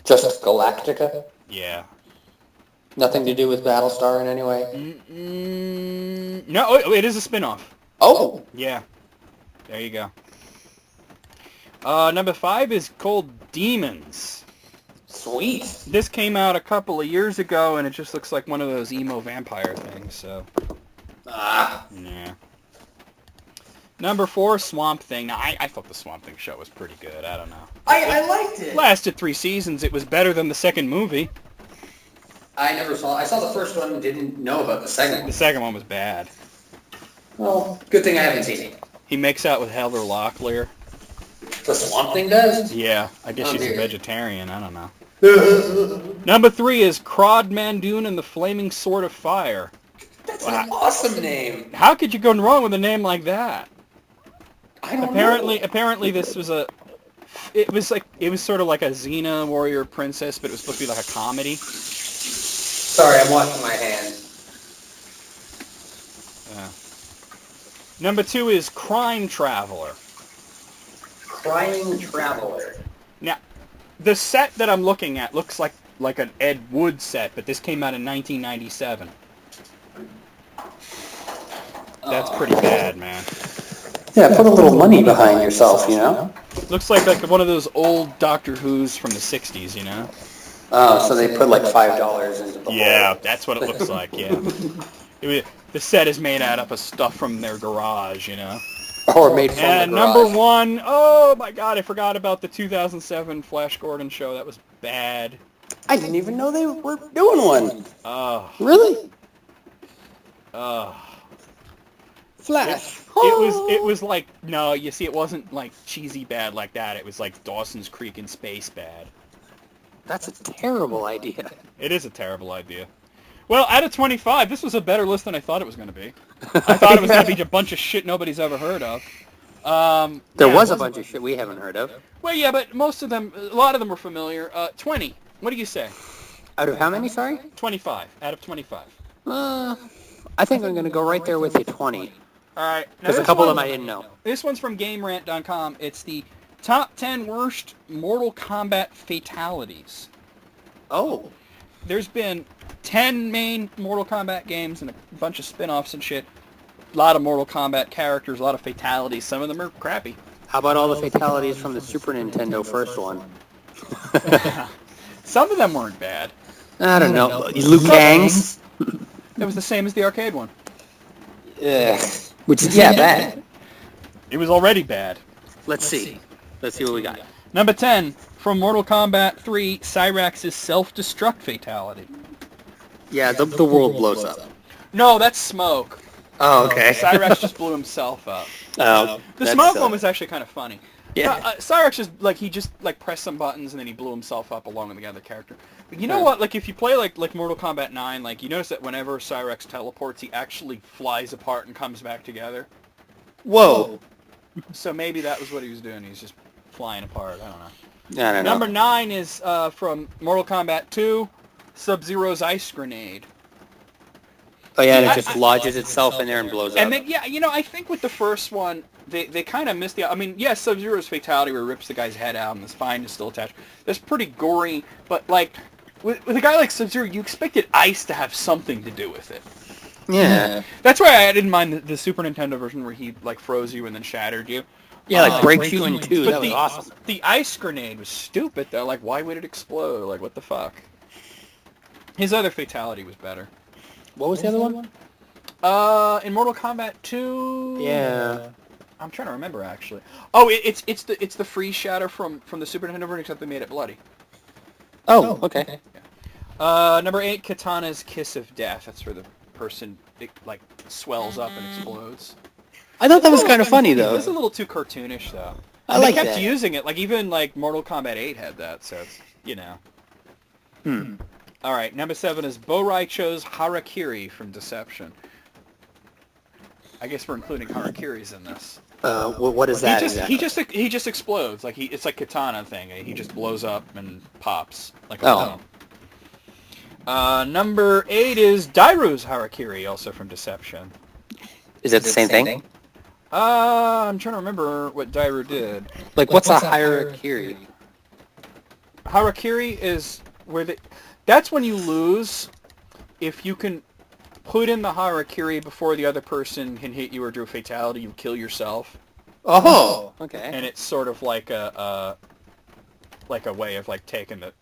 Just Galactica? Yeah. Nothing to do with Battlestar in any way? No, it is a spin-off. Oh! Yeah. There you go. Number 5 is called Demons. Sweet. This came out a couple of years ago, and it just looks like one of those emo vampire things, so... Yeah. Number 4, Swamp Thing. Now, I thought the Swamp Thing show was pretty good. I don't know. I liked it. Lasted 3 seasons. It was better than the second movie. I saw the first one and didn't know about the second one. The second one was bad. Well, good thing I haven't seen it. He makes out with Heather Locklear. The Swamp Thing does? Yeah, I guess she's a vegetarian. I don't know. Number 3 is Crawd Mandoon and the Flaming Sword of Fire. That's an awesome name. How could you go wrong with a name like that? I don't know. Apparently this was it was sort of like a Xena warrior princess, but it was supposed to be like a comedy. Sorry, I'm washing my hands. Number 2 is Crime Traveler. Crime Traveler. Now, the set that I'm looking at looks like an Ed Wood set, but this came out in 1997. That's pretty bad, man. Yeah, put a little money behind yourself, you know? Looks like one of those old Doctor Who's from the 60s, you know? Oh, so they put like $5 into the Yeah, that's what it looks like, yeah. The set is made out of stuff from their garage, you know? Or made from And the garage. number 1, oh my god, I forgot about the 2007 Flash Gordon show. That was bad. I didn't even know they were doing one. Oh. Really? Oh. Flash. It was like, no, you see, it wasn't like cheesy bad like that. It was like Dawson's Creek in space bad. That's a terrible idea. It is a terrible idea. Well, out of 25, this was a better list than I thought it was going to be. I thought it was going to be a bunch of shit nobody's ever heard of. There was a bunch of shit we haven't heard of. Well, yeah, but most of them, a lot of them were familiar. 20. What do you say? Out of how many, sorry? 25. Out of 25. I think I'm going to go right there with you, 20. All right. There's a couple of them I didn't know. This one's from GameRant.com. It's the top 10 worst Mortal Kombat fatalities. Oh. There's been 10 main Mortal Kombat games and a bunch of spin-offs and shit. A lot of Mortal Kombat characters, a lot of fatalities. Some of them are crappy. How about all the fatalities from the Super Nintendo first one? Some of them weren't bad. I don't know. Liu Kang's? It was the same as the arcade one. Yeah. Which is, bad. It was already bad. Let's see. Let's see what we got. Number 10, from Mortal Kombat 3, Cyrax's self-destruct fatality. Yeah, the world blows up. No, that's Smoke. Oh, okay. Cyrax just blew himself up. Oh, The Smoke one was actually kind of funny. Yeah. Cyrax just, he just pressed some buttons and then he blew himself up along with the other character. But you know what? Like, if you play, like Mortal Kombat 9, you notice that whenever Cyrax teleports, he actually flies apart and comes back together. Whoa. So maybe that was what he was doing. He's just flying apart. I don't know. I don't know. Number 9 is from Mortal Kombat 2, Sub-Zero's Ice Grenade. Oh, yeah, and it just lodges itself in there and blows up. And then, yeah, I think with the first one, they kind of missed the... I mean, yes, Sub-Zero's fatality where he rips the guy's head out and the spine is still attached. That's pretty gory, but, with a guy like Sub-Zero, you expected ice to have something to do with it. Yeah. That's why I didn't mind the Super Nintendo version where he, froze you and then shattered you. Yeah, breaks you in two. That was awesome. The ice grenade was stupid, though. Why would it explode? What the fuck? His other fatality was better. What was the other one? In Mortal Kombat 2... Yeah. I'm trying to remember, actually. Oh, it's the freeze shatter from the Super Nintendo version, except they made it bloody. Oh, okay. Yeah. Number 8, Katana's Kiss of Death. That's where the person, swells up and explodes. I thought that was kind of funny, though. It was a little too cartoonish, though. I like that. They kept using it. Even, Mortal Kombat 8 had that, so it's, All right, number 7 is Bo Raicho's Harakiri from Deception. I guess we're including Harakiri's in this. What is that? He just explodes. Like it's like Katana thing. He just blows up and pops like a bomb. Number 8 is Dairu's Harakiri, also from Deception. Is it the same thing? I'm trying to remember what Dairu did. Like, what's a Harakiri? Harakiri is where that's when you lose if you can put in the Harakiri before the other person can hit you or do a fatality, you kill yourself. Oh, okay. And it's sort of like a way of like taking the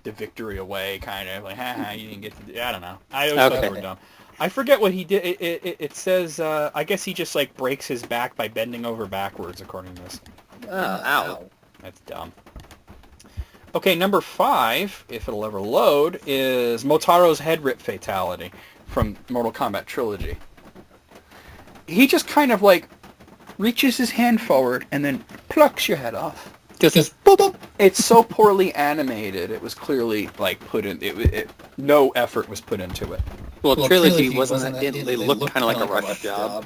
victory away, kind of like, haha, you didn't get to. I don't know. I always thought they were dumb. I forget what he did. It says, I guess he just like breaks his back by bending over backwards, according to this. Ow. That's dumb. Okay, number 5, if it'll ever load, is Motaro's head rip fatality from Mortal Kombat Trilogy. He just kind of like reaches his hand forward and then plucks your head off. Just boop, boop. It's so poorly animated. It was clearly like put in. No effort was put into it. Well, Trilogy wasn't that? Didn't they look kind of like a rush job?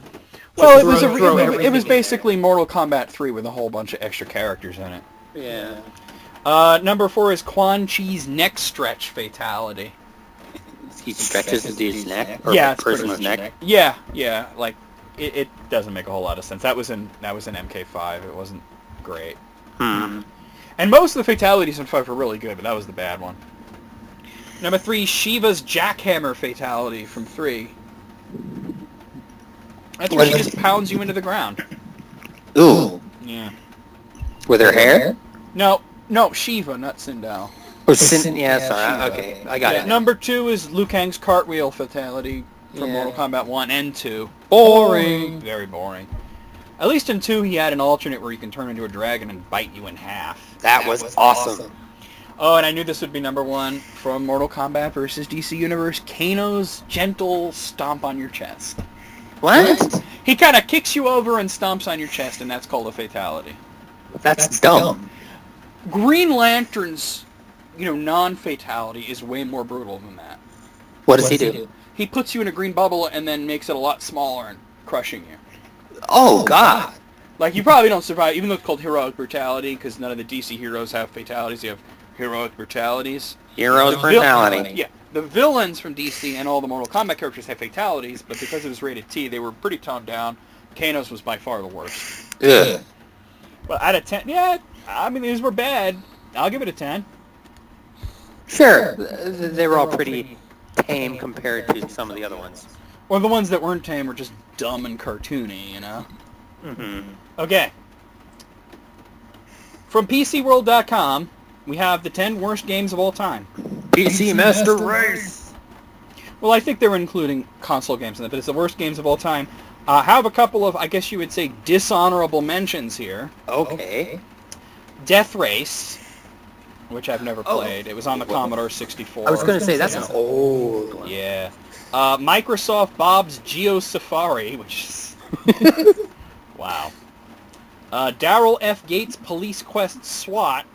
Well, it was basically Mortal Kombat 3 with a whole bunch of extra characters in it. Yeah. Number 4 is Quan Chi's neck stretch fatality. He stretches the dude's neck, or Yeah, the it's pretty person's neck. Yeah. Like it doesn't make a whole lot of sense. That was in MK5. It wasn't great. And most of the fatalities in 5 were really good, but that was the bad one. Number 3, Shiva's jackhammer fatality from 3. That's where she just pounds you into the ground. Ooh. Yeah. With her hair? No, Shiva, not Sindel. Oh, yeah, sorry. Okay, I got it. Number 2 is Liu Kang's cartwheel fatality from Mortal Kombat 1 and 2. Boring. Very boring. At least in 2, he had an alternate where you can turn into a dragon and bite you in half. That was awesome. Oh, and I knew this would be number 1 from Mortal Kombat vs. DC Universe. Kano's gentle stomp on your chest. What? He kind of kicks you over and stomps on your chest, and that's called a fatality. That's dumb. Green Lantern's, non-fatality is way more brutal than that. What does he do? He puts you in a green bubble and then makes it a lot smaller and crushing you. Oh, God. Like, you probably don't survive, even though it's called heroic brutality, because none of the DC heroes have fatalities. They have heroic brutalities. Heroic brutality. Yeah. The villains from DC and all the Mortal Kombat characters have fatalities, but because it was rated T, they were pretty toned down. Kano's was by far the worst. Ugh. But out of 10, yeah, I mean, these were bad. I'll give it a 10. Sure. They were all pretty tame compared to some of the other ones. Or the ones that weren't tame were just dumb and cartoony, Mm-hmm. Okay. From PCWorld.com, we have the 10 worst games of all time. PC Master Race! Well, I think they were including console games in it, but it's the worst games of all time. I have a couple of, I guess you would say, dishonorable mentions here. Okay. Death Race, which I've never played. It was on the Commodore 64. I was going to say, that's an old one. Yeah. Microsoft Bob's Geo Safari, which is... Wow. Daryl F. Gates Police Quest SWAT.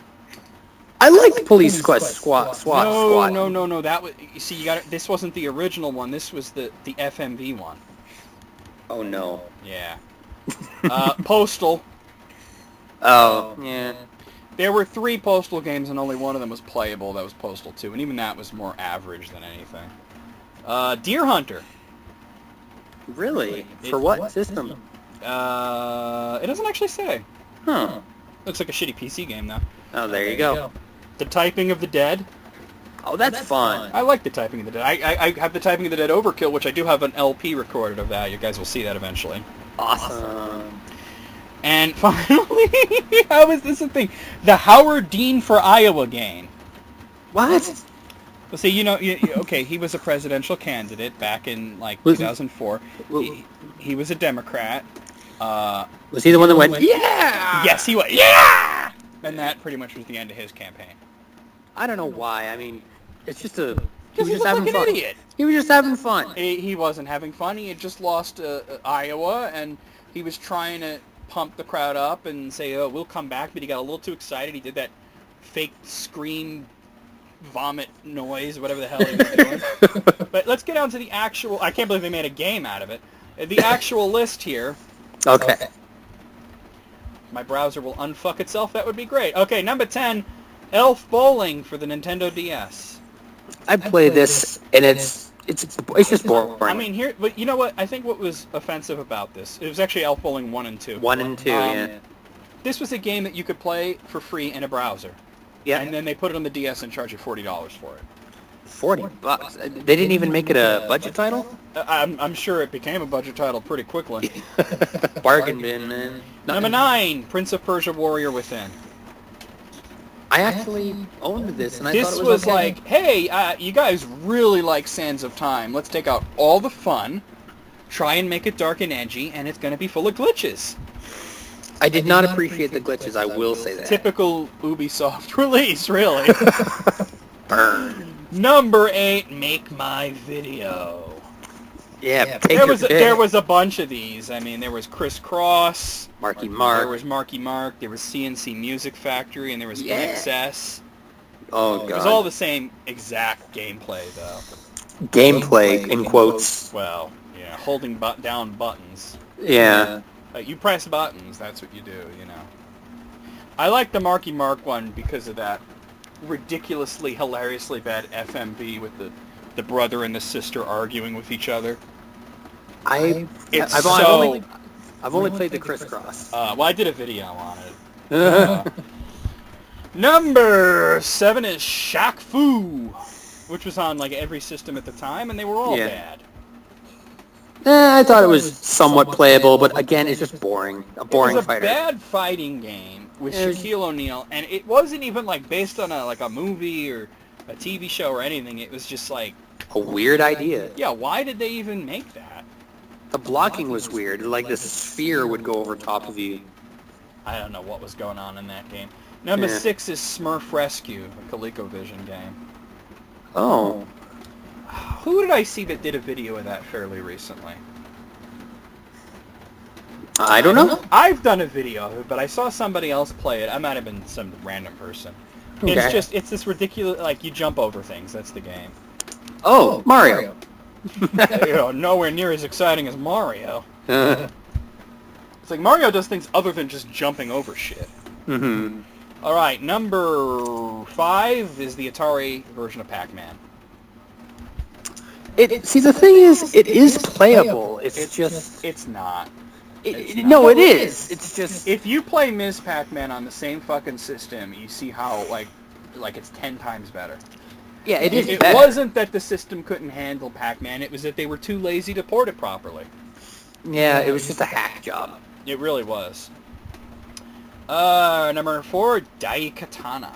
I like Police Quest SWAT. No. That was, you see, this wasn't the original one. This was the FMV one. Oh no. Yeah. Postal. Oh yeah. There were 3 Postal games, and only one of them was playable. That was Postal 2, and even that was more average than anything. Deer Hunter. Really? For what system? It doesn't actually say. Huh. Looks like a shitty PC game, though. Oh, there you go. The Typing of the Dead. Oh, that's fun. I like the Typing of the Dead. I have the Typing of the Dead Overkill, which I do have an LP recorded of that. You guys will see that eventually. Awesome. And finally, how is this a thing? The Howard Dean for Iowa game. What? Well, see, okay, he was a presidential candidate back in, 2004. He was a Democrat. Was he the one that went, yeah? Yes, he was. Yeah! And that pretty much was the end of his campaign. I don't know why. I mean, it's just a... He was just having fun. An idiot. He was just having fun. He wasn't having fun. He had just lost Iowa, and he was trying to pump the crowd up and say, oh, we'll come back, but he got a little too excited. He did that fake scream vomit noise, whatever the hell he was doing. But let's get down to the actual... I can't believe they made a game out of it. The actual list here. Okay. My browser will unfuck itself. That would be great. Okay, number 10, Elf Bowling for the Nintendo DS. I played this, and it's just boring. I mean, but you know what? I think what was offensive about this, it was actually Elf Bowling 1 and 2. 1 and 2, yeah. This was a game that you could play for free in a browser. Yeah. And then they put it on the DS and charge you $40 for it. $40? They didn't even make it a budget title? I'm sure it became a budget title pretty quickly. Bargain bin, man. Number 9, Prince of Persia Warrior Within. I actually owned this, and I thought This it was okay. like, hey, you guys really like Sands of Time. Let's take out all the fun, try and make it dark and edgy, and it's going to be full of glitches. I did not appreciate the glitches, I will say that. Typical Ubisoft release, really. Burn. Number 8, Make My Video. Yeah, There was a bunch of these. I mean, there was Criss Cross, Marky Mark. there was Marky Mark, there was CNC Music Factory, and there was Yeah. XS. Oh, God. It was all the same exact gameplay, though. Gameplay, in quotes. Well, yeah, holding down buttons. Yeah. You press buttons, that's what you do, you know. I like the Marky Mark one because of that ridiculously, hilariously bad FMV with the brother and the sister arguing with each other. I've only played the Criss Cross. Well, I did a video on it. Number 7 is Shaq Fu, which was on like every system at the time, and they were all bad. I thought it was somewhat playable, but again, it's just boring. A boring It was a fighter. bad fighting game with Shaquille O'Neal, and it wasn't even like based on a movie or a TV show or anything. It was just like A weird idea. yeah, why did they even make that? The blocking was weird. Like this sphere would go over top of you. I don't know what was going on in that game. Number 6 is Smurf Rescue, a ColecoVision game. Oh. Who did I see that did a video of that fairly recently? I don't know. I've done a video of it, but I saw somebody else play it. I might have been some random person. Okay. It's this ridiculous, like, you jump over things. That's the game. Oh, Mario. You know, nowhere near as exciting as Mario. It's like Mario does things other than just jumping over shit. Mm-hmm. All right, number 5 is the Atari version of Pac-Man. See, the thing is, it is playable. It's just... It's not. No, it is. It's just... If you play Ms. Pac-Man on the same fucking system, you see how, like it's 10 times better. Yeah, it is It better. wasn't that the system couldn't handle Pac-Man, it was that they were too lazy to port it properly. Yeah, it was just a hack job. It really was. Number 4, Daikatana.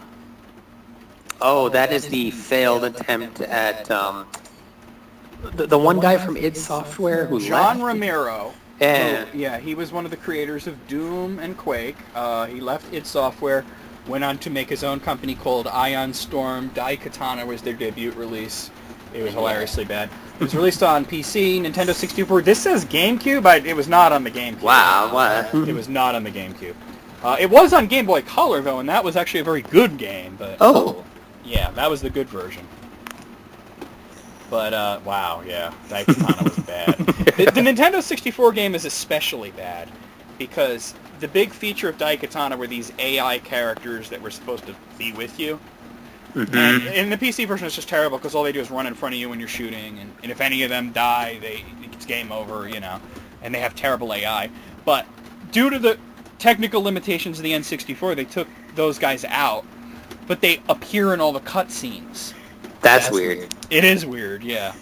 Oh, that is the failed attempt at... The one guy from id Software who John left. Romero. Yeah. Yeah, he was one of the creators of Doom and Quake. He left id Software, went on to make his own company called Ion Storm. Daikatana was their debut release. It was hilariously bad. It was released on PC, Nintendo 64. This says GameCube, but it was not on the GameCube. Wow, what? It was not on the GameCube. It was on Game Boy Color, though, and that was actually a very good game. But Oh. yeah, that was the good version. But, wow, yeah, Daikatana was bad. The Nintendo 64 game is especially bad, because the big feature of Daikatana were these AI characters that were supposed to be with you. Mm-hmm. And in the PC version, it's just terrible, because all they do is run in front of you when you're shooting, and if any of them die, it's game over, you know, and they have terrible AI. But due to the technical limitations of the N64, they took those guys out, but they appear in all the cutscenes. That's weird. It is weird, yeah.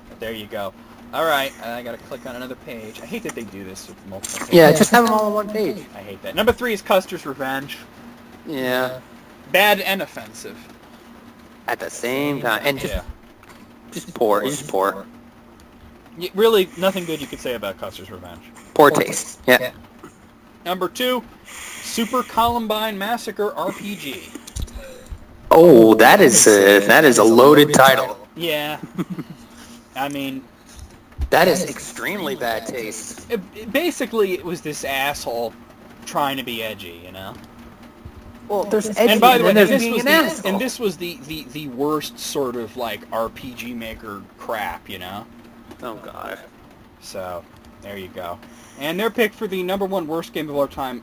But there you go. All right, I gotta click on another page. I hate that they do this with multiple pages. Yeah, just have them all on one page. I hate that. Number 3 is Custer's Revenge. Yeah. Bad and offensive. At the same time. And just poor. Just poor. Really, nothing good you could say about Custer's Revenge. Poor taste. Yeah. Number 2, Super Columbine Massacre RPG. Oh, that is a loaded title. Yeah. I mean... That is extremely bad taste. Basically, it was this asshole trying to be edgy, you know? Well, there's edgy, And by the way, and there's being an asshole. this was the worst sort of like RPG Maker crap, you know. Oh God. So there you go. And their pick for the #1 worst game of all time,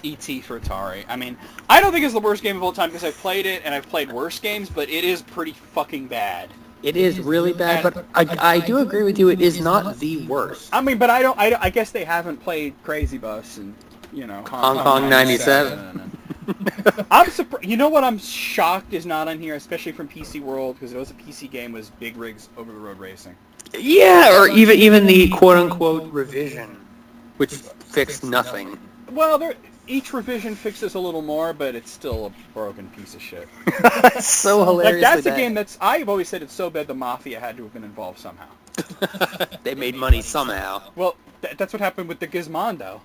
E.T. for Atari. I mean, I don't think it's the worst game of all time because I've played it and I've played worse games, but it is pretty fucking bad. It is really bad, but I do agree with you. It is not the worst. I mean, but I guess they haven't played Crazy Bus and Hong Kong 97. I'm surprised. You know what? I'm shocked is not on here, especially from PC World, because it was a PC game. Was Big Rigs Over the Road Racing? Yeah, or even the quote unquote revision, which fixed nothing. Well, each revision fixes a little more, but it's still a broken piece of shit. It's so hilarious. Like that's a game that's I've always said it's so bad the Mafia had to have been involved somehow. They made money somehow. Well, that's what happened with the Gizmondo.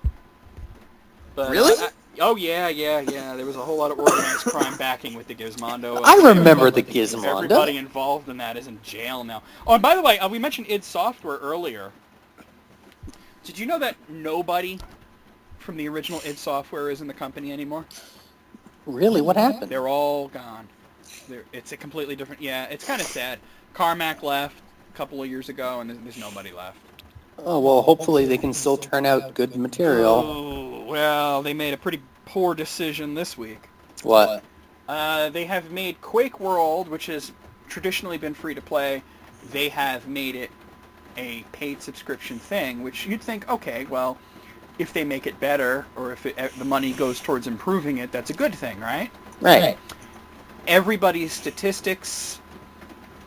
But, really? Oh yeah. There was a whole lot of organized crime backing with the Gizmondo. I remember the Gizmondo. Everybody involved in that is in jail now. Oh, and by the way, we mentioned id Software earlier. Did you know that nobody from the original id Software is in the company anymore? Really? What happened? They're all gone. It's a completely different. Yeah, it's kind of sad. Carmack left a couple of years ago, and there's nobody left. Oh, well, hopefully they can still turn out good material. Oh, well, they made a pretty poor decision this week. What? They have made Quake World, which has traditionally been free to play, they have made it a paid subscription thing, which you'd think, okay, well, if they make it better, or if the money goes towards improving it, that's a good thing, right? Right. Everybody's statistics,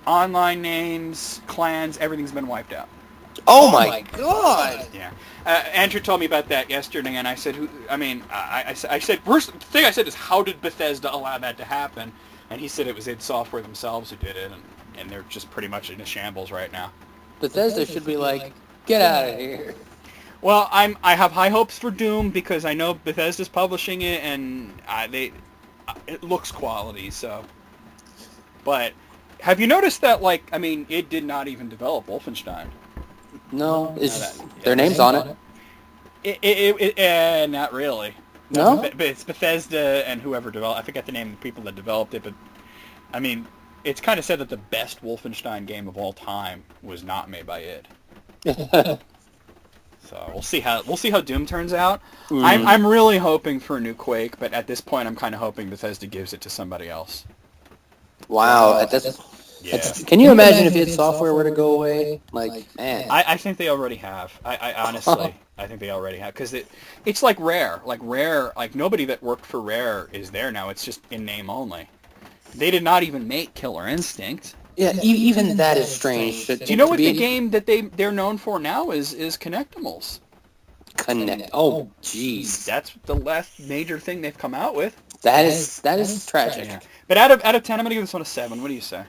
online names, clans, everything's been wiped out. Oh my God! Yeah. Andrew told me about that yesterday, and I said, I said, first thing I said is, how did Bethesda allow that to happen? And he said it was id Software themselves who did it, and they're just pretty much in a shambles right now. Bethesda should be like, get out of here. Well, I have high hopes for Doom because I know Bethesda's publishing it, and it looks quality, so. But have you noticed that, it did not even develop Wolfenstein? No, their name's on it. Not really. No? But it's Bethesda and whoever developed. I forget the name of the people that developed it, but I mean, it's kind of said that the best Wolfenstein game of all time was not made by id. So we'll see how Doom turns out. I'm really hoping for a new Quake, but at this point, I'm kind of hoping Bethesda gives it to somebody else. Wow, can you imagine if id Software were to go away? Like, man. I think they already have. I honestly, I think they already have. Because it's like Rare. Like nobody that worked for Rare is there now. It's just in name only. They did not even make Killer Instinct. Yeah, even that is strange. Do you know what the game that they're known for now is Connectimals? Oh, jeez. That's the last major thing they've come out with. That is tragic. Yeah. But out of 10, I'm going to give this one a 7. What do you say?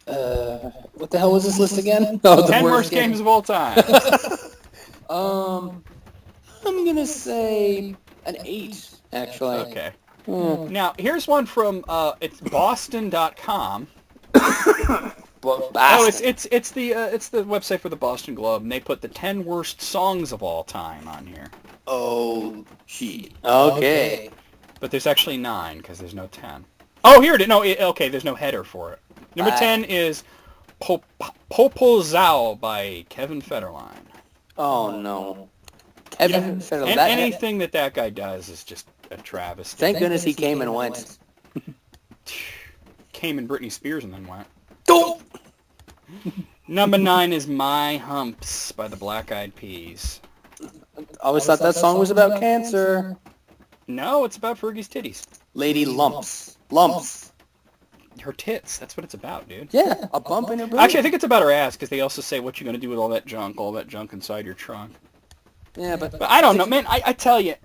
What the hell was this list again? Oh, 10 worst games of all time. I'm gonna say an 8, actually. Okay. Now, here's one from it's Boston.com. It's the website for the Boston Globe, and they put the 10 worst songs of all time on here. Oh, gee. Okay. But there's actually 9 because there's no 10. Oh, here it is. No, okay, there's no header for it. Number 10 is Popozao by Kevin Federline. Oh, no. Kevin Federline. Anything that guy does is just a travesty. Thank goodness he came and went. Came in Britney Spears and then went. Go! Number 9 is My Humps by the Black Eyed Peas. I always thought that song was about cancer. No, it's about Fergie's titties. Lady Lumps. Lumps. Her tits. That's what it's about, dude. Yeah, a bump in her booty. Actually, I think it's about her ass, because they also say what you're going to do with all that junk inside your trunk. Yeah, but I don't know, man. I tell you,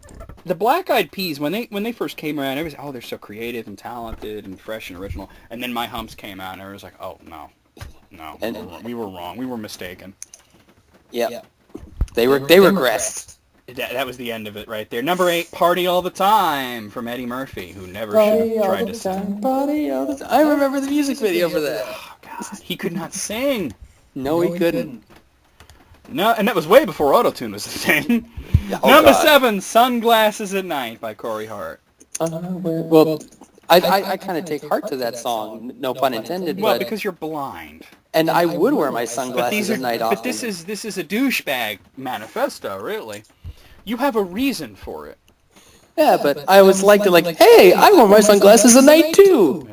the Black Eyed Peas, when they first came around, everybody was, they're so creative and talented and fresh and original. And then My Humps came out, and everyone was like, oh, no, we were wrong. We were mistaken. Yeah. They regressed. That was the end of it right there. Number 8, Party All the Time from Eddie Murphy, who never should have tried to sing. Party all the time. I remember the music video for that. Oh, God. He could not sing. No, he couldn't. No, and that was way before Auto-Tune was a thing. Oh, Number God. 7, Sunglasses at Night by Corey Hart. Well, I kind of take heart to that song, no pun intended, Well, but, because you're blind. and I would wear my But sunglasses at night often. this is a douchebag manifesto, really. You have a reason for it. Yeah, but I always liked it like, hey, I wear my sunglasses at night too.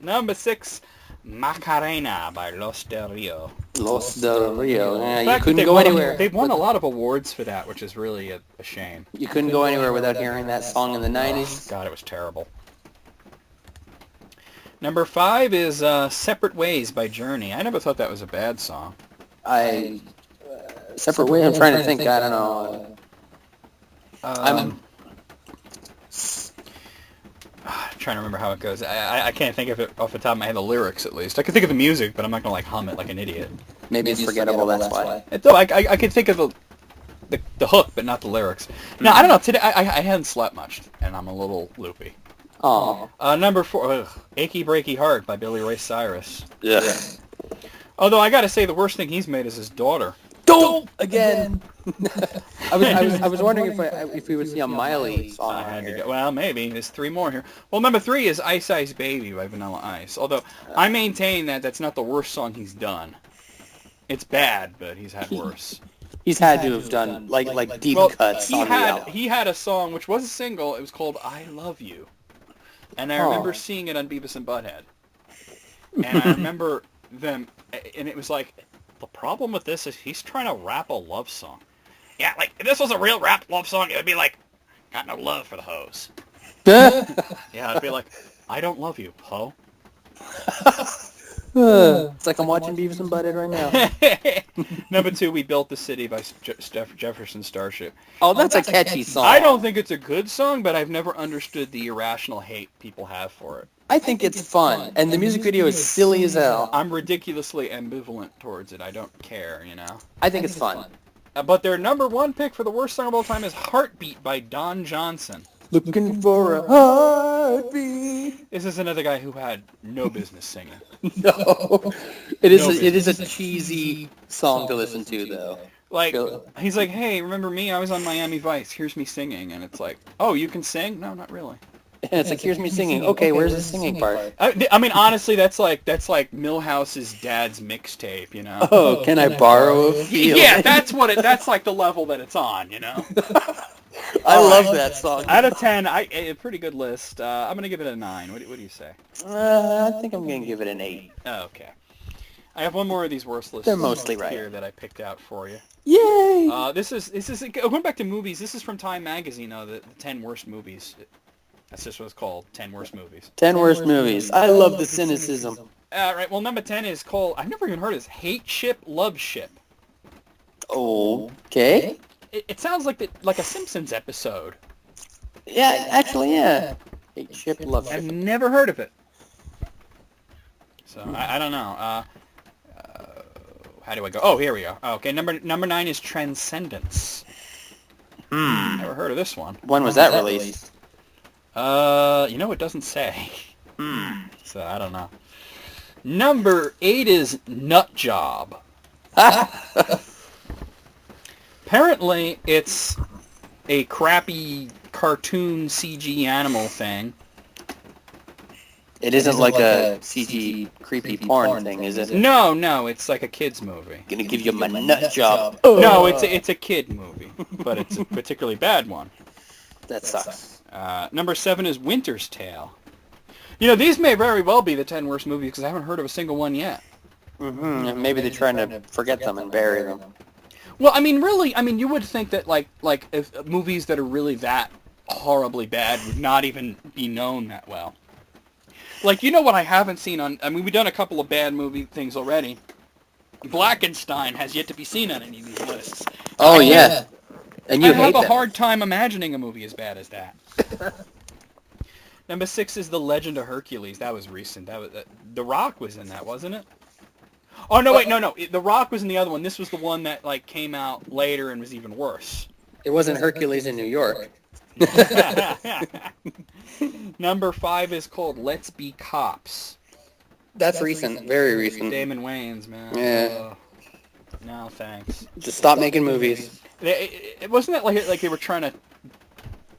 Number 6, Macarena by Los Del Rio. Los del Rio. Yeah, The you fact that couldn't they go won- anywhere. They've won a lot of awards for that, which is really a shame. You couldn't go anywhere without hearing that song in the 90s. God, it was terrible. Number 5 is Separate Ways by Journey. I never thought that was a bad song. Separate way, I'm trying to think, I don't know. I'm trying to remember how it goes. I can't think of it off the top of my head, the lyrics at least. I can think of the music, but I'm not going to like hum it like an idiot. Maybe it's forgettable, that's why. Though I can think of the hook, but not the lyrics. No, I don't know. Today I hadn't slept much, and I'm a little loopy. Oh. Number 4, Achy Breaky Heart by Billy Ray Cyrus. Yeah. Although I got to say, the worst thing he's made is his daughter. Don't again. I was wondering if we would see a Miley song I on had to here. go. Well, maybe. There's 3 more here. Well, number 3 is Ice Ice Baby by Vanilla Ice. Although, I maintain that that's not the worst song he's done. It's bad, but he's had worse. He's had to have done like deep cuts on the album. He had a song which was a single. It was called I Love You. And I remember seeing it on Beavis and Butthead. And I remember them, and it was like, the problem with this is he's trying to rap a love song. Yeah, like, if this was a real rap love song, it would be like, got no love for the hoes. Yeah, it'd be like, I don't love you, ho. It's like I'm watching Beavis and Butthead right now. Number 2, We Built the City by Jefferson Starship. Oh, that's a catchy song. I don't think it's a good song, but I've never understood the irrational hate people have for it. I think it's fun, and the music video is silly as hell. I'm ridiculously ambivalent towards it. I don't care, you know. I think it's fun. But their number 1 pick for the worst song of all time is Heartbeat by Don Johnson. Looking for a heartbeat. This is another guy who had no business singing. No. It is a cheesy song to listen to, though. Like, he's like, hey, remember me? I was on Miami Vice. Here's me singing. And it's like, oh, you can sing? No, not really. And it's like, here's me singing. Okay, where's the singing part? I mean, honestly, that's like Milhouse's dad's mixtape, you know? Oh, can I borrow a feeling? Yeah, that's like the level that it's on, you know? I love that song. Out of 10, a pretty good list. I'm going to give it a 9. What do you say? I think I'm going to give it an 8. Oh, okay. I have one more of these worst lists. They're mostly right here that I picked out for you. Yay! This is going back to movies. This is from Time Magazine, the 10 worst movies. That's just what it's called, 10 worst movies. 10 worst movies. I love the cynicism. Right, well, number 10 is called, I've never even heard of this, Hate Ship, Love Ship. Okay. It sounds like a Simpsons episode. Yeah, actually, yeah. Hate Ship, Love Ship. I've never heard of it. So, I don't know. How do I go? Oh, here we go. Okay, number 9 is Transcendence. Never heard of this one. When was that released? It doesn't say. So, I don't know. Number 8 is Nut Job. Apparently, it's a crappy cartoon CG animal thing. It isn't like a CG creepy porn thing, is it? No, it's like a kid's movie. Gonna give you my nut job. No, it's a kid movie, but it's a particularly bad one. That sucks. Number 7 is Winter's Tale. These may very well be the 10 worst movies because I haven't heard of a single one yet. Maybe they're trying to forget them and bury them. Well, I mean, really, you would think that like if movies that are really that horribly bad would not even be known that well. Like, what I haven't seen we've done a couple of bad movie things already. Blackenstein has yet to be seen on any of these lists. Oh, yeah. And you I have hate a hard time imagining a movie as bad as that. Number 6 is The Legend of Hercules. That was recent. That was The Rock was in that, wasn't it? Oh, no, wait, no. The Rock was in the other one. This was the one that, came out later and was even worse. It wasn't Hercules in New York. Number 5 is called Let's Be Cops. That's recent. Very recent. Damon Wayans, man. Yeah. No, thanks. Just stop making movies. It wasn't that like they were trying to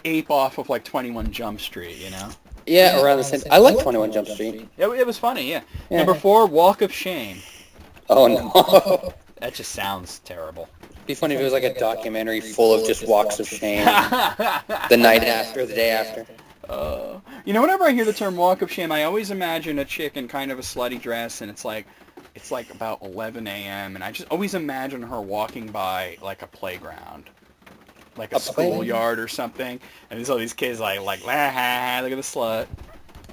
ape off of like 21 Jump Street, you know? Yeah, around the same. I like 21 Jump Street. It was funny, yeah. Yeah. Number 4, Walk of Shame. Oh no. That just sounds terrible. It'd be funny if it was like a documentary full of just walks of shame. The night after, the day after. You know, whenever I hear the term Walk of Shame, I always imagine a chick in kind of a slutty dress, and it's like about 11 a.m., and I just always imagine her walking by like a playground, like a schoolyard or something, and there's all these kids like look at the slut.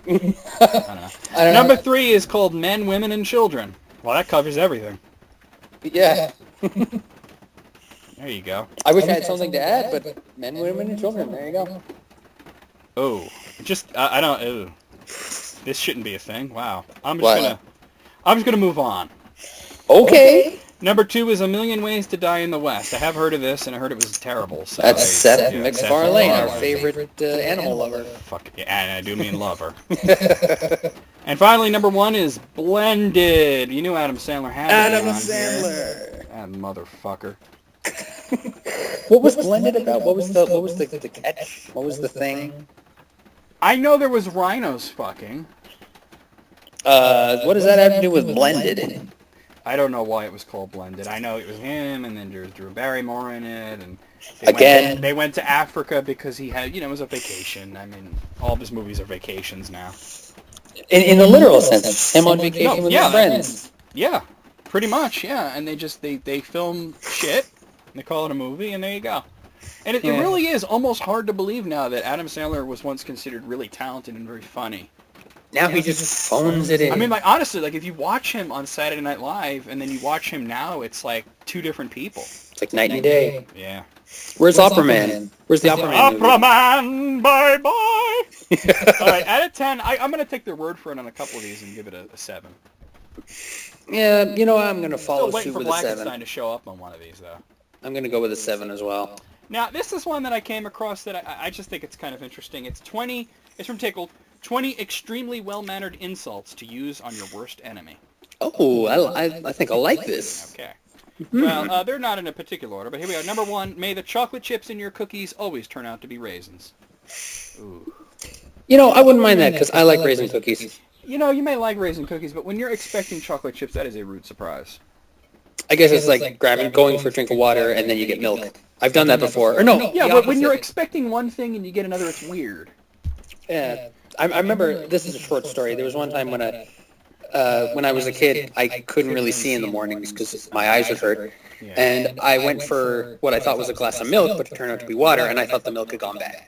I don't know. Number 3 is called Men, Women, and Children. Well, that covers everything. Yeah. There you go. I wish I had something to add, but men, women, and children. There you go. Oh, I don't. Ooh. This shouldn't be a thing. Wow. I'm just gonna move on. Okay. Number 2 is A Million Ways to Die in the West. I have heard of this, and I heard it was terrible. So That's Seth MacFarlane, our favorite animal lover. Fuck yeah, and I do mean lover. And finally, number 1 is Blended. You knew Adam Sandler had it. Adam Sandler. That motherfucker. What was Blended about? What was the catch? What was the thing? I know there was rhinos fucking. What does that have to do with Blended? I don't know why it was called Blended. I know it was him, and then there's Drew Barrymore in it, and they went to Africa because he had, it was a vacation. I mean, all of his movies are vacations now. In the literal sense, him on vacation with his friends. Yeah, pretty much, yeah. And they film shit, and they call it a movie, and there you go. And it really is almost hard to believe now that Adam Sandler was once considered really talented and very funny. Now he just phones it in. I mean, like, honestly, like, if you watch him on Saturday Night Live and then you watch him now, it's like two different people. It's like night and day. Yeah. Where's Opera Man? Where's the Opera Man? Opera Man, bye-bye. All right, out of 10, I'm going to take their word for it on a couple of these and give it a 7. Yeah, I'm going to follow suit with for a 7. Blackenstein to show up on one of these, though. I'm going to go with a 7 as well. Now, this is one that I came across that I just think it's kind of interesting. It's from Tickled, 20 extremely well-mannered insults to use on your worst enemy. Oh, I think I like this. Okay. Well, they're not in a particular order, but here we go. Number 1, may the chocolate chips in your cookies always turn out to be raisins. Ooh. I wouldn't mind that because I like raisin cookies. You may like raisin cookies, but when you're expecting chocolate chips, that is a rude surprise. I guess it's like going for a drink of water and then you get milk. I've done that before. Or no. Yeah, but when you're expecting one thing and you get another, it's weird. Yeah. I remember, this is a short story. There was one time when I was a kid, I couldn't really see in the mornings because my eyes would hurt. Yeah. And I went for what I thought was a glass of milk, but it turned out to be water, and I thought the milk had gone bad.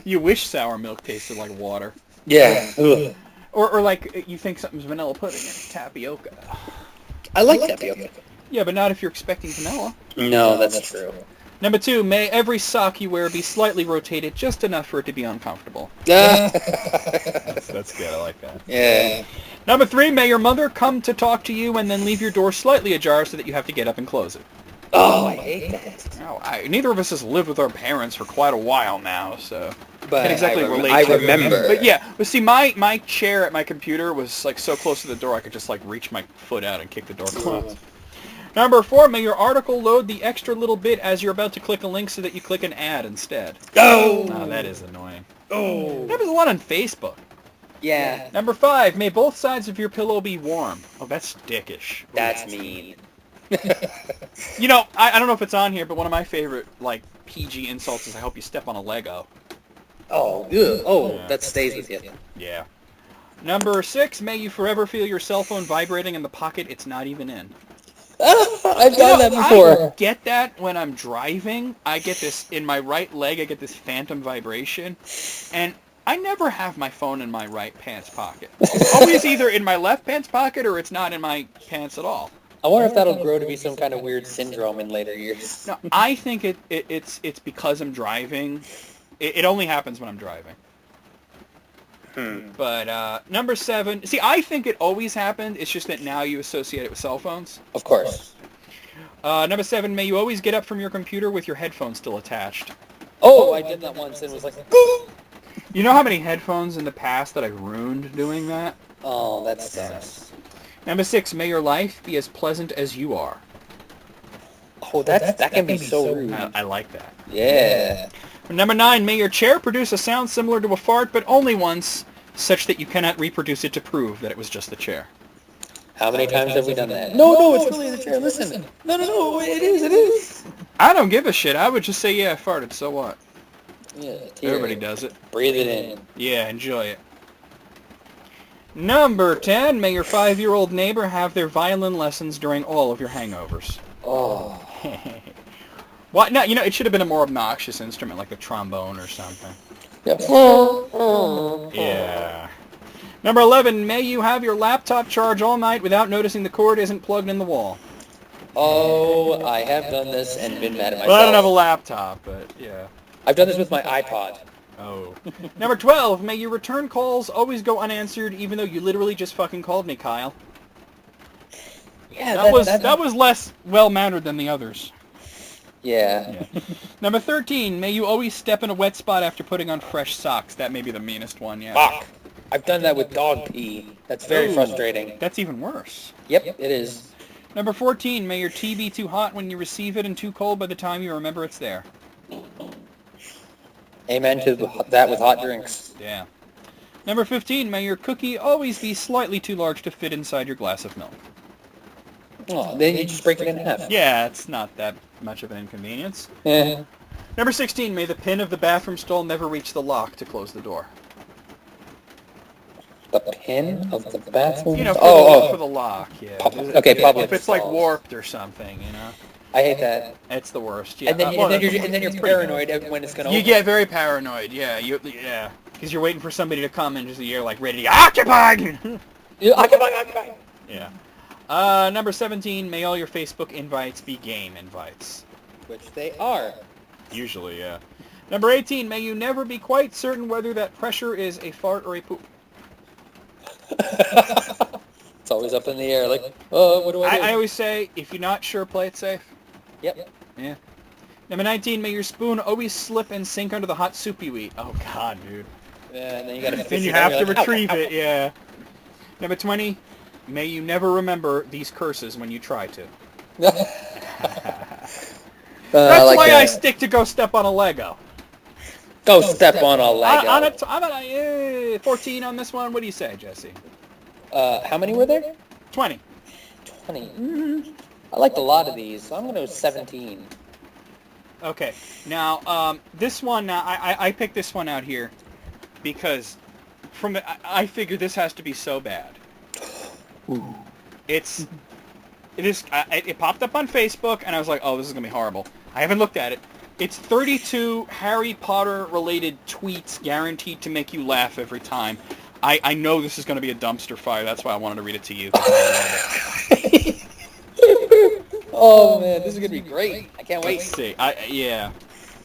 You wish sour milk tasted like water. Yeah. Or like you think something's vanilla pudding and it's tapioca. I like tapioca. Yeah, but not if you're expecting vanilla. No, that's true. Number 2, may every sock you wear be slightly rotated just enough for it to be uncomfortable. That's good, I like that. Yeah. Number 3, may your mother come to talk to you and then leave your door slightly ajar so that you have to get up and close it. Oh, I hate that. Oh, neither of us has lived with our parents for quite a while now, so but can't exactly relate I to it. remember. But yeah, see, my chair at my computer was like so close to the door I could just like reach my foot out and kick the door closed. Number 4, may your article load the extra little bit as you're about to click a link so that you click an ad instead. Oh, that is annoying. Oh, that was a lot on Facebook. Yeah. Number 5, may both sides of your pillow be warm. Oh, that's dickish. That's mean. I don't know if it's on here, but one of my favorite like PG insults is I hope you step on a Lego. Oh, ugh. Oh, yeah. That stays with you. Yeah. Number 6, may you forever feel your cell phone vibrating in the pocket it's not even in. I've done that before. I get that when I'm driving. I get this in my right leg. I get this phantom vibration, and I never have my phone in my right pants pocket. It's always either in my left pants pocket or it's not in my pants at all. I wonder if that'll grow to be some kind of weird syndrome in later years. No, I think it's because I'm driving. It only happens when I'm driving. But number 7, see, I think it always happened. It's just that now you associate it with cell phones. Of course. Number 7, may you always get up from your computer with your headphones still attached. Oh, I did that once and it was like, You know how many headphones in the past that I ruined doing that? Oh, that sucks. Number 6, may your life be as pleasant as you are. Oh, that can be so rude. I like that. Yeah. Number 9, may your chair produce a sound similar to a fart, but only once, such that you cannot reproduce it to prove that it was just the chair. How many times have we done that? No, it's really the chair. Listen. No, it is. I don't give a shit. I would just say, yeah, I farted, so what? Yeah, Everybody does it. Breathe it in. Yeah, enjoy it. Number 10, may your 5-year-old neighbor have their violin lessons during all of your hangovers. Oh. What? No, it should have been a more obnoxious instrument, like a trombone or something. Yep. Yeah. Number 11, may you have your laptop charge all night without noticing the cord isn't plugged in the wall. Oh, I have done this and been mad at myself. Well, I don't have a laptop, but yeah. I've done this with my iPod. Oh. Number 12, may your return calls always go unanswered even though you literally just fucking called me, Kyle. Yeah, that was less well-mannered than the others. Yeah. Number 13, may you always step in a wet spot after putting on fresh socks. That may be the meanest one, yeah. Fuck. I've done that with dog pee. That's very frustrating. That's even worse. Yep, it is. Number 14, may your tea be too hot when you receive it and too cold by the time you remember it's there. Amen to that with hot drinks. Yeah. Number 15, may your cookie always be slightly too large to fit inside your glass of milk. Oh, then you just break it in half. Yeah, it's not that much of an inconvenience. Yeah. Number 16, may the pin of the bathroom stall never reach the lock to close the door. The pin of the bathroom? For the lock, yeah. Okay, public If it's like warped or something, I hate that. It's the worst, yeah. And then you're paranoid when it's going to open. You get very paranoid, yeah. Because you're waiting for somebody to come and you're like ready to occupy! Occupy! Yeah. Number 17, may all your Facebook invites be game invites. Which they are. Usually, yeah. Number 18, may you never be quite certain whether that pressure is a fart or a poop. It's always up in the air, like, what do I do? I always say, if you're not sure, play it safe. Yep. Yeah. Number 19, may your spoon always slip and sink under the hot soup you eat. Oh, God, dude. Yeah, and then you gotta then you have to retrieve it, yeah. Number 20, may you never remember these curses when you try to. That's why I stick to go step on a Lego. Go step on a Lego. I'm at 14 on this one. What do you say, Jesse? How many were there? 20. 20. I liked a lot of these, so I'm going to go 17. Okay. Now, this one, I picked this one out here because I figured this has to be so bad. Ooh. It popped up on Facebook, and I was like, oh, this is going to be horrible. I haven't looked at it. It's 32 Harry Potter-related tweets guaranteed to make you laugh every time. I know this is going to be a dumpster fire. That's why I wanted to read it to you. Oh, man, this is going to be great. I can't wait. Let's see. Yeah.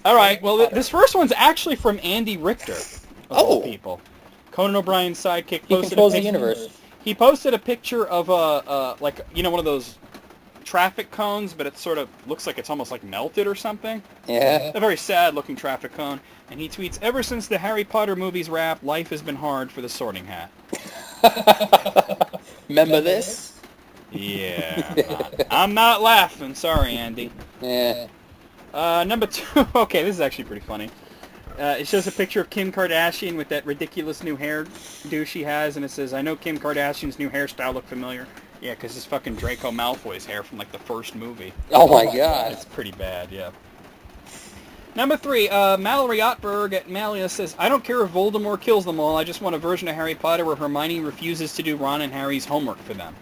All right. Well, this first one's actually from Andy Richter, of all people. Conan O'Brien's sidekick. He controls the universe. He posted a picture of one of those traffic cones, but it sort of looks like it's almost like melted or something. Yeah. A very sad-looking traffic cone. And he tweets, ever since the Harry Potter movies wrap, life has been hard for the Sorting Hat. Remember this? Yeah. I'm not laughing. Sorry, Andy. Yeah. Number 2. Okay, this is actually pretty funny. It shows a picture of Kim Kardashian with that ridiculous new hairdo she has, and it says, I know Kim Kardashian's new hairstyle look familiar. Yeah, because it's fucking Draco Malfoy's hair from, like, the first movie. Oh, my God. It's pretty bad, yeah. Number 3, Mallory Ottberg at Malia says, I don't care if Voldemort kills them all, I just want a version of Harry Potter where Hermione refuses to do Ron and Harry's homework for them.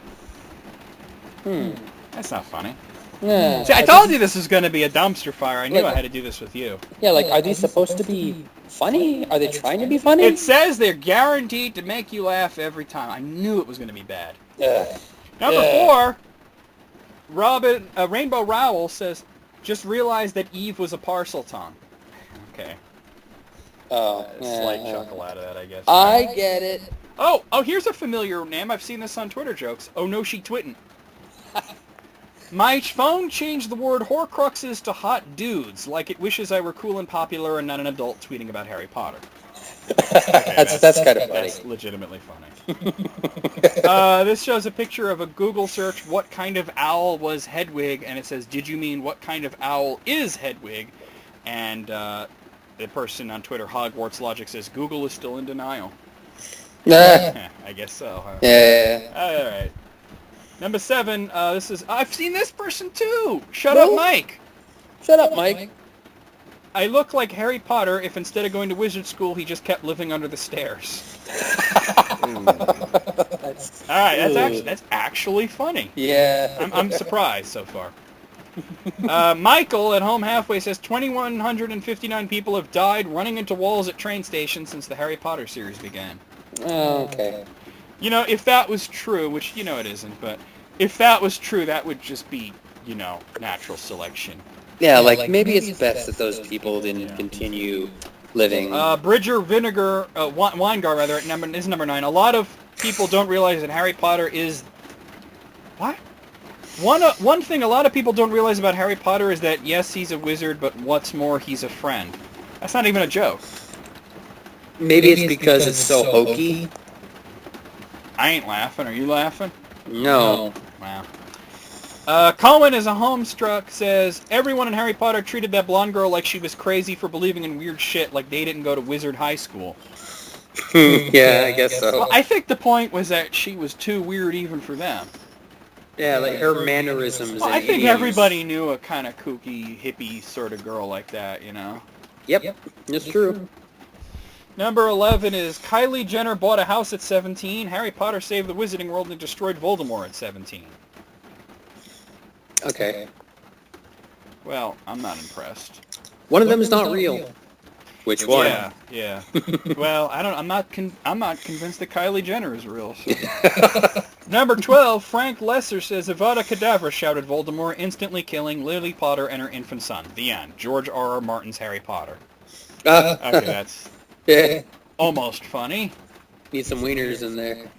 That's not funny. Yeah. See, I told you this was going to be a dumpster fire. I knew I had to do this with you. Yeah, like, are these supposed to be funny? Are they trying to be funny? It says they're guaranteed to make you laugh every time. I knew it was going to be bad. Number 4, Rainbow Rowell says, just realized that Eve was a parcel tongue. Okay. Slight chuckle out of that, I guess. I get it. Oh, here's a familiar name. I've seen this on Twitter jokes. Oh, no, she twittin'. My phone changed the word Horcruxes to hot dudes, like it wishes I were cool and popular and not an adult tweeting about Harry Potter. Okay, that's kind of funny. That's legitimately funny. This shows a picture of a Google search, what kind of owl was Hedwig, and it says, did you mean what kind of owl is Hedwig? And the person on Twitter, Hogwarts Logic, says Google is still in denial. I guess so. Huh? Yeah. All right. Number 7. This is I've seen this person too. Shut up, Mike. Shut up, Mike. I look like Harry Potter if instead of going to wizard school, he just kept living under the stairs. All right, that's actually funny. Yeah. I'm surprised so far. Michael at Home Halfway says 2,159 people have died running into walls at train stations since the Harry Potter series began. Oh, okay. You know, if that was true, which, you know, it isn't, but if that was true, that would just be, you know, natural selection. Yeah, like maybe it's best that those people didn't continue living. Bridger Vinegar, Weingar rather, is number 9. A lot of people don't realize that Harry Potter is... What? One thing a lot of people don't realize about Harry Potter is that, yes, he's a wizard, but what's more, he's a friend. That's not even a joke. Maybe it's because it's so hokey. I ain't laughing. Are you laughing? No. Wow. Cohen is a homestruck, says, everyone in Harry Potter treated that blonde girl like she was crazy for believing in weird shit, like they didn't go to wizard high school. Yeah, I guess so. Well, I think the point was that she was too weird even for them. Yeah, like her mannerisms. Well, I think everybody knew a kind of kooky, hippie sort of girl like that, you know? Yep, that's true. Number 11 is Kylie Jenner bought a house at 17. Harry Potter saved the Wizarding World and destroyed Voldemort at 17. Okay. Well, I'm not impressed. One of them is not real. Which one? Yeah. Well, I'm not convinced that Kylie Jenner is real. So. Number 12, Frank Lesser says Avada Kedavra, shouted Voldemort, instantly killing Lily Potter and her infant son. The end. George R.R. Martin's Harry Potter. Okay, that's almost funny. Need some wieners in there.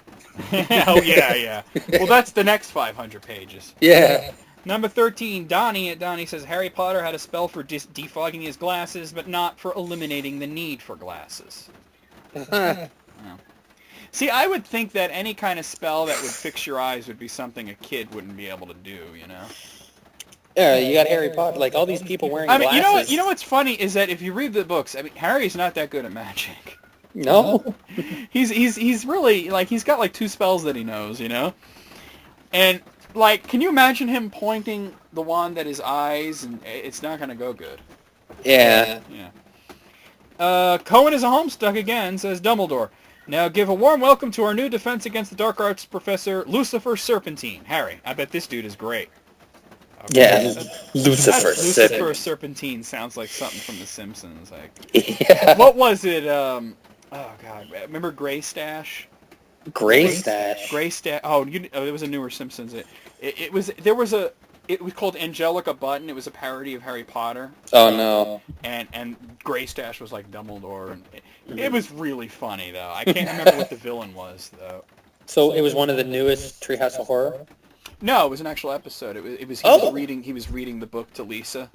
Oh, yeah. Well, that's the next 500 pages. Yeah. Number 13, Donnie says Harry Potter had a spell for defogging his glasses, but not for eliminating the need for glasses. No. See, I would think that any kind of spell that would fix your eyes would be something a kid wouldn't be able to do, you know? Yeah, you got Harry Potter, like all these people wearing glasses. You know what's funny is that if you read the books, I mean, Harry's not that good at magic. No? He's really, like, he's got like 2 spells that he knows, you know? And... like, can you imagine him pointing the wand at his eyes, and it's not going to go good. Yeah. Cohen is a homestuck again, says Dumbledore. Now give a warm welcome to our new Defense Against the Dark Arts professor, Lucifer Serpentine. Harry, I bet this dude is great. Okay. Yeah, Lucifer Serpentine sounds like something from The Simpsons. Like, yeah. What was it? Oh, God. Remember Gray Stash? Gray Stash. Oh, it was a newer Simpsons. It was called Angelica Button. It was a parody of Harry Potter. Oh no. And Gray Stash was like Dumbledore, and it was really funny though. I can't remember what the villain was though. So it was one of the newest Treehouse of Horror. No, it was an actual episode. He was reading the book to Lisa,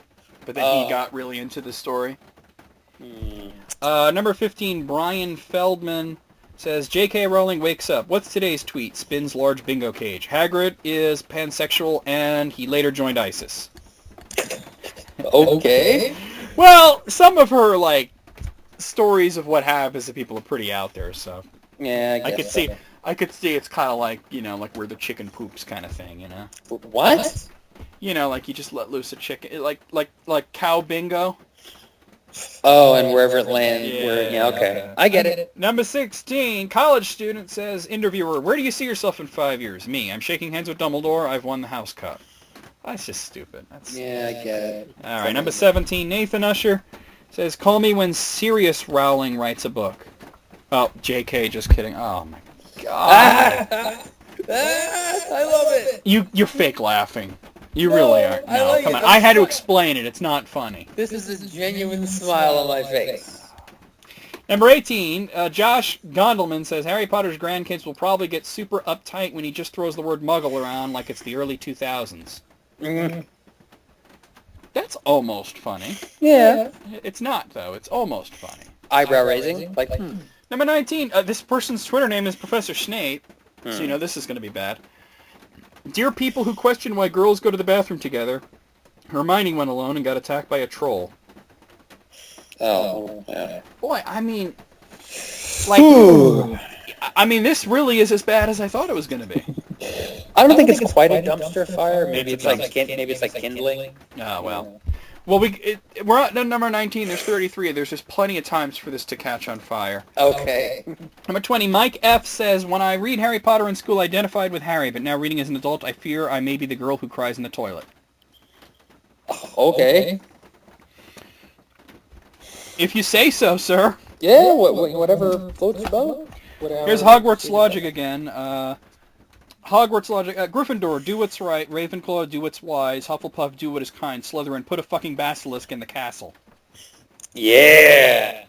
but then he got really into the story. Number 15, Brian Feldman says, J.K. Rowling wakes up. What's today's tweet? Spins large bingo cage. Hagrid is pansexual, and he later joined ISIS. Okay. Well, some of her, like, stories of what happens to people are pretty out there, so... yeah, I could see. I could see it's kind of like, you know, like where the chicken poops kind of thing, you know? What? You know, like you just let loose a chicken, like cow bingo. Oh, and wherever it lands. Yeah, okay. I get it. Number 16, college student says, interviewer, where do you see yourself in 5 years? Me, I'm shaking hands with Dumbledore. I've won the house cup. That's just stupid. I get it. All right, number 17, Nathan Usher says, call me when Sirius Rowling writes a book. Oh, JK, just kidding. Oh, my God. I love it. You're fake laughing. You really are. No, like come it. on. I had to explain it. It's not funny. This is a genuine smile on my face. Number 18, Josh Gondelman says, Harry Potter's grandkids will probably get super uptight when he just throws the word muggle around like it's the early 2000s. Mm-hmm. That's almost funny. Yeah. It's not, though. It's almost funny. Eyebrow raising? Like, Number 19, this person's Twitter name is Professor Snape, so you know this is going to be bad. Dear people who question why girls go to the bathroom together, Hermione went alone and got attacked by a troll. Oh, yeah. Boy, I mean, like, I mean, this really is as bad as I thought it was going to be. I don't think it's quite a dumpster fire. Maybe It's it's like kindling. Oh, well. Well, we're at number 19. There's 33. There's just plenty of times for this to catch on fire. Okay. Number 20, Mike F. says, when I read Harry Potter in school, I identified with Harry, but now reading as an adult, I fear I may be the girl who cries in the toilet. Okay. If you say so, sir. Yeah, whatever floats your boat. Here's Hogwarts logic again. Hogwarts logic. Gryffindor, do what's right. Ravenclaw, do what's wise. Hufflepuff, do what is kind. Slytherin, put a fucking basilisk in the castle. Yeah.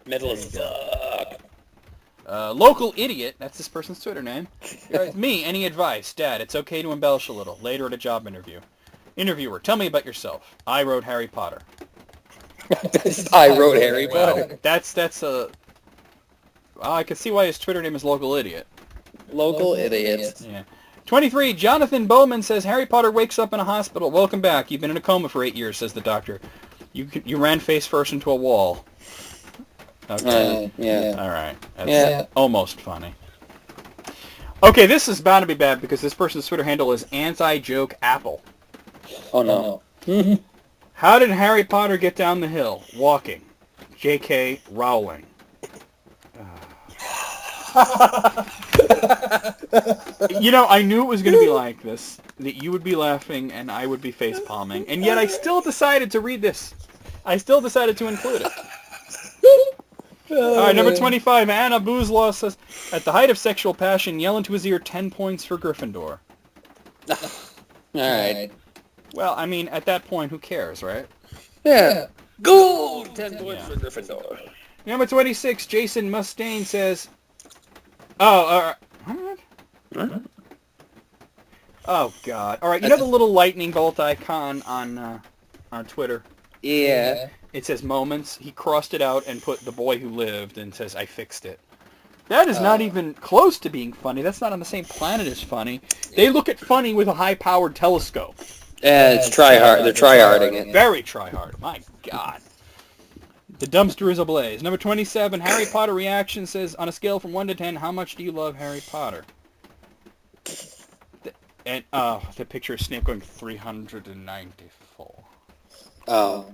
Middle as fuck. Local idiot, that's this person's Twitter name. Me, any advice? Dad, it's okay to embellish a little. Later at a job interview. Interviewer, tell me about yourself. I wrote Harry Potter. I wrote Harry Potter. Well, that's a... I can see why his Twitter name is Local Idiot. Local idiots. Yeah. 23, Jonathan Bowman says, Harry Potter wakes up in a hospital. Welcome back. You've been in a coma for 8 years, says the doctor. You ran face first into a wall. Okay. Yeah. All right. That's almost funny. Okay, this is bound to be bad because this person's Twitter handle is anti-joke apple. Oh, no. How did Harry Potter get down the hill? Walking. J.K. Rowling. You know, I knew it was going to be like this, that you would be laughing and I would be face-palming, and yet I still decided to read this. I still decided to include it. All right, number 25, Anna Boozlaw says, at the height of sexual passion, yell into his ear 10 points for Gryffindor. All right. Well, I mean, at that point, who cares, right? Yeah. Go! 10 points for Gryffindor. Number 26, Jason Mustaine says... Oh, what? Oh, God. All right, you know the little lightning bolt icon on Twitter? Yeah. It says moments. He crossed it out and put the boy who lived and says, I fixed it. That is not even close to being funny. That's not on the same planet as funny. They look at funny with a high-powered telescope. Yeah, it's try-hard. They're try-harding it. Very try-hard. My God. The dumpster is ablaze. Number 27, Harry Potter reaction says, on a scale from 1 to 10, how much do you love Harry Potter? And the picture of Snape going 394. Oh.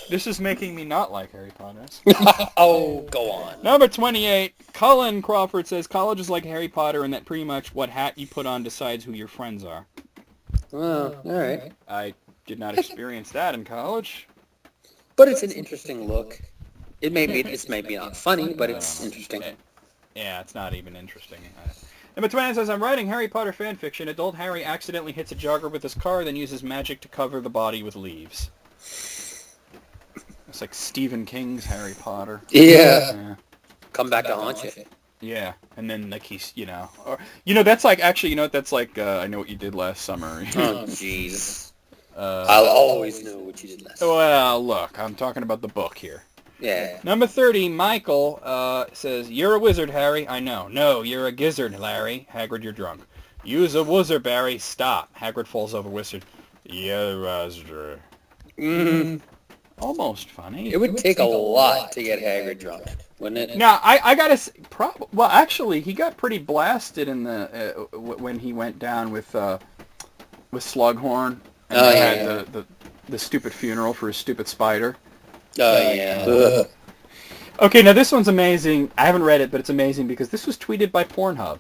This is making me not like Harry Potter. Oh, go on. Number 28, Colin Crawford says, college is like Harry Potter and that pretty much what hat you put on decides who your friends are. Well, all right. I did not experience that in college. But it's an interesting look. It's maybe not funny, but it's interesting. Yeah, it's not even interesting. Number 20 says, I'm writing Harry Potter fanfiction. Adult Harry accidentally hits a jogger with his car, then uses magic to cover the body with leaves. It's like Stephen King's Harry Potter. Yeah. Come back to haunt you. Yeah, and then like he's, that's like, actually, that's like, I Know What You Did Last Summer. Oh, jeez. I'll always know what you did last summer. Well, look, I'm talking about the book here. Yeah. Number 30, Michael says, you're a wizard, Harry. I know. No, you're a gizzard, Larry. Hagrid, you're drunk. Use a wizard, Barry. Stop. Hagrid falls over wizard. Yeah, Razdra. Almost funny. It would take a lot to get Hagrid drunk, wouldn't it? Now, I gotta say, well, actually, he got pretty blasted in the when he went down with Slughorn. And they had the stupid funeral for his stupid spider. Oh, yeah. Okay, now this one's amazing. I haven't read it, but it's amazing because this was tweeted by Pornhub.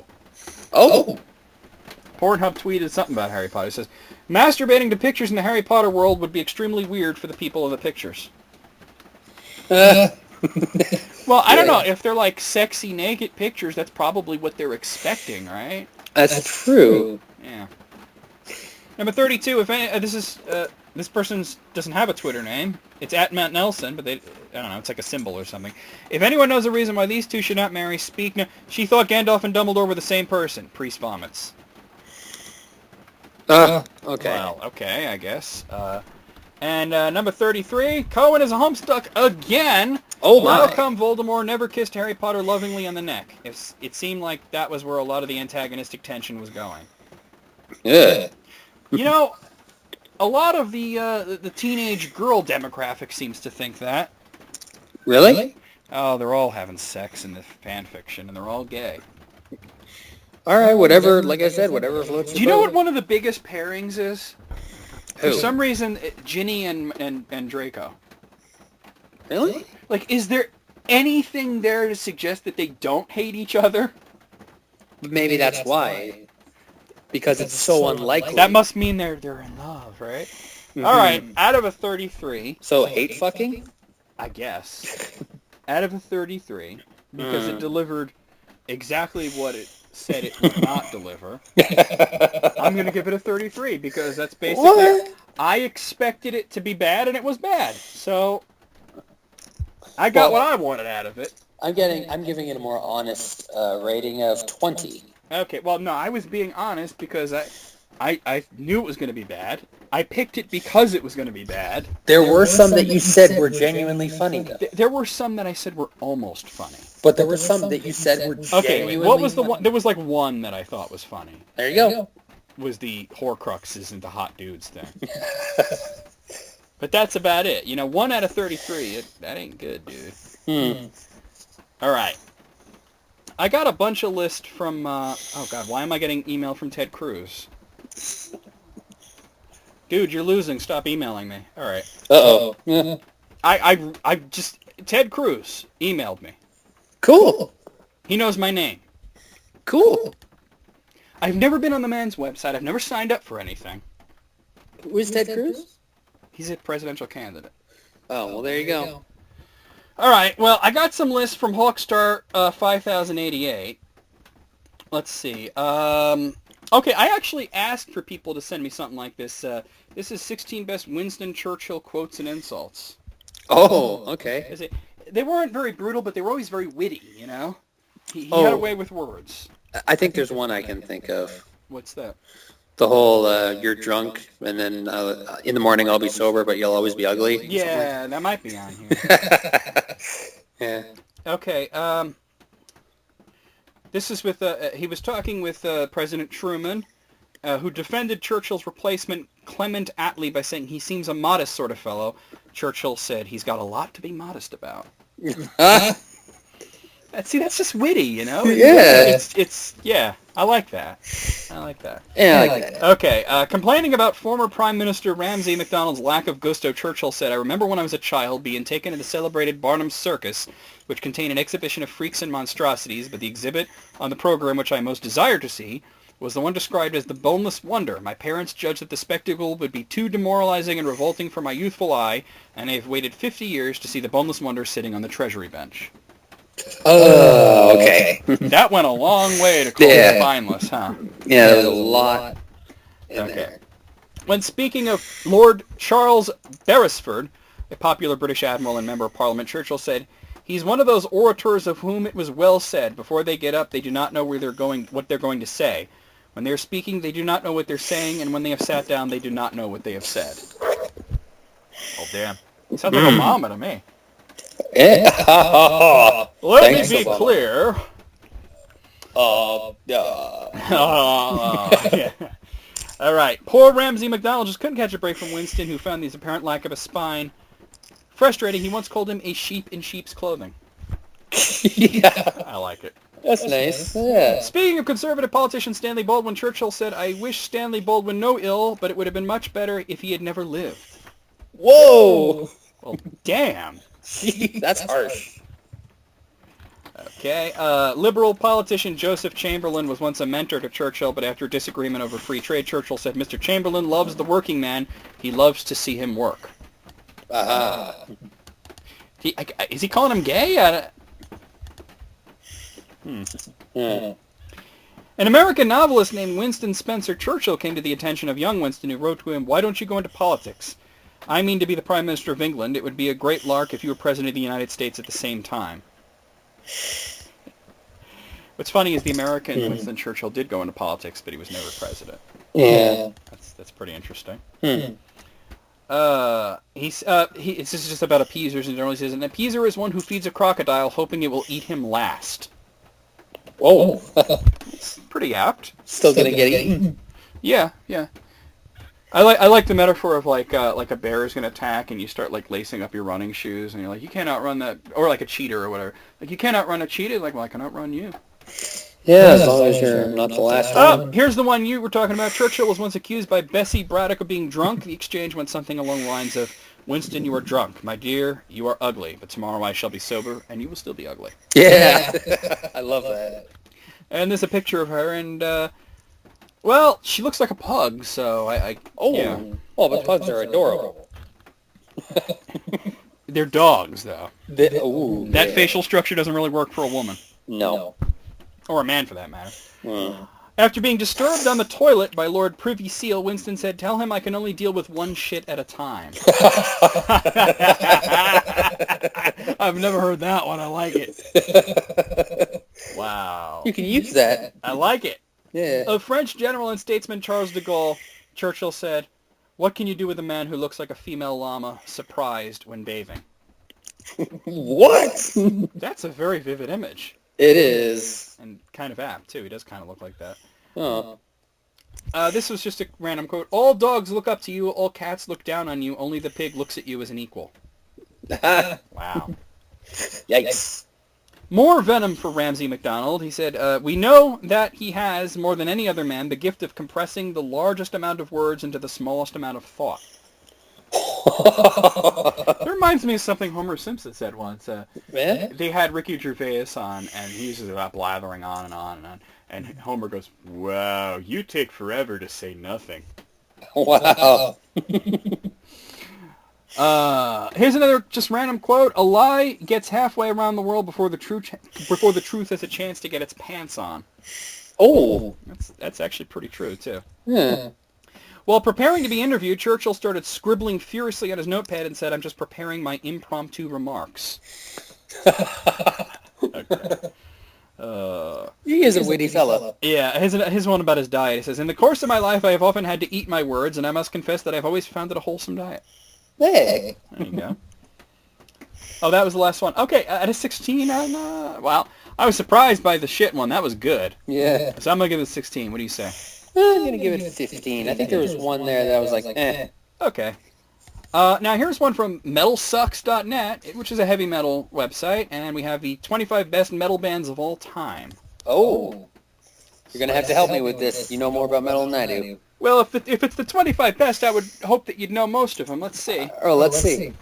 Oh! Pornhub tweeted something about Harry Potter. It says, masturbating to pictures in the Harry Potter world would be extremely weird for the people in the pictures. Well, I don't know. If they're like sexy, naked pictures, that's probably what they're expecting, right? That's true. Yeah. Number 32, this person doesn't have a Twitter name. It's at Matt Nelson, but I don't know, it's like a symbol or something. If anyone knows a reason why these two should not marry, speak now. She thought Gandalf and Dumbledore were the same person. Priest vomits. Okay. Well, okay, I guess. And number 33, Cohen is a Homestuck again. Oh, my. How come Voldemort never kissed Harry Potter lovingly on the neck? It seemed like that was where a lot of the antagonistic tension was going. Yeah. a lot of the teenage girl demographic seems to think that. Really? Oh, they're all having sex in this fan fiction, and they're all gay. All right, whatever. Like I said, whatever floats your boat. Do you know what one of the biggest pairings is? Who? For some reason, Ginny and Draco. Really? Like, is there anything there to suggest that they don't hate each other? Maybe that's why. Because it's so unlikely. That must mean they're in love, right? Mm-hmm. All right, out of a 33... So hate fucking? I guess. Out of a 33, because it delivered exactly what it said it would not deliver, I'm going to give it a 33, because that's basically... What? I expected it to be bad, and it was bad. So, I got what I wanted out of it. I'm giving it a more honest rating of 20. Okay, well, no, I was being honest, because I knew it was going to be bad. I picked it because it was going to be bad. There were some that you said were genuinely funny, though. There were some that I said were almost funny. But there were some that you said were genuinely Okay, what was the one? There was like one that I thought was funny. There you go. Was the Horcruxes and the hot dudes thing. But that's about it. 1 out of 33, that ain't good, dude. All right. I got a bunch of lists from, oh God, why am I getting email from Ted Cruz? Dude, you're losing. Stop emailing me. All right. Uh-oh. I just, Ted Cruz emailed me. Cool. He knows my name. Cool. I've never been on the man's website. I've never signed up for anything. Who is Ted Cruz? He's a presidential candidate. Oh, well, there you go. All right. Well, I got some lists from Hawkstar 5088. Let's see. Okay, I actually asked for people to send me something like this. This is 16 best Winston Churchill quotes and insults. Oh, okay. They weren't very brutal, but they were always very witty, He had a way with words. I think there's one I can think of. What's that? The whole, you're drunk, and then in the morning I'll be sober, but you'll always be ugly. Yeah, that might be on here. Yeah. Okay, this is with, he was talking with President Truman, who defended Churchill's replacement, Clement Attlee, by saying he seems a modest sort of fellow. Churchill said he's got a lot to be modest about. See, that's just witty, Yeah. It's yeah, I like that. Yeah, I like that. Okay, complaining about former Prime Minister Ramsay MacDonald's lack of gusto, Churchill said, I remember when I was a child being taken to the celebrated Barnum's Circus, which contained an exhibition of freaks and monstrosities, but the exhibit on the program which I most desired to see was the one described as the Boneless Wonder. My parents judged that the spectacle would be too demoralizing and revolting for my youthful eye, and I have waited 50 years to see the Boneless Wonder sitting on the Treasury bench. Oh, okay. That went a long way to call it spineless, huh? Yeah, there was a lot in there. When speaking of Lord Charles Beresford, a popular British admiral and member of Parliament, Churchill said, he's one of those orators of whom it was well said, before they get up, they do not know where they're going, what they're going to say. When they are speaking, they do not know what they're saying, and when they have sat down, they do not know what they have said. Oh, damn. Sounds like Obama to me. Let me be clear. Yeah. All right. Poor Ramsay MacDonald just couldn't catch a break from Winston, who found his apparent lack of a spine frustrating. He once called him a sheep in sheep's clothing. Yeah. I like it. That's nice. Yeah. Speaking of conservative politician Stanley Baldwin, Churchill said, I wish Stanley Baldwin no ill, but it would have been much better if he had never lived. Whoa! Well, damn. That's harsh. Okay. Liberal politician Joseph Chamberlain was once a mentor to Churchill, but after a disagreement over free trade, Churchill said, Mr. Chamberlain loves the working man. He loves to see him work. Is he calling him gay? An American novelist named Winston Spencer Churchill came to the attention of young Winston, who wrote to him, why don't you go into politics? I mean to be the Prime Minister of England. It would be a great lark if you were President of the United States at the same time. What's funny is the American Winston Churchill did go into politics, but he was never president. Yeah. That's pretty interesting. This is just about appeasers in general. He says, an appeaser is one who feeds a crocodile hoping it will eat him last. Whoa. It's pretty apt. Still gonna get eaten. Yeah, yeah. I like the metaphor of like a bear is going to attack and you start like lacing up your running shoes and you're like, you can't outrun that, or like a cheater or whatever. Like, you can't outrun a cheetah. Like, well, I can outrun you. Yeah, as long as you're not the last Oh, one. here's the one you were talking about. Churchill was once accused by Bessie Braddock of being drunk. The exchange went something along the lines of, Winston, you are drunk. My dear, you are ugly. But tomorrow I shall be sober and you will still be ugly. Yeah. I love that. And there's a picture of her and, well, she looks like a pug, so Oh, yeah. oh, but pugs are adorable. They're dogs, though. Ooh, That yeah. facial structure doesn't really work for a woman. No. Or a man, for that matter. Mm. After being disturbed on the toilet by Lord Privy Seal, Winston said, tell him I can only deal with one shit at a time. I've never heard that one. I like it. Wow. You can use that. I like it. Yeah. Of French general and statesman Charles de Gaulle, Churchill said, what can you do with a man who looks like a female llama surprised when bathing? What? That's a very vivid image. It is. And kind of apt, too. He does kind of look like that. Oh. This was just a random quote. All dogs look up to you. All cats look down on you. Only the pig looks at you as an equal. Wow. Yikes. More venom for Ramsay MacDonald. He said, we know that he has, more than any other man, the gift of compressing the largest amount of words into the smallest amount of thought. It reminds me of something Homer Simpson said once. Yeah? They had Ricky Gervais on, and he was about blathering on and on and on. And Homer goes, wow, you take forever to say nothing. Wow. Here's another just random quote. A lie gets halfway around the world before the truth has a chance to get its pants on. Oh. That's actually pretty true, too. Yeah. While preparing to be interviewed, Churchill started scribbling furiously on his notepad and said, I'm just preparing my impromptu remarks. Okay. He is a witty fella. Yeah, his one about his diet. He says, in the course of my life, I have often had to eat my words, and I must confess that I've always found it a wholesome diet. Hey. There you go. Oh, that was the last one. Okay, at a 16, wow. I was surprised by the shit one. That was good. Yeah. So I'm going to give it a 16. What do you say? I'm going to give it 15. I think there was one there that I was like, eh. Okay. Now here's one from metalsucks.net, which is a heavy metal website, and we have the 25 best metal bands of all time. Oh. You're going to have to help me with this. You know more about metal than I do. Well, if it's the 25 best, I would hope that you'd know most of them. Let's see. Oh, let's see.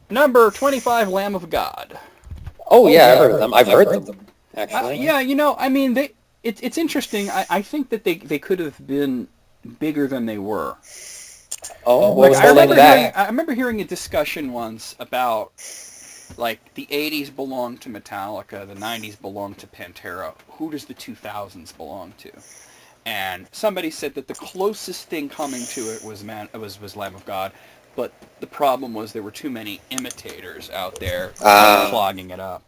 Number 25, Lamb of God. Oh, yeah, I've heard of them. I've heard them, actually. Yeah, you know, I mean, it's interesting. I think that they could have been bigger than they were. Oh, what was holding them back? I remember hearing a discussion once about, like, the 80s belonged to Metallica, the 90s belonged to Pantera. Who does the 2000s belong to? And somebody said that the closest thing coming to it was Lamb of God, but the problem was there were too many imitators out there clogging it up.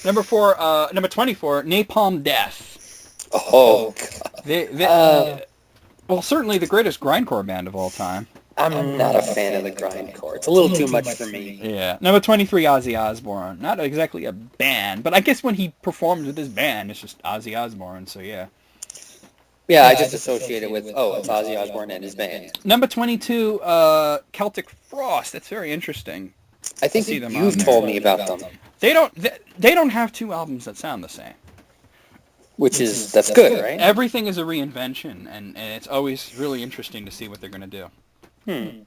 Number 24, Napalm Death. Oh, God. Well, certainly the greatest grindcore band of all time. I'm not a fan of the grindcore. It's a little too much for me. Yeah. Number 23, Ozzy Osbourne. Not exactly a band, but I guess when he performed with his band, it's just Ozzy Osbourne, so yeah. Yeah, I just associate it with, it's Ozzy Osbourne and his band. Number 22, Celtic Frost. That's very interesting. I think you've told me about them. They don't have two albums that sound the same. That's good, right? Everything is a reinvention, and it's always really interesting to see what they're going to do.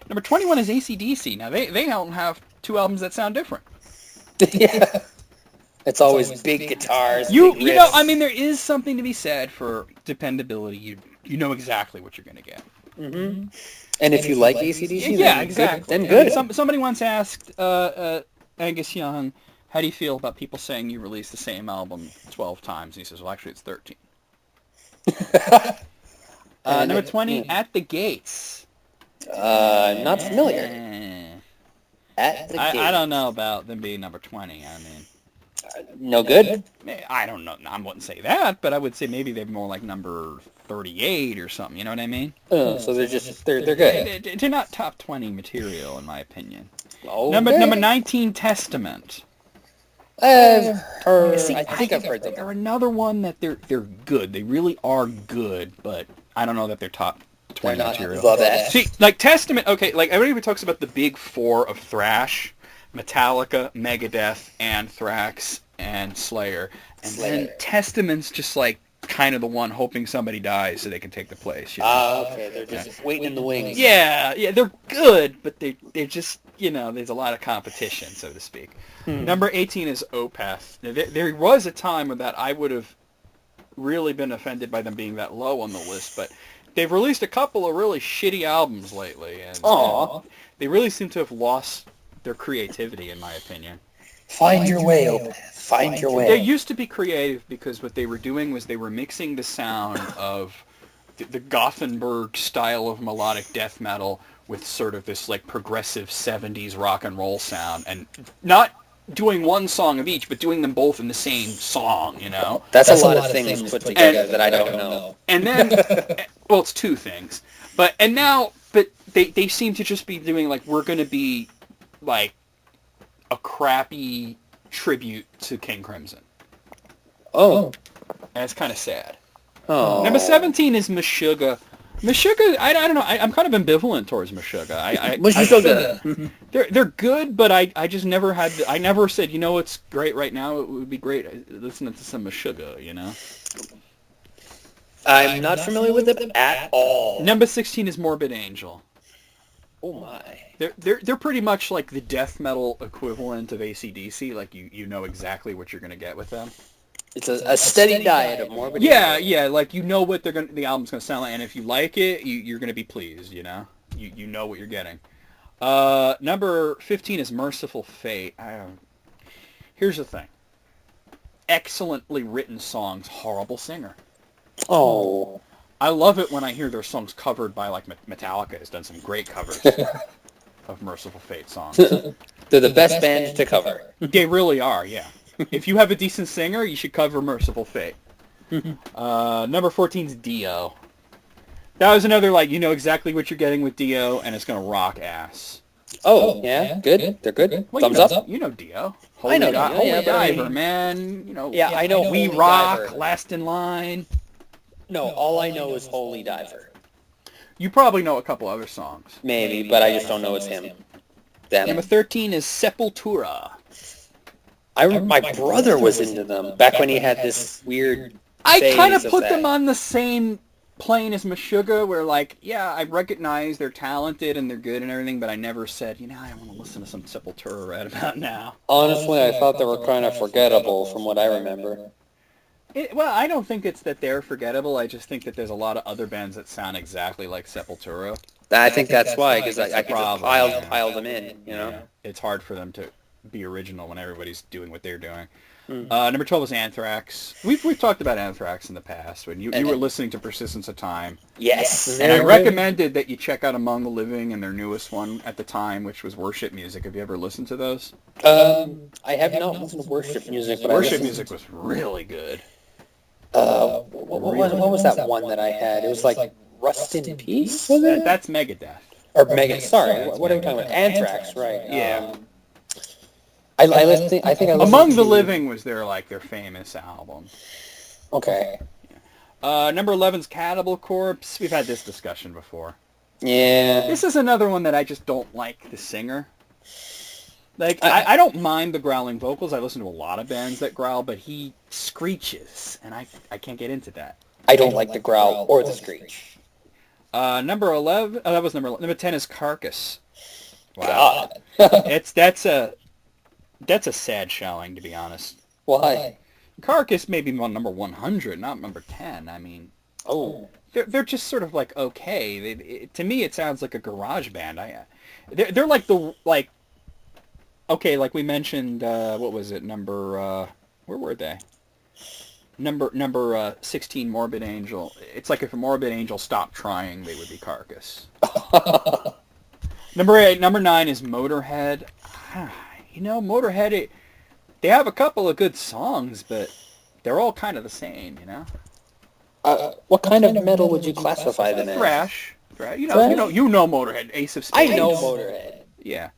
Number 21 is AC/DC. Now, they don't have two albums that sound different. Yeah. It's always big guitars, You big know, riffs. I mean, there is something to be said for dependability. You know exactly what you're going to get. Mm-hmm. And if you like AC/DC, Yeah, exactly. Then good. Somebody once asked Angus Young, how do you feel about people saying you released the same album 12 times? And he says, well, actually, it's 13. Number 20, At the Gates. Not familiar. At the Gates. I don't know about them being number 20. I mean, no good? I don't know. I wouldn't say that, but I would say maybe they're more like number 38 or something. You know what I mean? So they're good. They're not top 20 material, in my opinion. Oh, Number 19, Testament. I think I've heard them. They're another one that they're good. They really are good, but I don't know that they're top supporting material. The best. See, like Testament, okay, like everybody talks about the big four of thrash: Metallica, Megadeth, Anthrax, and Slayer. And then Testament's just like kind of the one hoping somebody dies so they can take the place. You know? Okay, they're just waiting in the wings. Yeah, they're good, but they're just, there's a lot of competition, so to speak. Number 18 is Opeth. Now, there was a time when that I would have really been offended by them being that low on the list, but they've released a couple of really shitty albums lately, and they really seem to have lost their creativity, in my opinion. Find your way, Opeth. Find your way. They used to be creative because what they were doing was they were mixing the sound of the Gothenburg style of melodic death metal with sort of this like progressive 70s rock and roll sound, and not doing one song of each, but doing them both in the same song, That's a lot of things put together that I don't know. And then, well, it's two things. But they seem to just be doing like, we're going to be like a crappy tribute to King Crimson. Oh. And it's kind of sad. Oh. Number 17 is Meshuggah. Meshuggah, I don't know. I'm kind of ambivalent towards Meshuggah. Meshuggah. They're good, but I just never had. I never said, what's great right now? It would be great listening to some Meshuggah. I'm not familiar with them at all. Number 16 is Morbid Angel. Oh my. They're pretty much like the death metal equivalent of AC/DC. Like you know exactly what you're gonna get with them. It's a steady diet of Morbid Angel. Yeah, like what the album's gonna sound like, and if you like it, you're gonna be pleased. You know what you're getting. Number 15 is Merciful Fate. Here's the thing. Excellently written songs, horrible singer. Oh. I love it when I hear their songs covered by, like, Metallica has done some great covers of Merciful Fate songs. They're the best band to cover. They really are, yeah. If you have a decent singer, you should cover Merciful Fate. Number 14 is Dio. That was another, like, you know exactly what you're getting with Dio, and it's going to rock ass. Oh, yeah? Good? They're good? Well, Thumbs up? You know Dio. I know Dio. Holy Diver, man. Yeah, I know We Holy Rock, Diver. Last in Line. No, all I know is Holy Diver. You probably know a couple other songs. Maybe, but I just don't know it's him. Them. Number 13 is Sepultura. My brother was into them back when he had this weird I kind of phase put that. them on the same plane as Meshuggah, where like, yeah, I recognize they're talented and they're good and everything, but I never said, I want to listen to some Sepultura right about now. Honestly, I thought they were kind of forgettable from what I remember. Well, I don't think it's that they're forgettable. I just think that there's a lot of other bands that sound exactly like Sepultura. I think that's why, because I could just Problem, pile them in, It's hard for them to be original when everybody's doing what they're doing. Number 12 is Anthrax. We've talked about Anthrax in the past when you were listening to Persistence of Time. Yes. And I recommended that you check out Among the Living and their newest one at the time, which was Worship Music. Have you ever listened to those? I have not listened to worship music, but Worship Music was really good. What was that one that I had? It was like Rust in Peace, was it? That's Megadeth. Or Megadeth. Sorry, what are we talking about? Anthrax, right? Yeah. I think I listened Among the to- Living was their famous album. Okay. Number 11's Cannibal Corpse. We've had this discussion before. Yeah. This is another one that I just don't like the singer. Like, I don't mind the growling vocals. I listen to a lot of bands that growl, but he screeches, and I can't get into that. I don't like the growl or the screech. Number 11, that was number 11. Number 10 is Carcass. Wow. That's a sad showing, to be honest. Why? Carcass may be number 100, not number 10. I mean, they're just sort of like okay. To me, it sounds like a garage band. They're like okay, like we mentioned. What was it? Number where were they? Number 16, Morbid Angel. It's like if a Morbid Angel stopped trying, they would be Carcass. Number 8, number 9 is Motorhead. Motorhead, they have a couple of good songs, but they're all kind of the same, What kind of metal would you classify them as? Thrash. You know Motorhead, Ace of Spades. I know Motorhead. Yeah.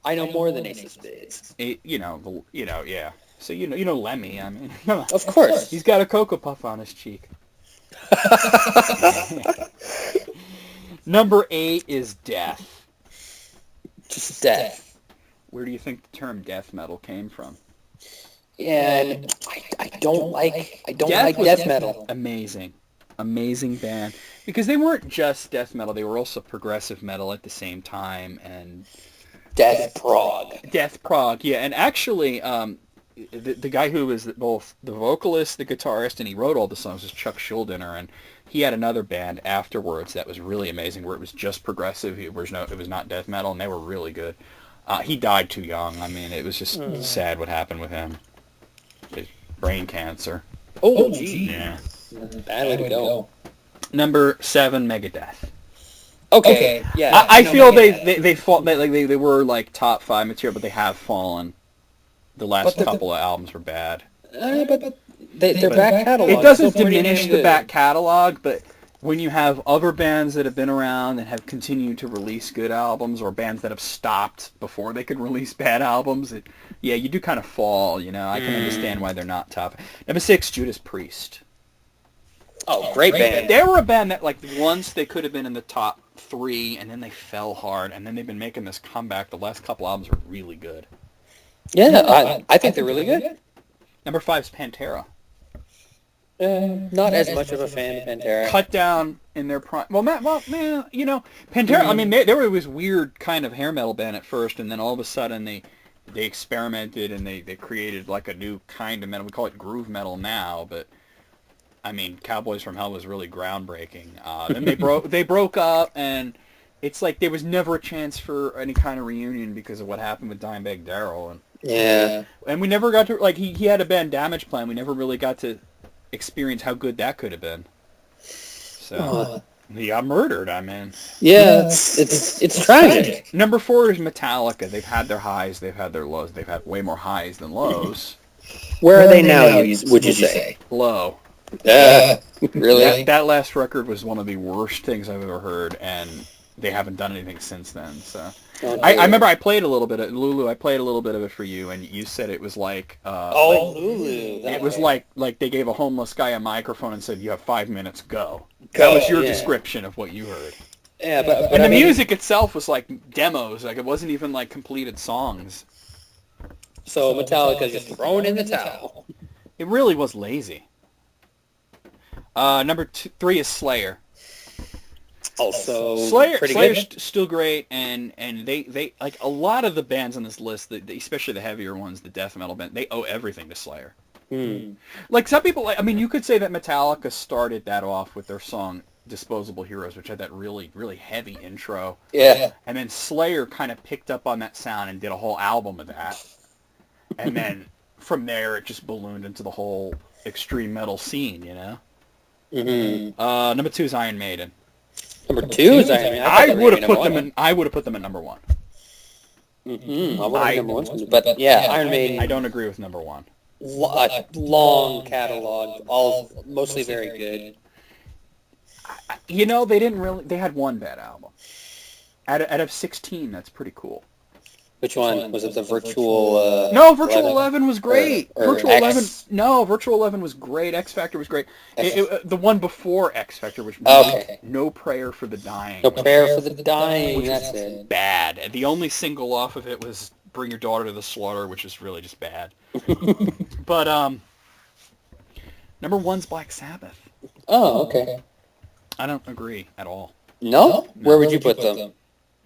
I know more than Ace of Spades. Yeah. So you know Lemmy. I mean, of course, he's got a Cocoa Puff on his cheek. Number 8 is death. Just death. Where do you think the term death metal came from? Yeah, and I don't like was death metal. Amazing band. Because they weren't just death metal, they were also progressive metal at the same time, and Death prog. Death prog, yeah. And actually, the guy who was both the vocalist, the guitarist, and he wrote all the songs was Chuck Schuldiner, and he had another band afterwards that was really amazing, where it was just progressive. It was not death metal, and they were really good. He died too young. I mean, it was just sad what happened with him. His brain cancer. Oh, geez. Yeah. Bad way to go. Number 7, Megadeth. Okay, yeah. I feel they were like top 5 material, but they have fallen. The last couple of albums were bad. But their back catalog. It doesn't diminish the back catalog, but when you have other bands that have been around and have continued to release good albums, or bands that have stopped before they could release bad albums, you do kind of fall. You know, I can understand why they're not top. Number 6, Judas Priest. Oh, great band. They were a band that, like, once they could have been in the top 3, and then they fell hard, and then they've been making this comeback. The last couple albums were really good. Yeah, I think they're really good. Number 5 is Pantera. Not as much of a fan of Pantera. Cut down in their prime. Well, man, you know, Pantera. I mean, they were this weird kind of hair metal band at first, and then all of a sudden they experimented and they created like a new kind of metal. We call it groove metal now, but I mean, Cowboys from Hell was really groundbreaking. Then they broke up, and it's like there was never a chance for any kind of reunion because of what happened with Dimebag Darrell, and we never got to, like, he had a band Damage Plan. We never really got to experience how good that could have been. So he got murdered. I mean, yeah, it's tragic. Number 4 is Metallica. They've had their highs, they've had their lows. They've had way more highs than lows. Where are they now? Would you say low? Really? That last record was one of the worst things I've ever heard, and they haven't done anything since then. So I remember I played a little bit of Lulu. I played a little bit of it for you, and you said it was like Lulu. It was like they gave a homeless guy a microphone and said, "You have 5 minutes. Go." That was your description of what you heard. Yeah, but and the music itself was like demos. Like, it wasn't even like completed songs. So Metallica just thrown in the towel. It really was lazy. Number 3 is Slayer. Also, Slayer's still great, and they like a lot of the bands on this list, especially the heavier ones, the death metal band, they owe everything to Slayer. Like, some people, I mean, you could say that Metallica started that off with their song Disposable Heroes, which had that really, really heavy intro. Yeah. And then Slayer kind of picked up on that sound and did a whole album of that. And then from there, it just ballooned into the whole extreme metal scene, you know? Number 2 is Iron Maiden. Number 2 is Iron Maiden. I would have put them at number 1. I would have number 1, but yeah, Iron Maiden. I don't agree with number 1. Long catalog, all mostly very good. You know, they had one bad album. Out of 16, that's pretty cool. Which one? Was it the Virtual... No, Virtual 11 was great. Virtual X? 11 was great. X Factor was great. The one before X Factor was No Prayer for the Dying. No Prayer for the Dying, which that's was it. bad. The only single off of it was Bring Your Daughter to the Slaughter, which is really just bad. But, number 1's Black Sabbath. Oh, okay. I don't agree at all. No? Where would you put them?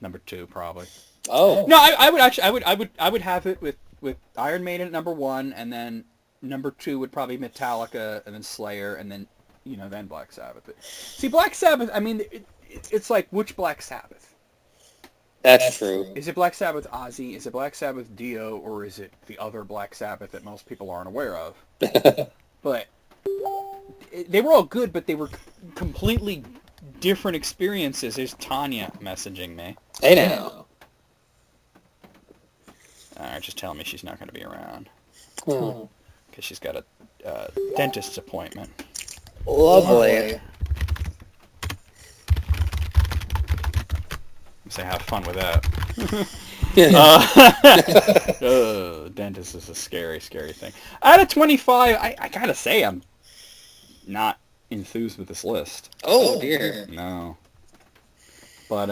Number 2, probably. Oh. No, I would have it with Iron Maiden at number 1, and then number 2 would probably be Metallica, and then Slayer, and then, then Black Sabbath. See, Black Sabbath, I mean, it's like, which Black Sabbath? That's true. Is it Black Sabbath Ozzy? Is it Black Sabbath Dio? Or is it the other Black Sabbath that most people aren't aware of? But they were all good, but they were completely different experiences. There's Tanya messaging me. Hey now. Just telling me she's not going to be around. Because she's got a dentist's appointment. Lovely. Say, have fun with that. Dentist is a scary, scary thing. Out of 25, I gotta say I'm not enthused with this list. Oh, dear. No. But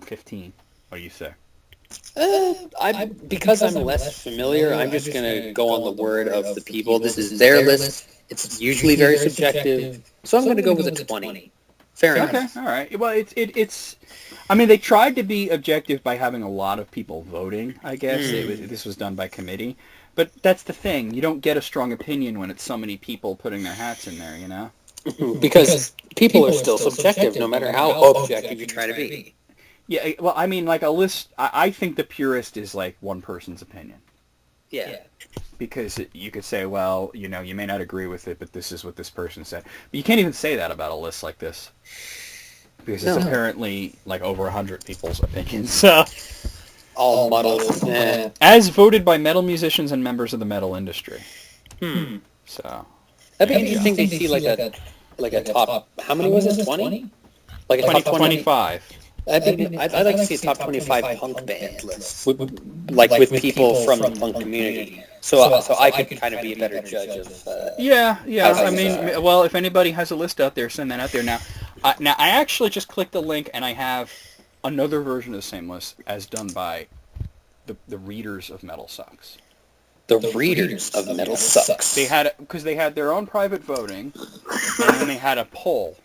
15. What do you say? Because I'm less familiar, I'm just going to go on the word of the people. This is their list. It's usually very subjective, so I'm going to go with a 20. Fair enough. Okay, all right. Well, it's. I mean, they tried to be objective by having a lot of people voting. I guess this was done by committee, but that's the thing. You don't get a strong opinion when it's so many people putting their hats in there. You know. Because people are still subjective, no matter how objective you try to be. Yeah. Well, I mean, like a list. I think the purist is like one person's opinion. Yeah. Because you could say, well, you know, you may not agree with it, but this is what this person said. But you can't even say that about a list like this. Because it's apparently like over 100 people's opinions. So, all muddled. As voted by metal musicians and members of the metal industry. So. That'd be interesting to see like a top. How many was it? 20? Like a top 25. I'd like to see a top 25 punk band list, with people from the punk community. So I could kind of be a better judge of. Yeah. I mean, well, if anybody has a list out there, send that out there. Now, I actually just clicked the link, and I have another version of the same list as done by the readers of Metal Sucks. The readers of Metal Sucks. They had because they had their own private voting, and then they had a poll.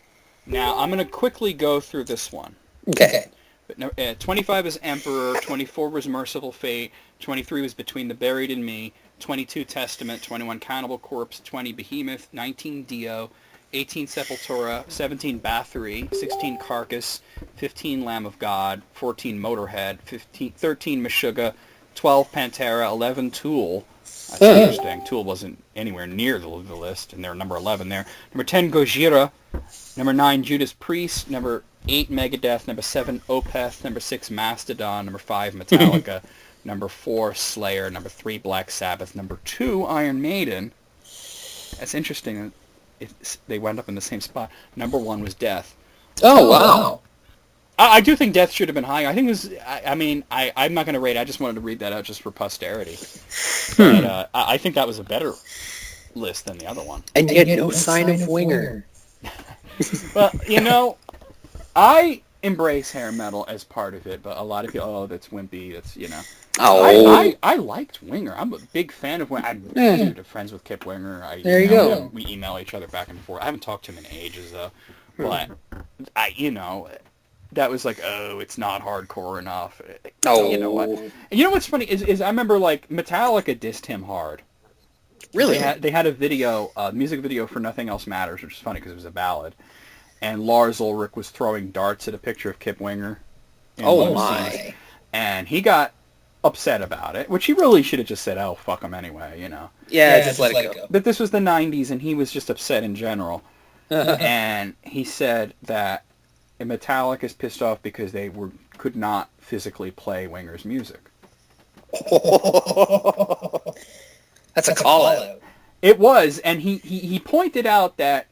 Now I'm going to quickly go through this one. Okay. But 25 is Emperor, 24 was Merciful Fate, 23 was Between the Buried and Me, 22 Testament, 21 Cannibal Corpse, 20 Behemoth, 19 Dio, 18 Sepultura, 17 Bathory, 16 Carcass, 15 Lamb of God, 14 Motorhead, 13 Meshuggah, 12 Pantera, 11 Tool. That's interesting. Tool wasn't anywhere near the list, and they're number 11 there. Number 10, Gojira. Number 9, Judas Priest. Number 8, Megadeth. Number 7, Opeth. Number 6, Mastodon. Number 5, Metallica. Number 4, Slayer. Number 3, Black Sabbath. Number 2, Iron Maiden. That's interesting. They wound up in the same spot. Number 1 was Death. Oh, wow. I do think Death should have been higher. I think it was. I'm not going to rate. I just wanted to read that out just for posterity. But I think that was a better list than the other one. And yet, no sign of Winger. Well, you know, I embrace hair metal as part of it, but a lot of people, that's wimpy. That's I liked Winger. I'm a big fan of Winger. I'm friends with Kip Winger. There you go. We email each other back and forth. I haven't talked to him in ages though, but that was like, oh, it's not hardcore enough. Oh, you know what? And you know what's funny is I remember like Metallica dissed him hard. Really? They had a video, music video for Nothing Else Matters, which is funny because it was a ballad. And Lars Ulrich was throwing darts at a picture of Kip Winger. Oh my! And he got upset about it, which he really should have just said, "Oh, fuck him anyway," you know. Yeah, just let it go. But this was the '90s, and he was just upset in general. And he said that Metallica is pissed off because they could not physically play Winger's music. That's a call-out. It was, and he pointed out that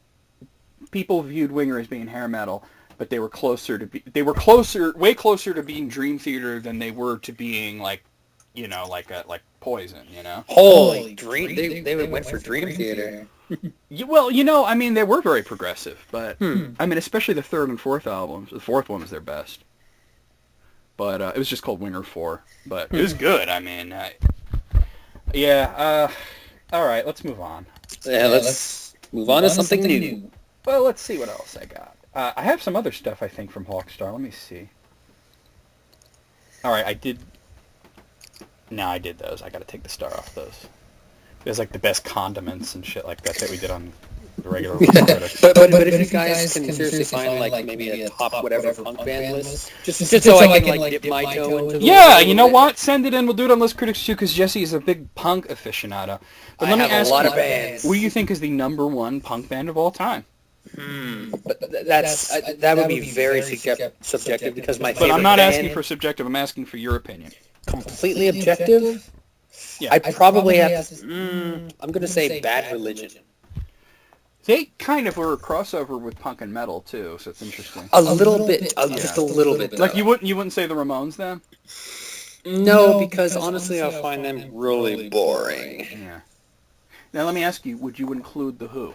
people viewed Winger as being hair metal, but way closer to being Dream Theater than they were to being like Poison, you know. Holy Dream! They went for Dream Theater. Well, you know, I mean, they were very progressive, but I mean, especially the third and fourth albums. The fourth one was their best, but it was just called Winger 4. But it was good. I mean, all right, let's move on. Yeah, let's move on to something new. Well, let's see what else I got. I have some other stuff, I think, from Hawkstar. Let me see. All right, I did those. I got to take the star off those. There's like the best condiments and shit like that we did on the regular recorder. But if you guys can seriously find like maybe a top whatever punk band list, just so I can like dip my toe into the Yeah, you know what? Send it in. We'll do it on List Critics too, because Jesse is a big punk aficionado. But let me ask a lot of bands. Who do you think is the number one punk band of all time? But that would be very subjective because my favorite But I'm not band, asking for subjective. I'm asking for your opinion. Completely objective. Yeah. I'd probably have to. I'm going to say Bad Religion. They kind of were a crossover with punk and metal too, so it's interesting. A little bit, just a little bit. Like you wouldn't say the Ramones then? No, because honestly, I find them really boring. Yeah. Now let me ask you: would you include the Who?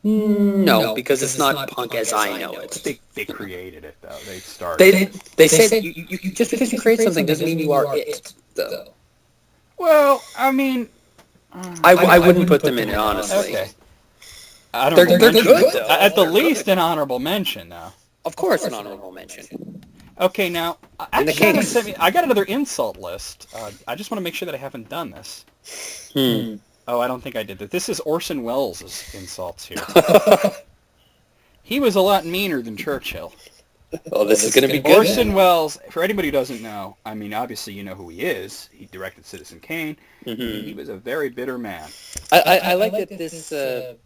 No, because it's not punk as I know it. They created it, though. They started They say that you just because you create something doesn't mean you are it, though. Well, I mean... I wouldn't put them in it, honestly. Okay. I don't They're know. good, though. At the least, an honorable mention, though. Of course, an honorable mention. Okay, now, actually, I got another insult list. I just want to make sure that I haven't done this. Oh, I don't think I did that. This is Orson Welles' insults here. He was a lot meaner than Churchill. Oh, this is going to be good. Orson Welles, for anybody who doesn't know, I mean, obviously you know who he is. He directed Citizen Kane. He was a very bitter man. I like that this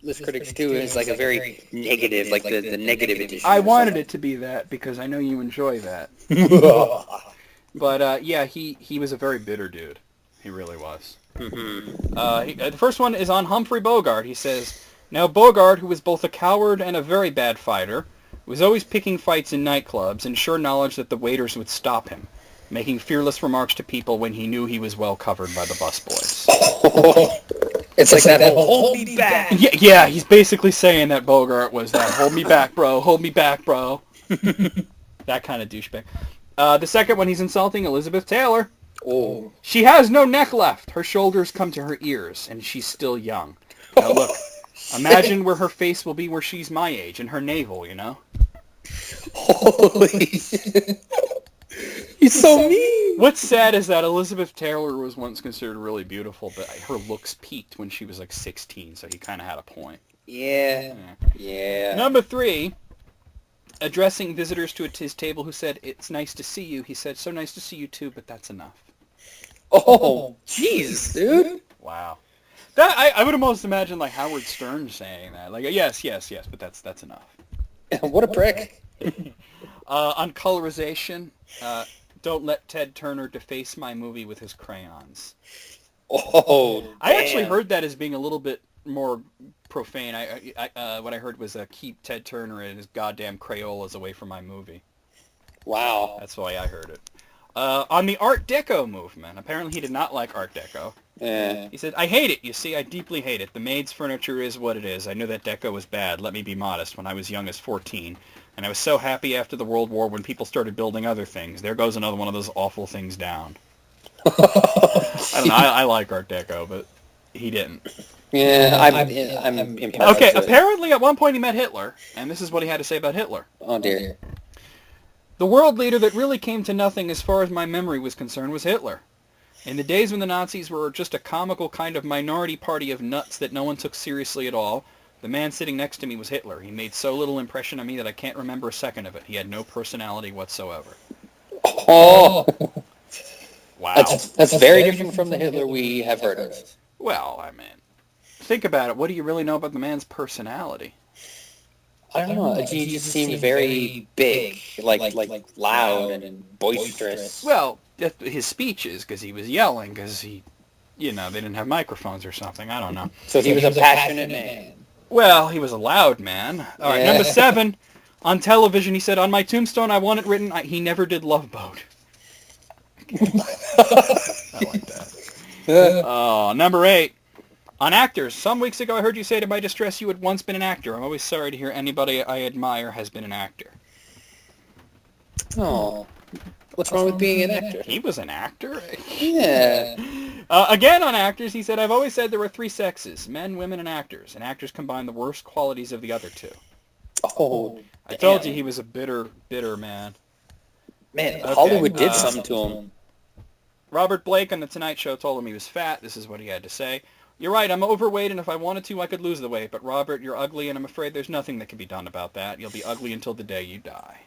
list critics too is like a very negative, like the negative edition. I wanted it to be that because I know you enjoy that. But yeah, he was a very bitter dude. He really was. The first one is on Humphrey Bogart. He says, "Now Bogart, who was both a coward and a very bad fighter, was always picking fights in nightclubs and sure knowledge that the waiters would stop him, making fearless remarks to people when he knew he was well covered by the busboys." It's like that whole "hold me back." Yeah, he's basically saying that Bogart was that "hold me back, bro, hold me back, bro." That kind of douchebag. The second one, he's insulting Elizabeth Taylor. Oh. "She has no neck left. Her shoulders come to her ears, and she's still young." Now look, imagine where her face will be where she's my age, in her navel, you know? Holy shit. He's so mean. What's sad is that Elizabeth Taylor was once considered really beautiful, but her looks peaked when she was like 16, so he kind of had a point. Yeah. Number 3, addressing visitors to his table who said, "It's nice to see you," he said, "So nice to see you too, but that's enough." Oh, jeez, dude. Wow. That I would almost imagine like Howard Stern saying that. Like, yes, but that's enough. What a prick. On colorization, don't let Ted Turner deface my movie with his crayons. Oh, I actually heard that as being a little bit more profane. What I heard was keep Ted Turner and his goddamn Crayolas away from my movie. Wow. That's why I heard it. On the Art Deco movement, apparently he did not like Art Deco. Yeah. He said, "I hate it, you see, I deeply hate it. The maid's furniture is what it is. I knew that Deco was bad, let me be modest, when I was young as 14. And I was so happy after the World War when people started building other things. There goes another one of those awful things down." I don't know, I like Art Deco, but he didn't. Yeah, I'm impressed. Okay, apparently at one point he met Hitler, and this is what he had to say about Hitler. Oh, dear. "The world leader that really came to nothing as far as my memory was concerned was Hitler. In the days when the Nazis were just a comical kind of minority party of nuts that no one took seriously at all, the man sitting next to me was Hitler. He made so little impression on me that I can't remember a second of it. He had no personality whatsoever." Oh. Wow. That's very different from the Hitler we have heard of. Well, I mean, think about it. What do you really know about the man's personality? I don't know. He just seemed very big, like loud and boisterous. Well, his speeches, because he was yelling, because he, they didn't have microphones or something. I don't know. So he was a passionate man. Well, he was a loud man. All right, number 7, on television, he said, "On my tombstone, I want it written, he never did Love Boat." I like that. Oh, number 8. On actors, some weeks ago I heard you say to my distress you had once been an actor. I'm always sorry to hear anybody I admire has been an actor. Oh, what's wrong with being an actor? He was an actor? Yeah. Again on actors, he said, "I've always said there were 3 sexes, men, women, and actors actors combine the worst qualities of the other 2. Oh, I told you he was a bitter man. Man, Okay, Hollywood did something to him. Robert Blake on The Tonight Show told him he was fat. This is what he had to say. "You're right, I'm overweight, and if I wanted to, I could lose the weight. But Robert, you're ugly, and I'm afraid there's nothing that can be done about that. You'll be ugly until the day you die."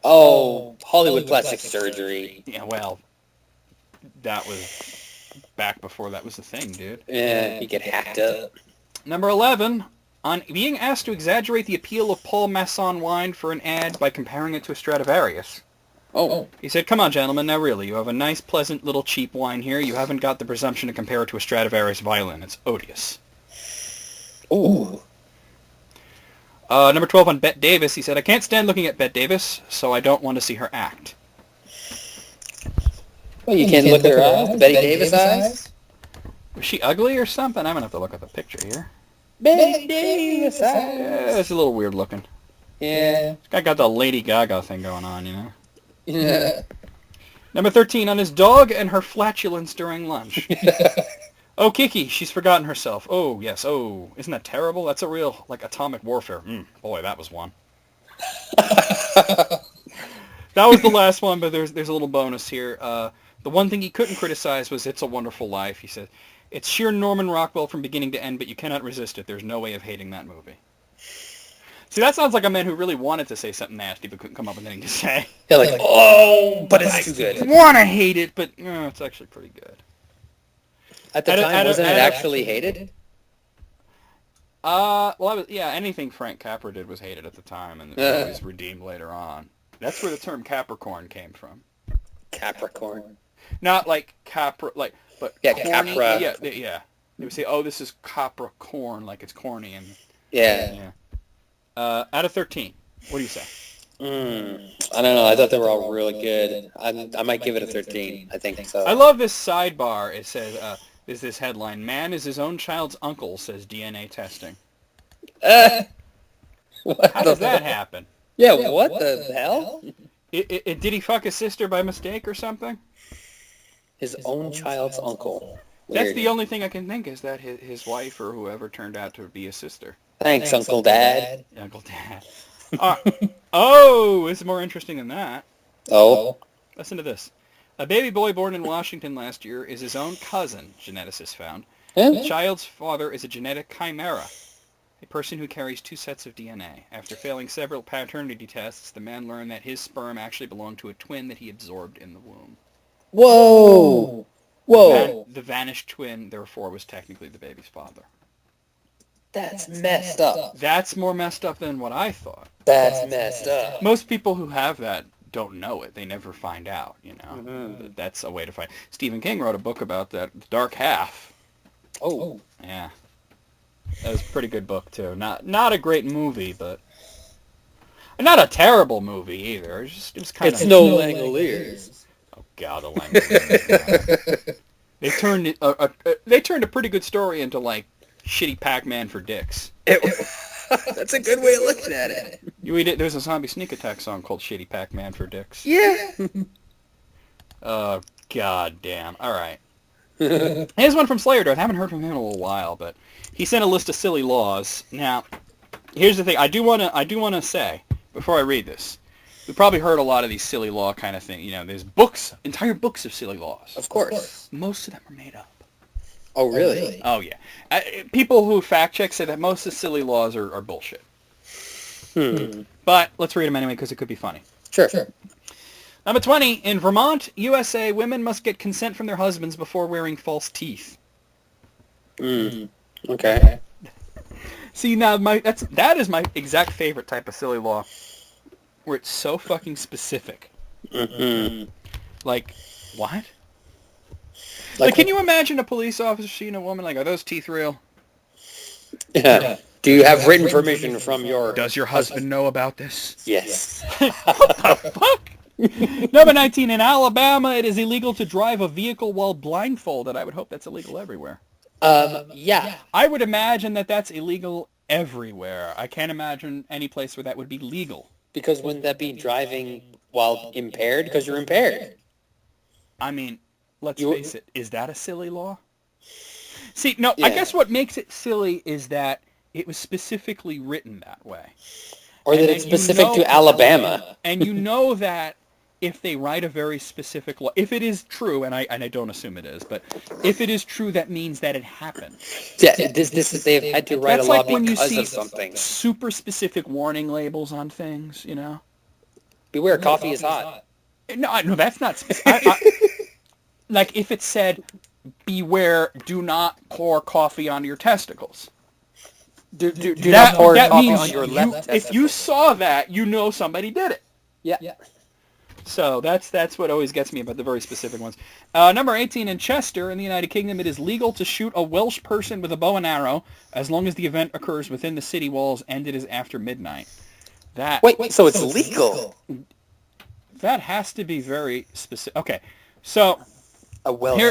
Oh, Hollywood plastic surgery. Yeah, well, that was back before that was a thing, dude. Yeah, you get hacked up. Number 11, on being asked to exaggerate the appeal of Paul Masson wine for an ad by comparing it to a Stradivarius. Oh. He said, "Come on, gentlemen, now really, you have a nice, pleasant, little cheap wine here. You haven't got the presumption to compare it to a Stradivarius violin. It's odious." Ooh. Number 12, on Bette Davis, he said, "I can't stand looking at Bette Davis, so I don't want to see her act." Well, you can't look at her eyes, Betty Davis eyes? Was she ugly or something? I'm going to have to look at the picture here. Big D in the size. Yeah, it's a little weird looking. Yeah. This guy got the Lady Gaga thing going on, you know? Yeah. Number 13 on his dog and her flatulence during lunch. Oh, Kiki, she's forgotten herself. Oh, yes. Oh, isn't that terrible? That's a real, like, atomic warfare. Boy, that was one. That was the last one, but there's a little bonus here. The one thing he couldn't criticize was It's a Wonderful Life. He said, it's sheer Norman Rockwell from beginning to end, but you cannot resist it. There's no way of hating that movie. See, that sounds like a man who really wanted to say something nasty but couldn't come up with anything to say. Yeah, like, oh, but it's too good. I want to hate it, but it's actually pretty good. At the time, wasn't it actually hated? Anything Frank Capra did was hated at the time, and it was always redeemed later on. That's where the term Capricorn came from. Capricorn. Not like Capra, but yeah, corny. Capra. Yeah. They would say, "Oh, this is Capricorn," like it's corny and. Yeah. Out of 13, what do you say? I don't know. I thought they were all really good. I might give it a 13. I think so. I love this sidebar. It says, "Is this headline? Man is his own child's uncle," says DNA testing. How does that happen? Yeah, what the hell? Did he fuck his sister by mistake or something? His own child's uncle. That's Weird. the only thing I can think is that his wife or whoever turned out to be his sister. Thanks, Uncle Dad. Uncle Dad. Oh, it's more interesting than that. Oh? Listen to this. A baby boy born in Washington last year is his own cousin, geneticists found. Yeah. The child's father is a genetic chimera, a person who carries 2 sets of DNA. After failing several paternity tests, the man learned that his sperm actually belonged to a twin that he absorbed in the womb. Whoa! Whoa! The vanished twin, therefore, was technically the baby's father. That's messed up. That's more messed up than what I thought. That's messed up. Most people who have that don't know it. They never find out, you know. Mm-hmm. That's a way to find. Stephen King wrote a book about that, The Dark Half. Oh. Yeah. That was a pretty good book, too. Not a great movie, but... Not a terrible movie, either. It was kind of... It's no Langoliers. Oh, God, the Langoliers. They turned a pretty good story into, like, shitty Pac-Man for dicks. That's a good way of looking at it. There's a Zombie Sneak Attack song called Shitty Pac-Man for Dicks. Yeah. Oh, god damn. All right. Here's one from Slayer. I haven't heard from him in a little while, but he sent a list of silly laws. Now, here's the thing. I do want to say, before I read this, we probably heard a lot of these silly law kind of thing. You know, there's entire books of silly laws. Of course. Most of them are made up. Oh, really? Oh, yeah. People who fact check say that most of the silly laws are bullshit. But let's read them anyway because it could be funny. Sure. Number 20, in Vermont, USA, women must get consent from their husbands before wearing false teeth. Okay. See, now that is my exact favorite type of silly law, where it's so fucking specific. Like, what? Like, can you imagine a police officer seeing a woman like, are those teeth real? Yeah. Do you have written permission from your... Does your husband know about this? Yes. What the fuck? Number 19, in Alabama, it is illegal to drive a vehicle while blindfolded. I would hope that's illegal everywhere. Yeah. I would imagine that that's illegal everywhere. I can't imagine any place where that would be legal. Because wouldn't that be driving while impaired? Because you're impaired. I mean, let's face it. Is that a silly law? See, no, I guess what makes it silly is that it was specifically written that way. Or that it's specific to Alabama. And you know that if they write a very specific law, if it is true, and I don't assume it is, but if it is true, that means that it happened. Yeah, they've had to write a law because of something. Super specific warning labels on things, you know? Beware, coffee is hot. No, that's not specific. Like if it said, beware, do not pour coffee onto your testicles. Do not pour coffee on your left testicle. If you saw that, you know somebody did it. Yeah. So that's what always gets me about the very specific ones. Number 18, in Chester, in the United Kingdom, it is legal to shoot a Welsh person with a bow and arrow as long as the event occurs within the city walls and it is after midnight. Wait, so it's legal? That has to be very specific. Okay, so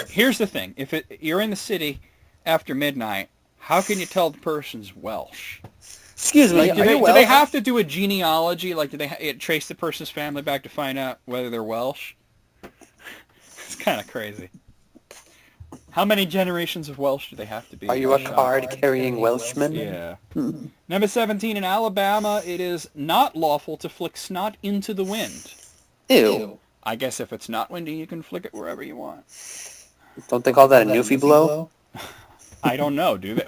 here's the thing. If you're in the city after midnight, How can you tell the person's Welsh? Excuse me, Like, do they have to do a genealogy? Like, do they trace the person's family back to find out whether they're Welsh? It's kind of crazy. How many generations of Welsh do they have to be? Are you a card-carrying Welshman? Yeah. Number 17, in Alabama, it is not lawful to flick snot into the wind. Ew. I guess if it's not windy, you can flick it wherever you want. Don't they call that a newfie blow? I don't know, do they?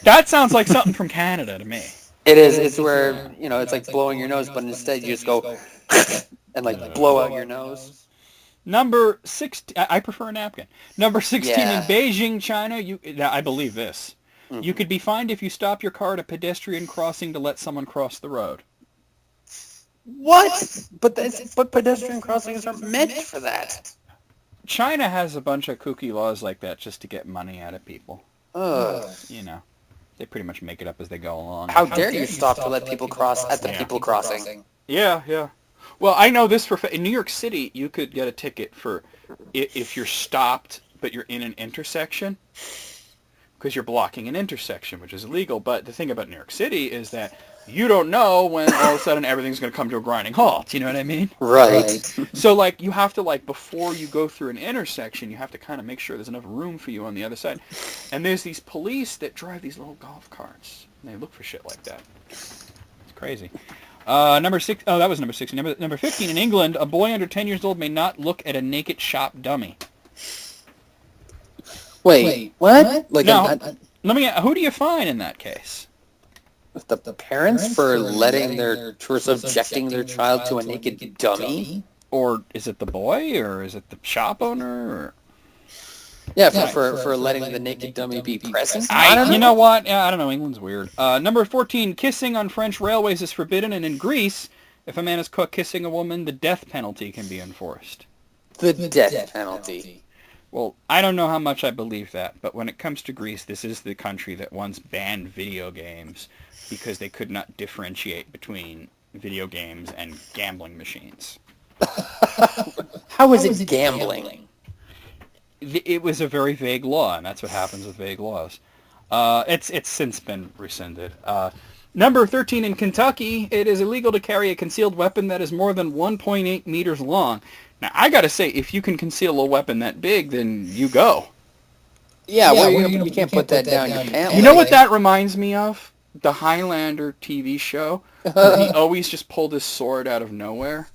That sounds like something from Canada to me. It is. It's where, it's like blowing your nose, but instead you just go and like blow out your nose. Number 16, I prefer a napkin. Number 16, Yeah. in Beijing, China, I believe this. Mm-hmm. You could be fined if you stop your car at a pedestrian crossing to let someone cross the road. What? But pedestrian crossings aren't meant for that. China has a bunch of kooky laws like that just to get money out of people. They pretty much make it up as they go along. How dare you stop to let people cross at the people crossing? Yeah. Well, I know this for in New York City, you could get a ticket for if you're stopped, but you're in an intersection, because you're blocking an intersection, which is illegal. But the thing about New York City is that you don't know when all of a sudden everything's going to come to a grinding halt. You know what I mean? Right. So, like, you have to, like, before you go through an intersection, you have to kind of make sure there's enough room for you on the other side. And there's these police that drive these little golf carts, and they look for shit like that. It's crazy. Number 6. Oh, that was number 16. Number 15. In England, a boy under 10 years old may not look at a naked shop dummy. Wait, what? Like, no, who do you fine in that case? The parents for subjecting their child to a naked dummy? Or is it the boy, or is it the shop owner? Or... Yeah, for letting the naked dummy be present? I don't know. You know what? I don't know. England's weird. Number 14, kissing on French railways is forbidden, and in Greece, if a man is caught kissing a woman, the death penalty can be enforced. The death penalty. Well, I don't know how much I believe that, but when it comes to Greece, this is the country that once banned video games because they could not differentiate between video games and gambling machines. How is it gambling? It was a very vague law, and that's what happens with vague laws. It's since been rescinded. Number 13, in Kentucky, it is illegal to carry a concealed weapon that is more than 1.8 meters long. Now, I gotta say, if you can conceal a weapon that big, then you go. Yeah, you can't put that down your pants. You know what that reminds me of? The Highlander TV show, where he always just pulled his sword out of nowhere.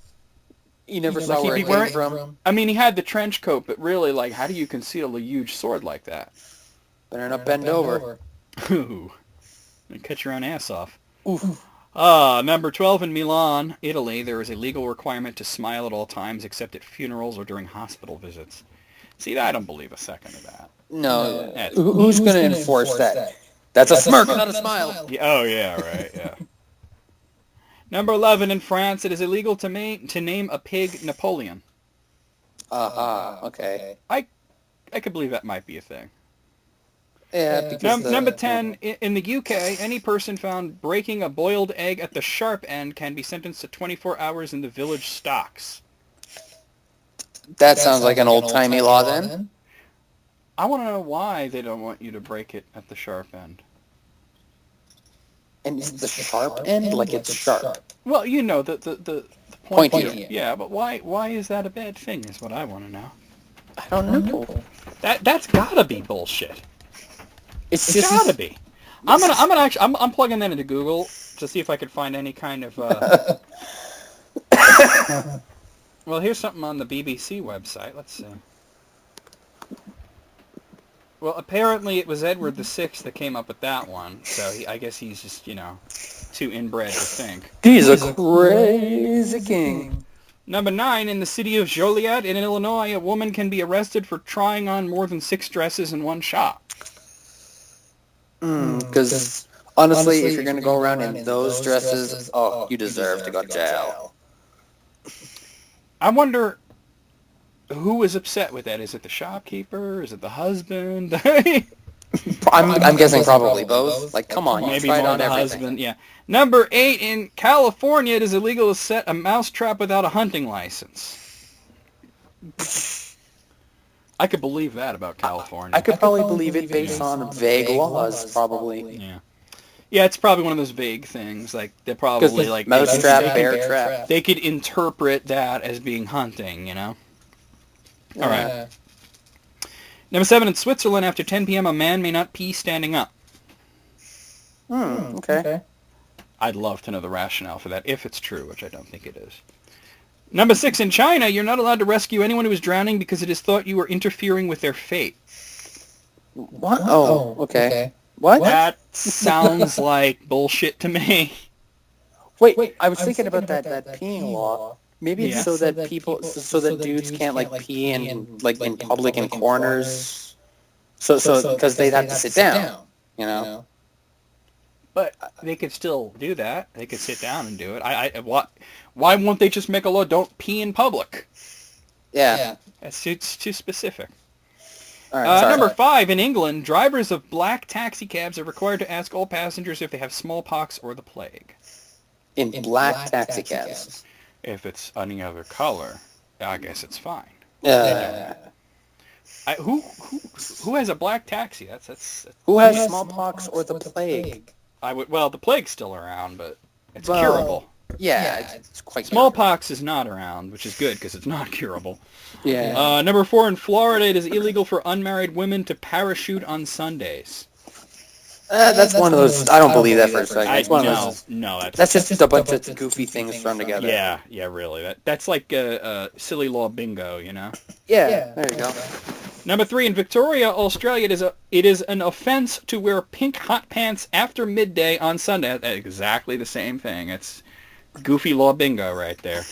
You never saw where it came from? I mean, he had the trench coat, but really, like, how do you conceal a huge sword like that? Better not bend over. Ooh. And cut your own ass off. Oof. Number 12, in Milan, Italy, there is a legal requirement to smile at all times except at funerals or during hospital visits. See, I don't believe a second of that. No. Who's going to enforce that? That's a smirk, not a smile. Oh, yeah, right, yeah. Number 11, in France, it is illegal to name a pig Napoleon. Okay. I could believe that might be a thing. Yeah, because Number 10, in the UK, any person found breaking a boiled egg at the sharp end can be sentenced to 24 hours in the village stocks. That sounds like an old-timey law, then? I want to know why they don't want you to break it at the sharp end. And is the sharp end like it's sharp? Well, you know, the pointy. Yeah, but why is that a bad thing is what I want to know. I don't know. That's gotta be bullshit. It's gotta be. I'm plugging that into Google to see if I could find any kind of. Well, here's something on the BBC website. Let's see. Well, apparently it was Edward VI that came up with that one, so I guess he's just, too inbred to think. He's a crazy king. Number 9, in the city of Joliet in Illinois, a woman can be arrested for trying on more than 6 dresses in one shot. Because, honestly, if you're going to go around in those dresses, you deserve to go to jail. I wonder who was upset with that. Is it the shopkeeper? Is it the husband? I'm guessing probably both. Like, come on, maybe you tried more on the everything. husband. Yeah. Number 8, in California, it is illegal to set a mousetrap without a hunting license. I could believe that about California. I could probably believe it based on vague laws, probably. Yeah. Yeah, it's probably one of those vague things. Like, they're probably like... Mousetrap, bear trap. They could interpret that as being hunting, you know? All right. Number 7, in Switzerland, after 10 p.m., a man may not pee standing up. Okay. I'd love to know the rationale for that, if it's true, which I don't think it is. Number 6, in China, you're not allowed to rescue anyone who is drowning because it is thought you are interfering with their fate. What? Oh, okay. What? That sounds like bullshit to me. Wait, I was thinking about that peeing law. Maybe it's so that dudes can't like pee in public in corners. So because they'd have to sit down, you know. But they could still do that. They could sit down and do it. Why won't they just make a law? Don't pee in public. Yeah. It's too specific. All right, number 5, in England, drivers of black taxi cabs are required to ask all passengers if they have smallpox or the plague. In black taxi cabs. If it's any other color, I guess it's fine. Who has a black taxi? That's who has smallpox or the plague? The plague's still around, but it's curable. Yeah, it's quite Smallpox is not around, which is good because it's not curable. Yeah. Number 4, in Florida, it is illegal for unmarried women to parachute on Sundays. That's one of those. I don't believe that for a second. It's one of those. No, that's just a bunch of goofy things thrown together. Yeah, really. That's like a silly law bingo, you know. Yeah, there you go. Number 3, in Victoria, Australia, it is an offense to wear pink hot pants after midday on Sunday. That's exactly the same thing. It's goofy law bingo right there.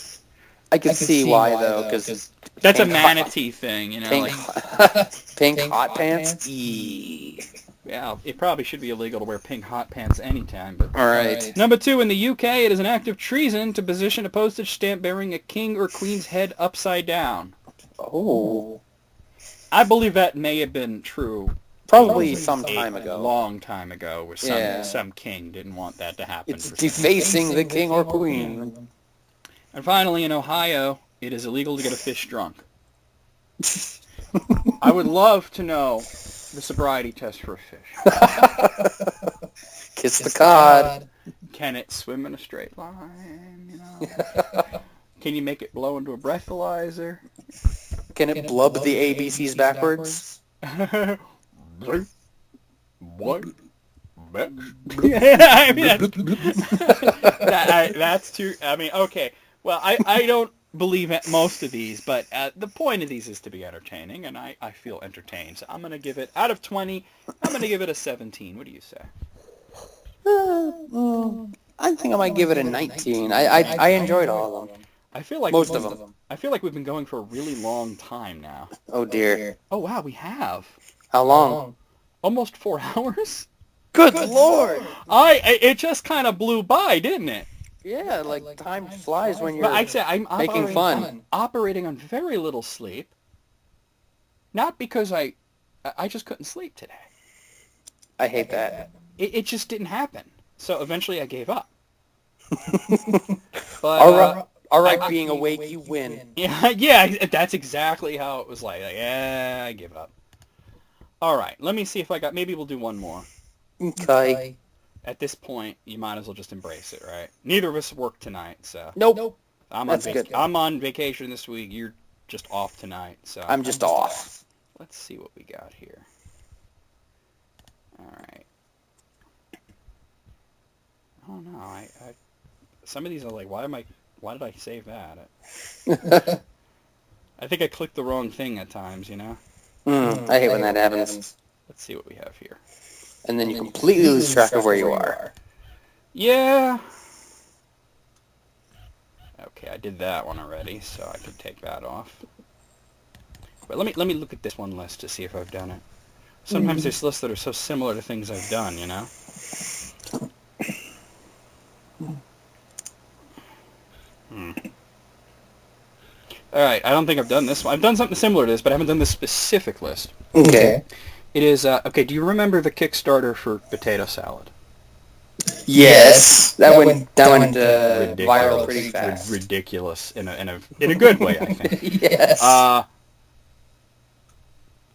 I can see why though, because that's a manatee thing, you know. Pink hot pants. Yeah, it probably should be illegal to wear pink hot pants anytime. But all right. Number 2, in the UK, it is an act of treason to position a postage stamp bearing a king or queen's head upside down. Oh. I believe that may have been true. Probably some time ago. A long time ago, where some king didn't want that to happen. It's defacing the king or queen. And finally, in Ohio, it is illegal to get a fish drunk. I would love to know the sobriety test for a fish. Kiss the cod. Can it swim in a straight line? You know? Can you make it blow into a breathalyzer? Can it blub the ABCs backwards? What? I mean, that's too... I mean, okay. Well, I don't believe most of these, but the point of these is to be entertaining, and I feel entertained. So I'm going to give it, out of 20, I'm going to give it a 17. What do you say? I think I might give it a 19. I enjoyed all of them. I feel like most of them. I feel like we've been going for a really long time now. Oh, dear. Oh, wow, we have. How long? Almost 4 hours? Good Lord! It just kind of blew by, didn't it? Yeah, like time flies when you're I'm making fun. Operating on very little sleep. Not because I just couldn't sleep today. I hate that. It just didn't happen. So eventually I gave up. But, all right, being awake, you win. Yeah, that's exactly how it was like. Yeah, I give up. All right, let me see if I got... Maybe we'll do one more. Okay. At this point, you might as well just embrace it, right? Neither of us work tonight, so... Nope. That's good. I'm on vacation this week. You're just off tonight, so... I'm just off. Let's see what we got here. All right. Oh, no, I some of these are like, why did I save that? I think I clicked the wrong thing at times, you know? I hate when that happens. Let's see what we have here. And then you completely lose track of where you are. Yeah. Okay, I did that one already, so I could take that off. But let me look at this one list to see if I've done it. Sometimes there's lists that are so similar to things I've done, you know? Alright, I don't think I've done this one. I've done something similar to this, but I haven't done this specific list. Okay. It is, okay, do you remember the Kickstarter for potato salad? Yes. That went viral pretty fast. Ridiculous in a good way, I think. Yes.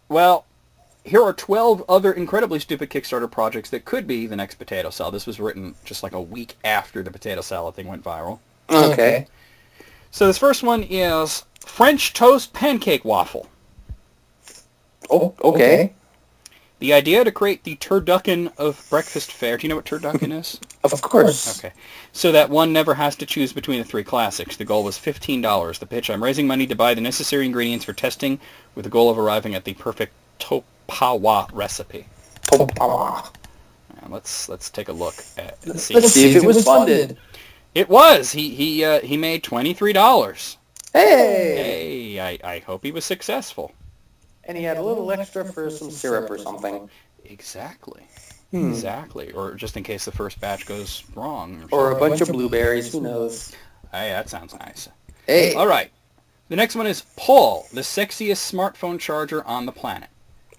Well, here are 12 other incredibly stupid Kickstarter projects that could be the next potato salad. This was written just like a week after the potato salad thing went viral. Okay. So this first one is French toast pancake waffle. Oh, okay. The idea to create the turducken of breakfast fare. Do you know what turducken is? Of course. Okay. So that one never has to choose between the three classics. The goal was $15. The pitch, I'm raising money to buy the necessary ingredients for testing with the goal of arriving at the perfect topawa recipe. Topawa. Now, let's take a look at Let's see if it was funded. It was. He made $23. Hey! Hey, I hope he was successful. And he had a little extra for some syrup or something. Exactly. Exactly. Or just in case the first batch goes wrong. Or a bunch of blueberries, who knows. Hey, that sounds nice. Hey. All right. The next one is Paul, the sexiest smartphone charger on the planet.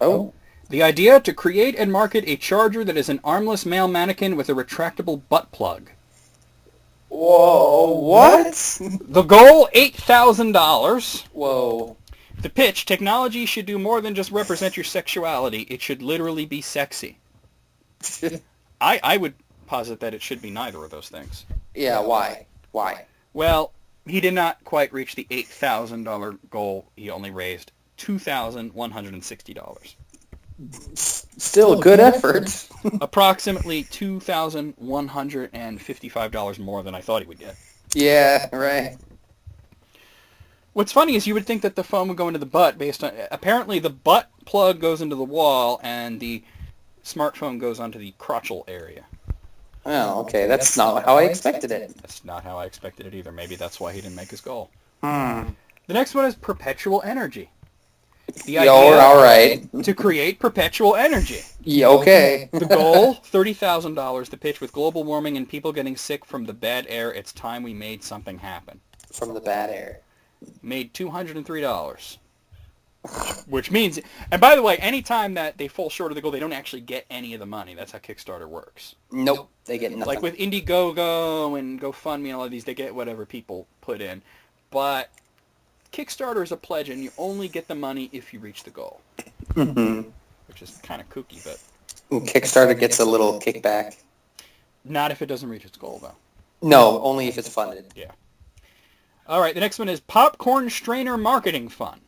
Oh. The idea to create and market a charger that is an armless male mannequin with a retractable butt plug. Whoa, what? The goal, $8,000. Whoa. The pitch, technology should do more than just represent your sexuality. It should literally be sexy. I would posit that it should be neither of those things. Yeah, why? Why? Well, he did not quite reach the $8,000 goal. He only raised $2,160. Still good effort. Approximately $2,155 more than I thought he would get. Yeah, right. What's funny is you would think that the phone would go into the butt based on... Apparently the butt plug goes into the wall and the smartphone goes onto the crotchal area. Oh, okay. That's not how I expected it. That's not how I expected it either. Maybe that's why he didn't make his goal. Hmm. The next one is perpetual energy. The Yo, all right. to create perpetual energy. Yeah, okay. The goal, $30,000. The pitch, with global warming and people getting sick from the bad air, it's time we made something happen. From the bad air. Made $203. Which means, and by the way, anytime that they fall short of the goal, they don't actually get any of the money. That's how Kickstarter works. Nope, they get nothing. Like with Indiegogo and GoFundMe and all of these, they get whatever people put in. But Kickstarter is a pledge, and you only get the money if you reach the goal. Mm-hmm. Which is kind of kooky, but... Kickstarter gets a little kickback. Not if it doesn't reach its goal, though. No, only if it's funded. Yeah. All right, the next one is Popcorn Strainer Marketing Fund.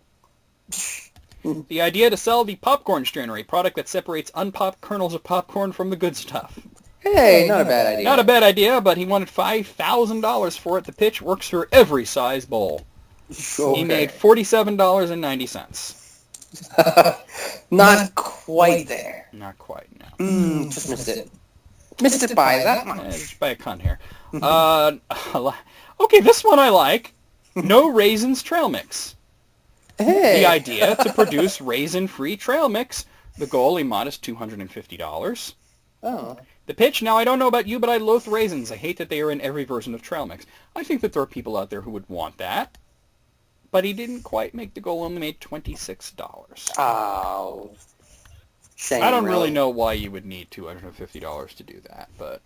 The idea to sell the popcorn strainer, a product that separates unpopped kernels of popcorn from the good stuff. Hey, not a bad idea. Not a bad idea, but he wanted $5,000 for it. The pitch works for every size bowl. Okay. He made $47.90. Not quite there. Not quite, no. Just missed it. Missed it by that much. Just by a cunt here. Okay, this one I like. No Raisins Trail Mix. Hey. The idea to produce raisin-free trail mix. The goal, a modest $250. Oh. The pitch, now I don't know about you, but I loathe raisins. I hate that they are in every version of trail mix. I think that there are people out there who would want that. But he didn't quite make the goal, only made $26. Oh. Shame, I don't really know why you would need $250 to do that, but...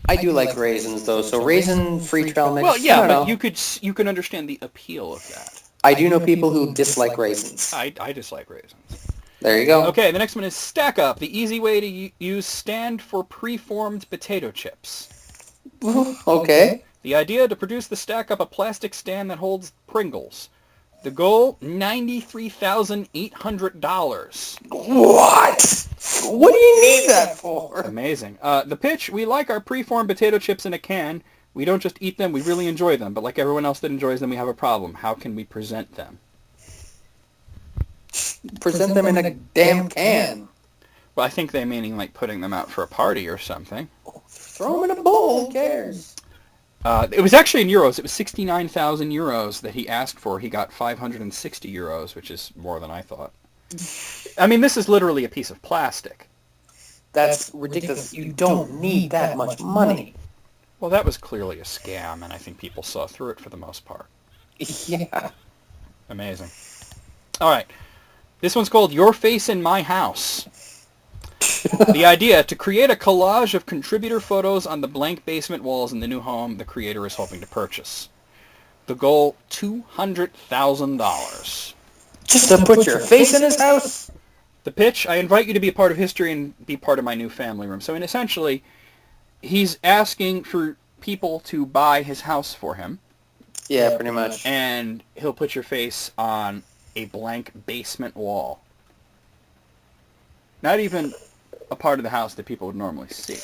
I do like raisins, though, so raisin-free trail mix, well, yeah, I don't but know. you can understand the appeal of that. I do know people who dislike raisins. I dislike raisins. There you go. Okay, the next one is Stack Up, the easy way to use stand for preformed potato chips. Okay. The idea to produce the Stack Up, a plastic stand that holds Pringles. The goal, $93,800. What? What do you need that for? Amazing. The pitch, we like our preformed potato chips in a can. We don't just eat them, we really enjoy them. But like everyone else that enjoys them, we have a problem. How can we present them? Present them in a damn can. Well, I think they meaning like putting them out for a party or something. Throw them in a bowl, who cares? It was actually in euros. It was 69,000 euros that he asked for. He got 560 euros, which is more than I thought. I mean, this is literally a piece of plastic. That's ridiculous. You don't need that much money. Well, that was clearly a scam, and I think people saw through it for the most part. Yeah. Amazing. All right. This one's called Your Face in My House. The idea, to create a collage of contributor photos on the blank basement walls in the new home the creator is hoping to purchase. The goal, $200,000. Just to put your face in his house? The pitch, I invite you to be a part of history and be part of my new family room. So essentially, he's asking for people to buy his house for him. Yeah, pretty much. And he'll put your face on a blank basement wall. Not even a part of the house that people would normally see.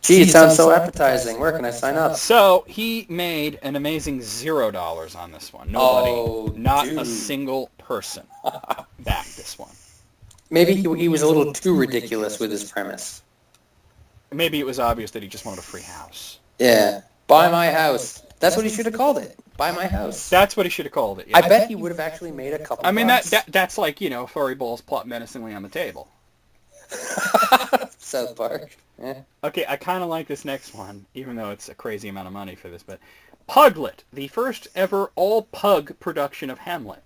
Gee, it sounds so appetizing. Where can I sign up? So he made an amazing $0 on this one. Nobody, not a single person backed this one. Maybe he was a little too ridiculous with his premise. Maybe it was obvious that he just wanted a free house. Yeah. Buy my house. That's what he should have called it. Buy my house. That's what he should have called it. Yeah. I bet he would have actually made a couple bucks. That's like, furry balls plot menacingly on the table. South Park. Yeah. Okay, I kind of like this next one, even though it's a crazy amount of money for this, but Puglet, the first ever all-pug production of Hamlet.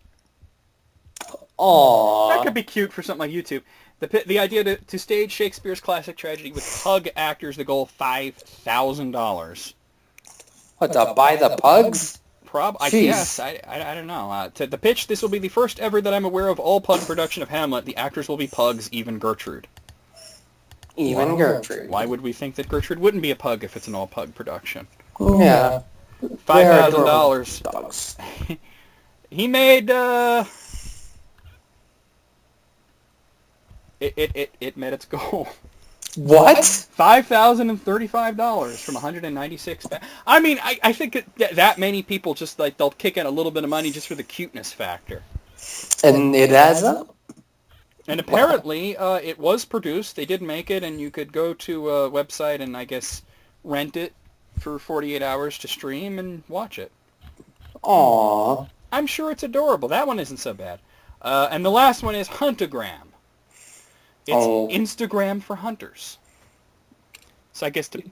Aww. That could be cute for something like YouTube. The idea to stage Shakespeare's classic tragedy with pug actors, the goal $5,000. What, to buy the pugs? I guess. I don't know. To the pitch, this will be the first ever that I'm aware of all-pug production of Hamlet. The actors will be pugs, even Gertrude. Even Gertrude. Why would we think that Gertrude wouldn't be a pug if it's an all-pug production? Yeah. $5,000. He made, It met its goal. What? $5,035 from 196. I mean, I think that many people just they'll kick in a little bit of money just for the cuteness factor. And it adds up. And apparently, it was produced. They did make it, and you could go to a website and I guess rent it for 48 hours to stream and watch it. Aww. I'm sure it's adorable. That one isn't so bad. And the last one is Huntagram. It's Instagram for hunters. So I guess to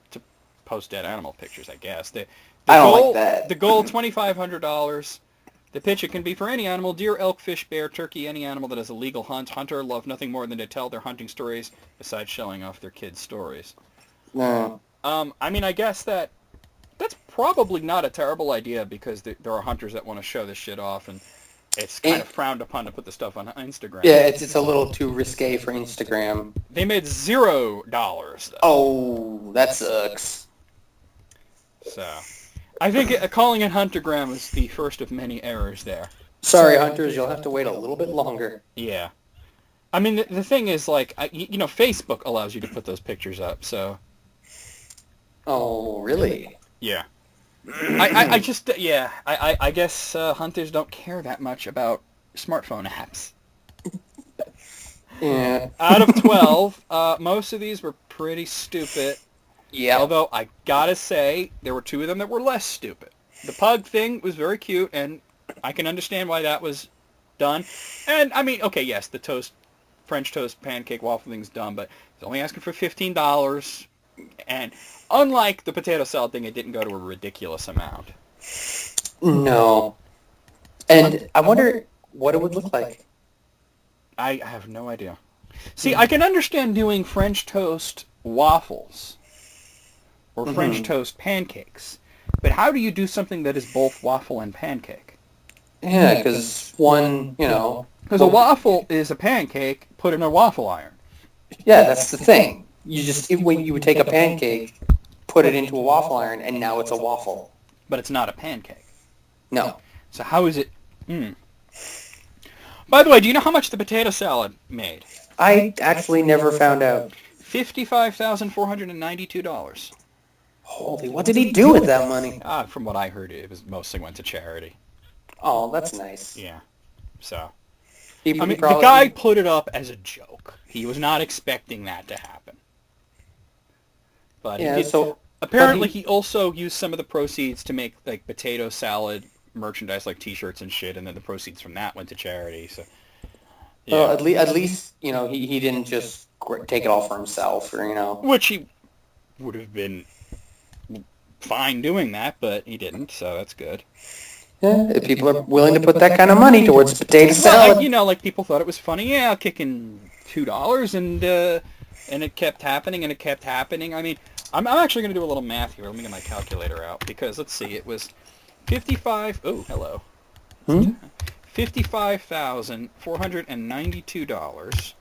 post dead animal pictures, I guess. I don't like that. The goal, $2,500. The pitch, it can be for any animal, deer, elk, fish, bear, turkey, any animal that has a legal hunt. Hunter love nothing more than to tell their hunting stories besides showing off their kids' stories. No. I mean, I guess that's probably not a terrible idea because there are hunters that want to show this shit off, and it's kind of frowned upon to put the stuff on Instagram. Yeah, it's a little too risque for Instagram. They made $0, though. Oh, that sucks. So, I think calling it Huntergram was the first of many errors there. Sorry, hunters, you'll have to wait a little bit longer. Yeah. I mean, the thing is, Facebook allows you to put those pictures up, so... Oh, really? Yeah. I guess hunters don't care that much about smartphone apps. Yeah. Out of 12, most of these were pretty stupid. Yeah. Although, I gotta say, there were 2 of them that were less stupid. The pug thing was very cute, and I can understand why that was done. And, I mean, okay, yes, the French toast pancake waffle thing's dumb, but it's only asking for $15, and unlike the potato salad thing, it didn't go to a ridiculous amount. No. And I wonder what it would look like. I have no idea. See, I can understand doing French toast waffles or French toast pancakes, but how do you do something that is both waffle and pancake? Yeah, because one, Because a waffle is a pancake put in a waffle iron. Yeah, that's the thing. When you would take a pancake, put it into a waffle iron, and now it's a waffle. But it's not a pancake. No. So how is it... By the way, do you know how much the potato salad made? I actually never found out. $55,492. Holy, what did he do with that money? From what I heard, it was mostly went to charity. Oh, that's nice. Yeah. So... The guy put it up as a joke. He was not expecting that to happen. But apparently he also used some of the proceeds to make potato salad merchandise like T-shirts and shit, and then the proceeds from that went to charity. So, yeah. Well, at least he didn't just take it all for himself, Which he would have been fine doing that, but he didn't, so that's good. Yeah, if people are willing to put that kind of money towards potato salad. People thought it was funny. Yeah, I'll kick in $2, and it kept happening, and it kept happening. I mean, I'm actually going to do a little math here. Let me get my calculator out, because, let's see, it was 55... Oh, hello. $55,492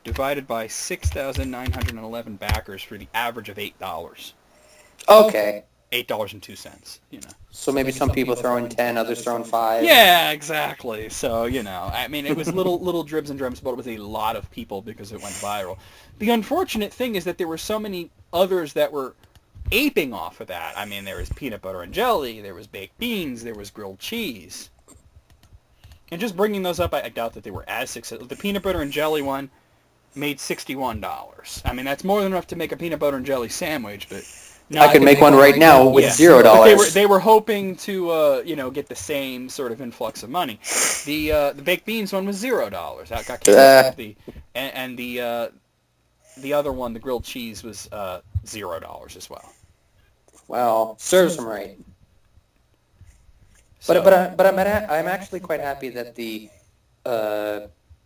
divided by 6,911 backers for the average of $8. Okay. $8.02, you know. So maybe some people throw in 10, others throw in 5. Yeah, exactly. So, you know, I mean, it was little dribs and drabs, but it was a lot of people because it went viral. The unfortunate thing is that there were so many others that were aping off of that. I mean, there was peanut butter and jelly, there was baked beans, there was grilled cheese. And just bringing those up, I doubt that they were as successful. The peanut butter and jelly one made $61. I mean, that's more than enough to make a peanut butter and jelly sandwich, but... No, I can make one right now with $0. But they were hoping to get the same sort of influx of money. The baked beans one was $0. That got canceled. And the other one, the grilled cheese, was $0 as well. Well, serves them right. So, but I'm actually quite happy that the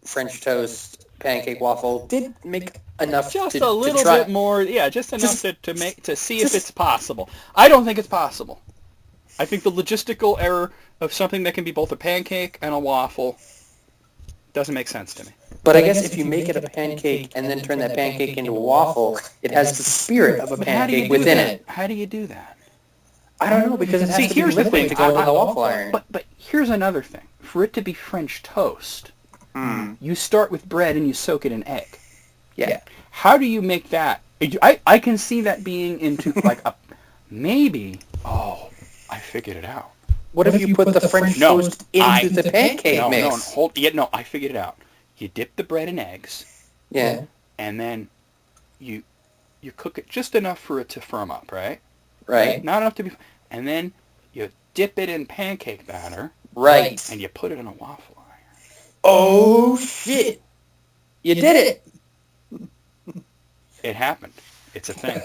French toast pancake waffle did make enough just to a little to try. Bit more, just enough to see if it's possible. I don't think it's possible. I think the logistical error of something that can be both a pancake and a waffle doesn't make sense to me. But I guess if you make it a pancake and then turn that pancake into a waffle, it has the spirit of a pancake within it. How do you do that? I don't know, because it has to be liquid to go in the waffle iron. But here's another thing. For it to be French toast, you start with bread and you soak it in egg. Yeah. How do you make that? I can see that being into like a maybe. Oh, I figured it out. What if you put the French toast into the pancake mix? No, I figured it out. You dip the bread in eggs. Yeah. And then you cook it just enough for it to firm up, right? Right. Not enough to be... And then you dip it in pancake batter. Right. And you put it in a waffle iron. Oh, shit. You did it. It happened. It's a thing.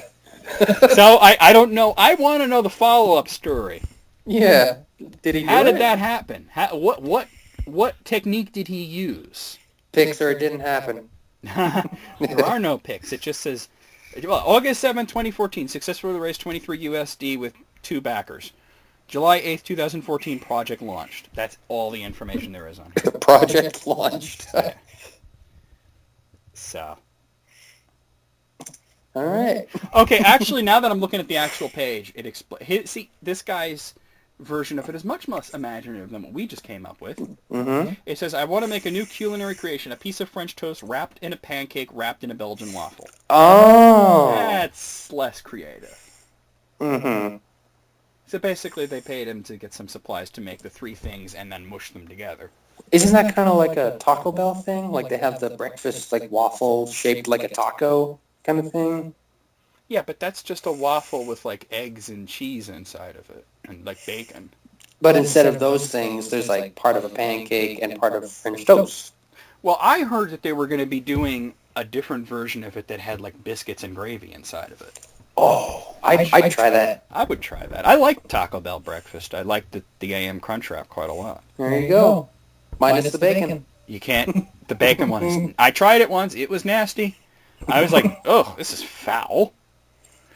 So I don't know. I want to know the follow-up story. Yeah. Did he do How it? did that happen? What technique did he use? Pics or it didn't happen. There are no pics. It just says, well, August 7, 2014, successfully raised 23 USD with 2 backers. July 8th, 2014, project launched. That's all the information there is on here. The project launched. Yeah. So. All right. Okay, actually, now that I'm looking at the actual page, it see, this guy's version of it is much less imaginative than what we just came up with. Mm-hmm. It says, I want to make a new culinary creation, a piece of French toast wrapped in a pancake, wrapped in a Belgian waffle. Oh. That's less creative. Mm-hmm. So basically, they paid him to get some supplies to make the 3 things and then mush them together. Isn't that kind of like a Taco Bell thing? Like they have the breakfast like waffle shaped like a taco kind of thing? Yeah, but that's just a waffle with like eggs and cheese inside of it and like bacon. But instead of those things, there's like part of a pancake and part of French toast. Well, I heard that they were going to be doing a different version of it that had like biscuits and gravy inside of it. Oh, I'd try that. I would try that. I like Taco Bell breakfast. I like the AM Crunch Wrap quite a lot. There you go. Minus the bacon. You can't. The bacon one is... I tried it once. It was nasty. I was like, oh, this is foul.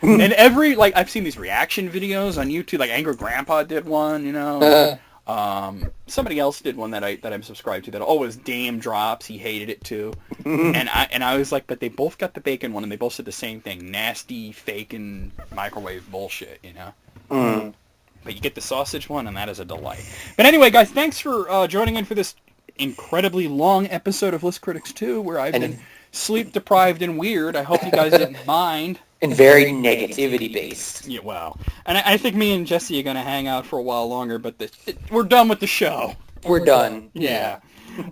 And I've seen these reaction videos on YouTube. Like Angry Grandpa did one, you know. Somebody else did one that I'm subscribed to that always damn drops. He hated it too. And I was like, but they both got the bacon one and they both said the same thing. Nasty, faking, microwave bullshit, you know. Mm. But you get the sausage one and that is a delight. But anyway, guys, thanks for joining in for this incredibly long episode of List Critics 2 where I've been sleep deprived and weird. I hope you guys didn't mind. And very negativity based. Yeah, wow. And I think me and Jesse are going to hang out for a while longer, but we're done with the show. We're done. Yeah.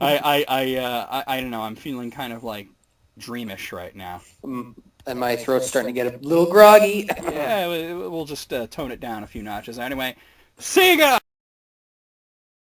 I don't know. I'm feeling kind of like dreamish right now. And my throat's starting to get a little groggy. Yeah, we'll just tone it down a few notches. Anyway, see you guys!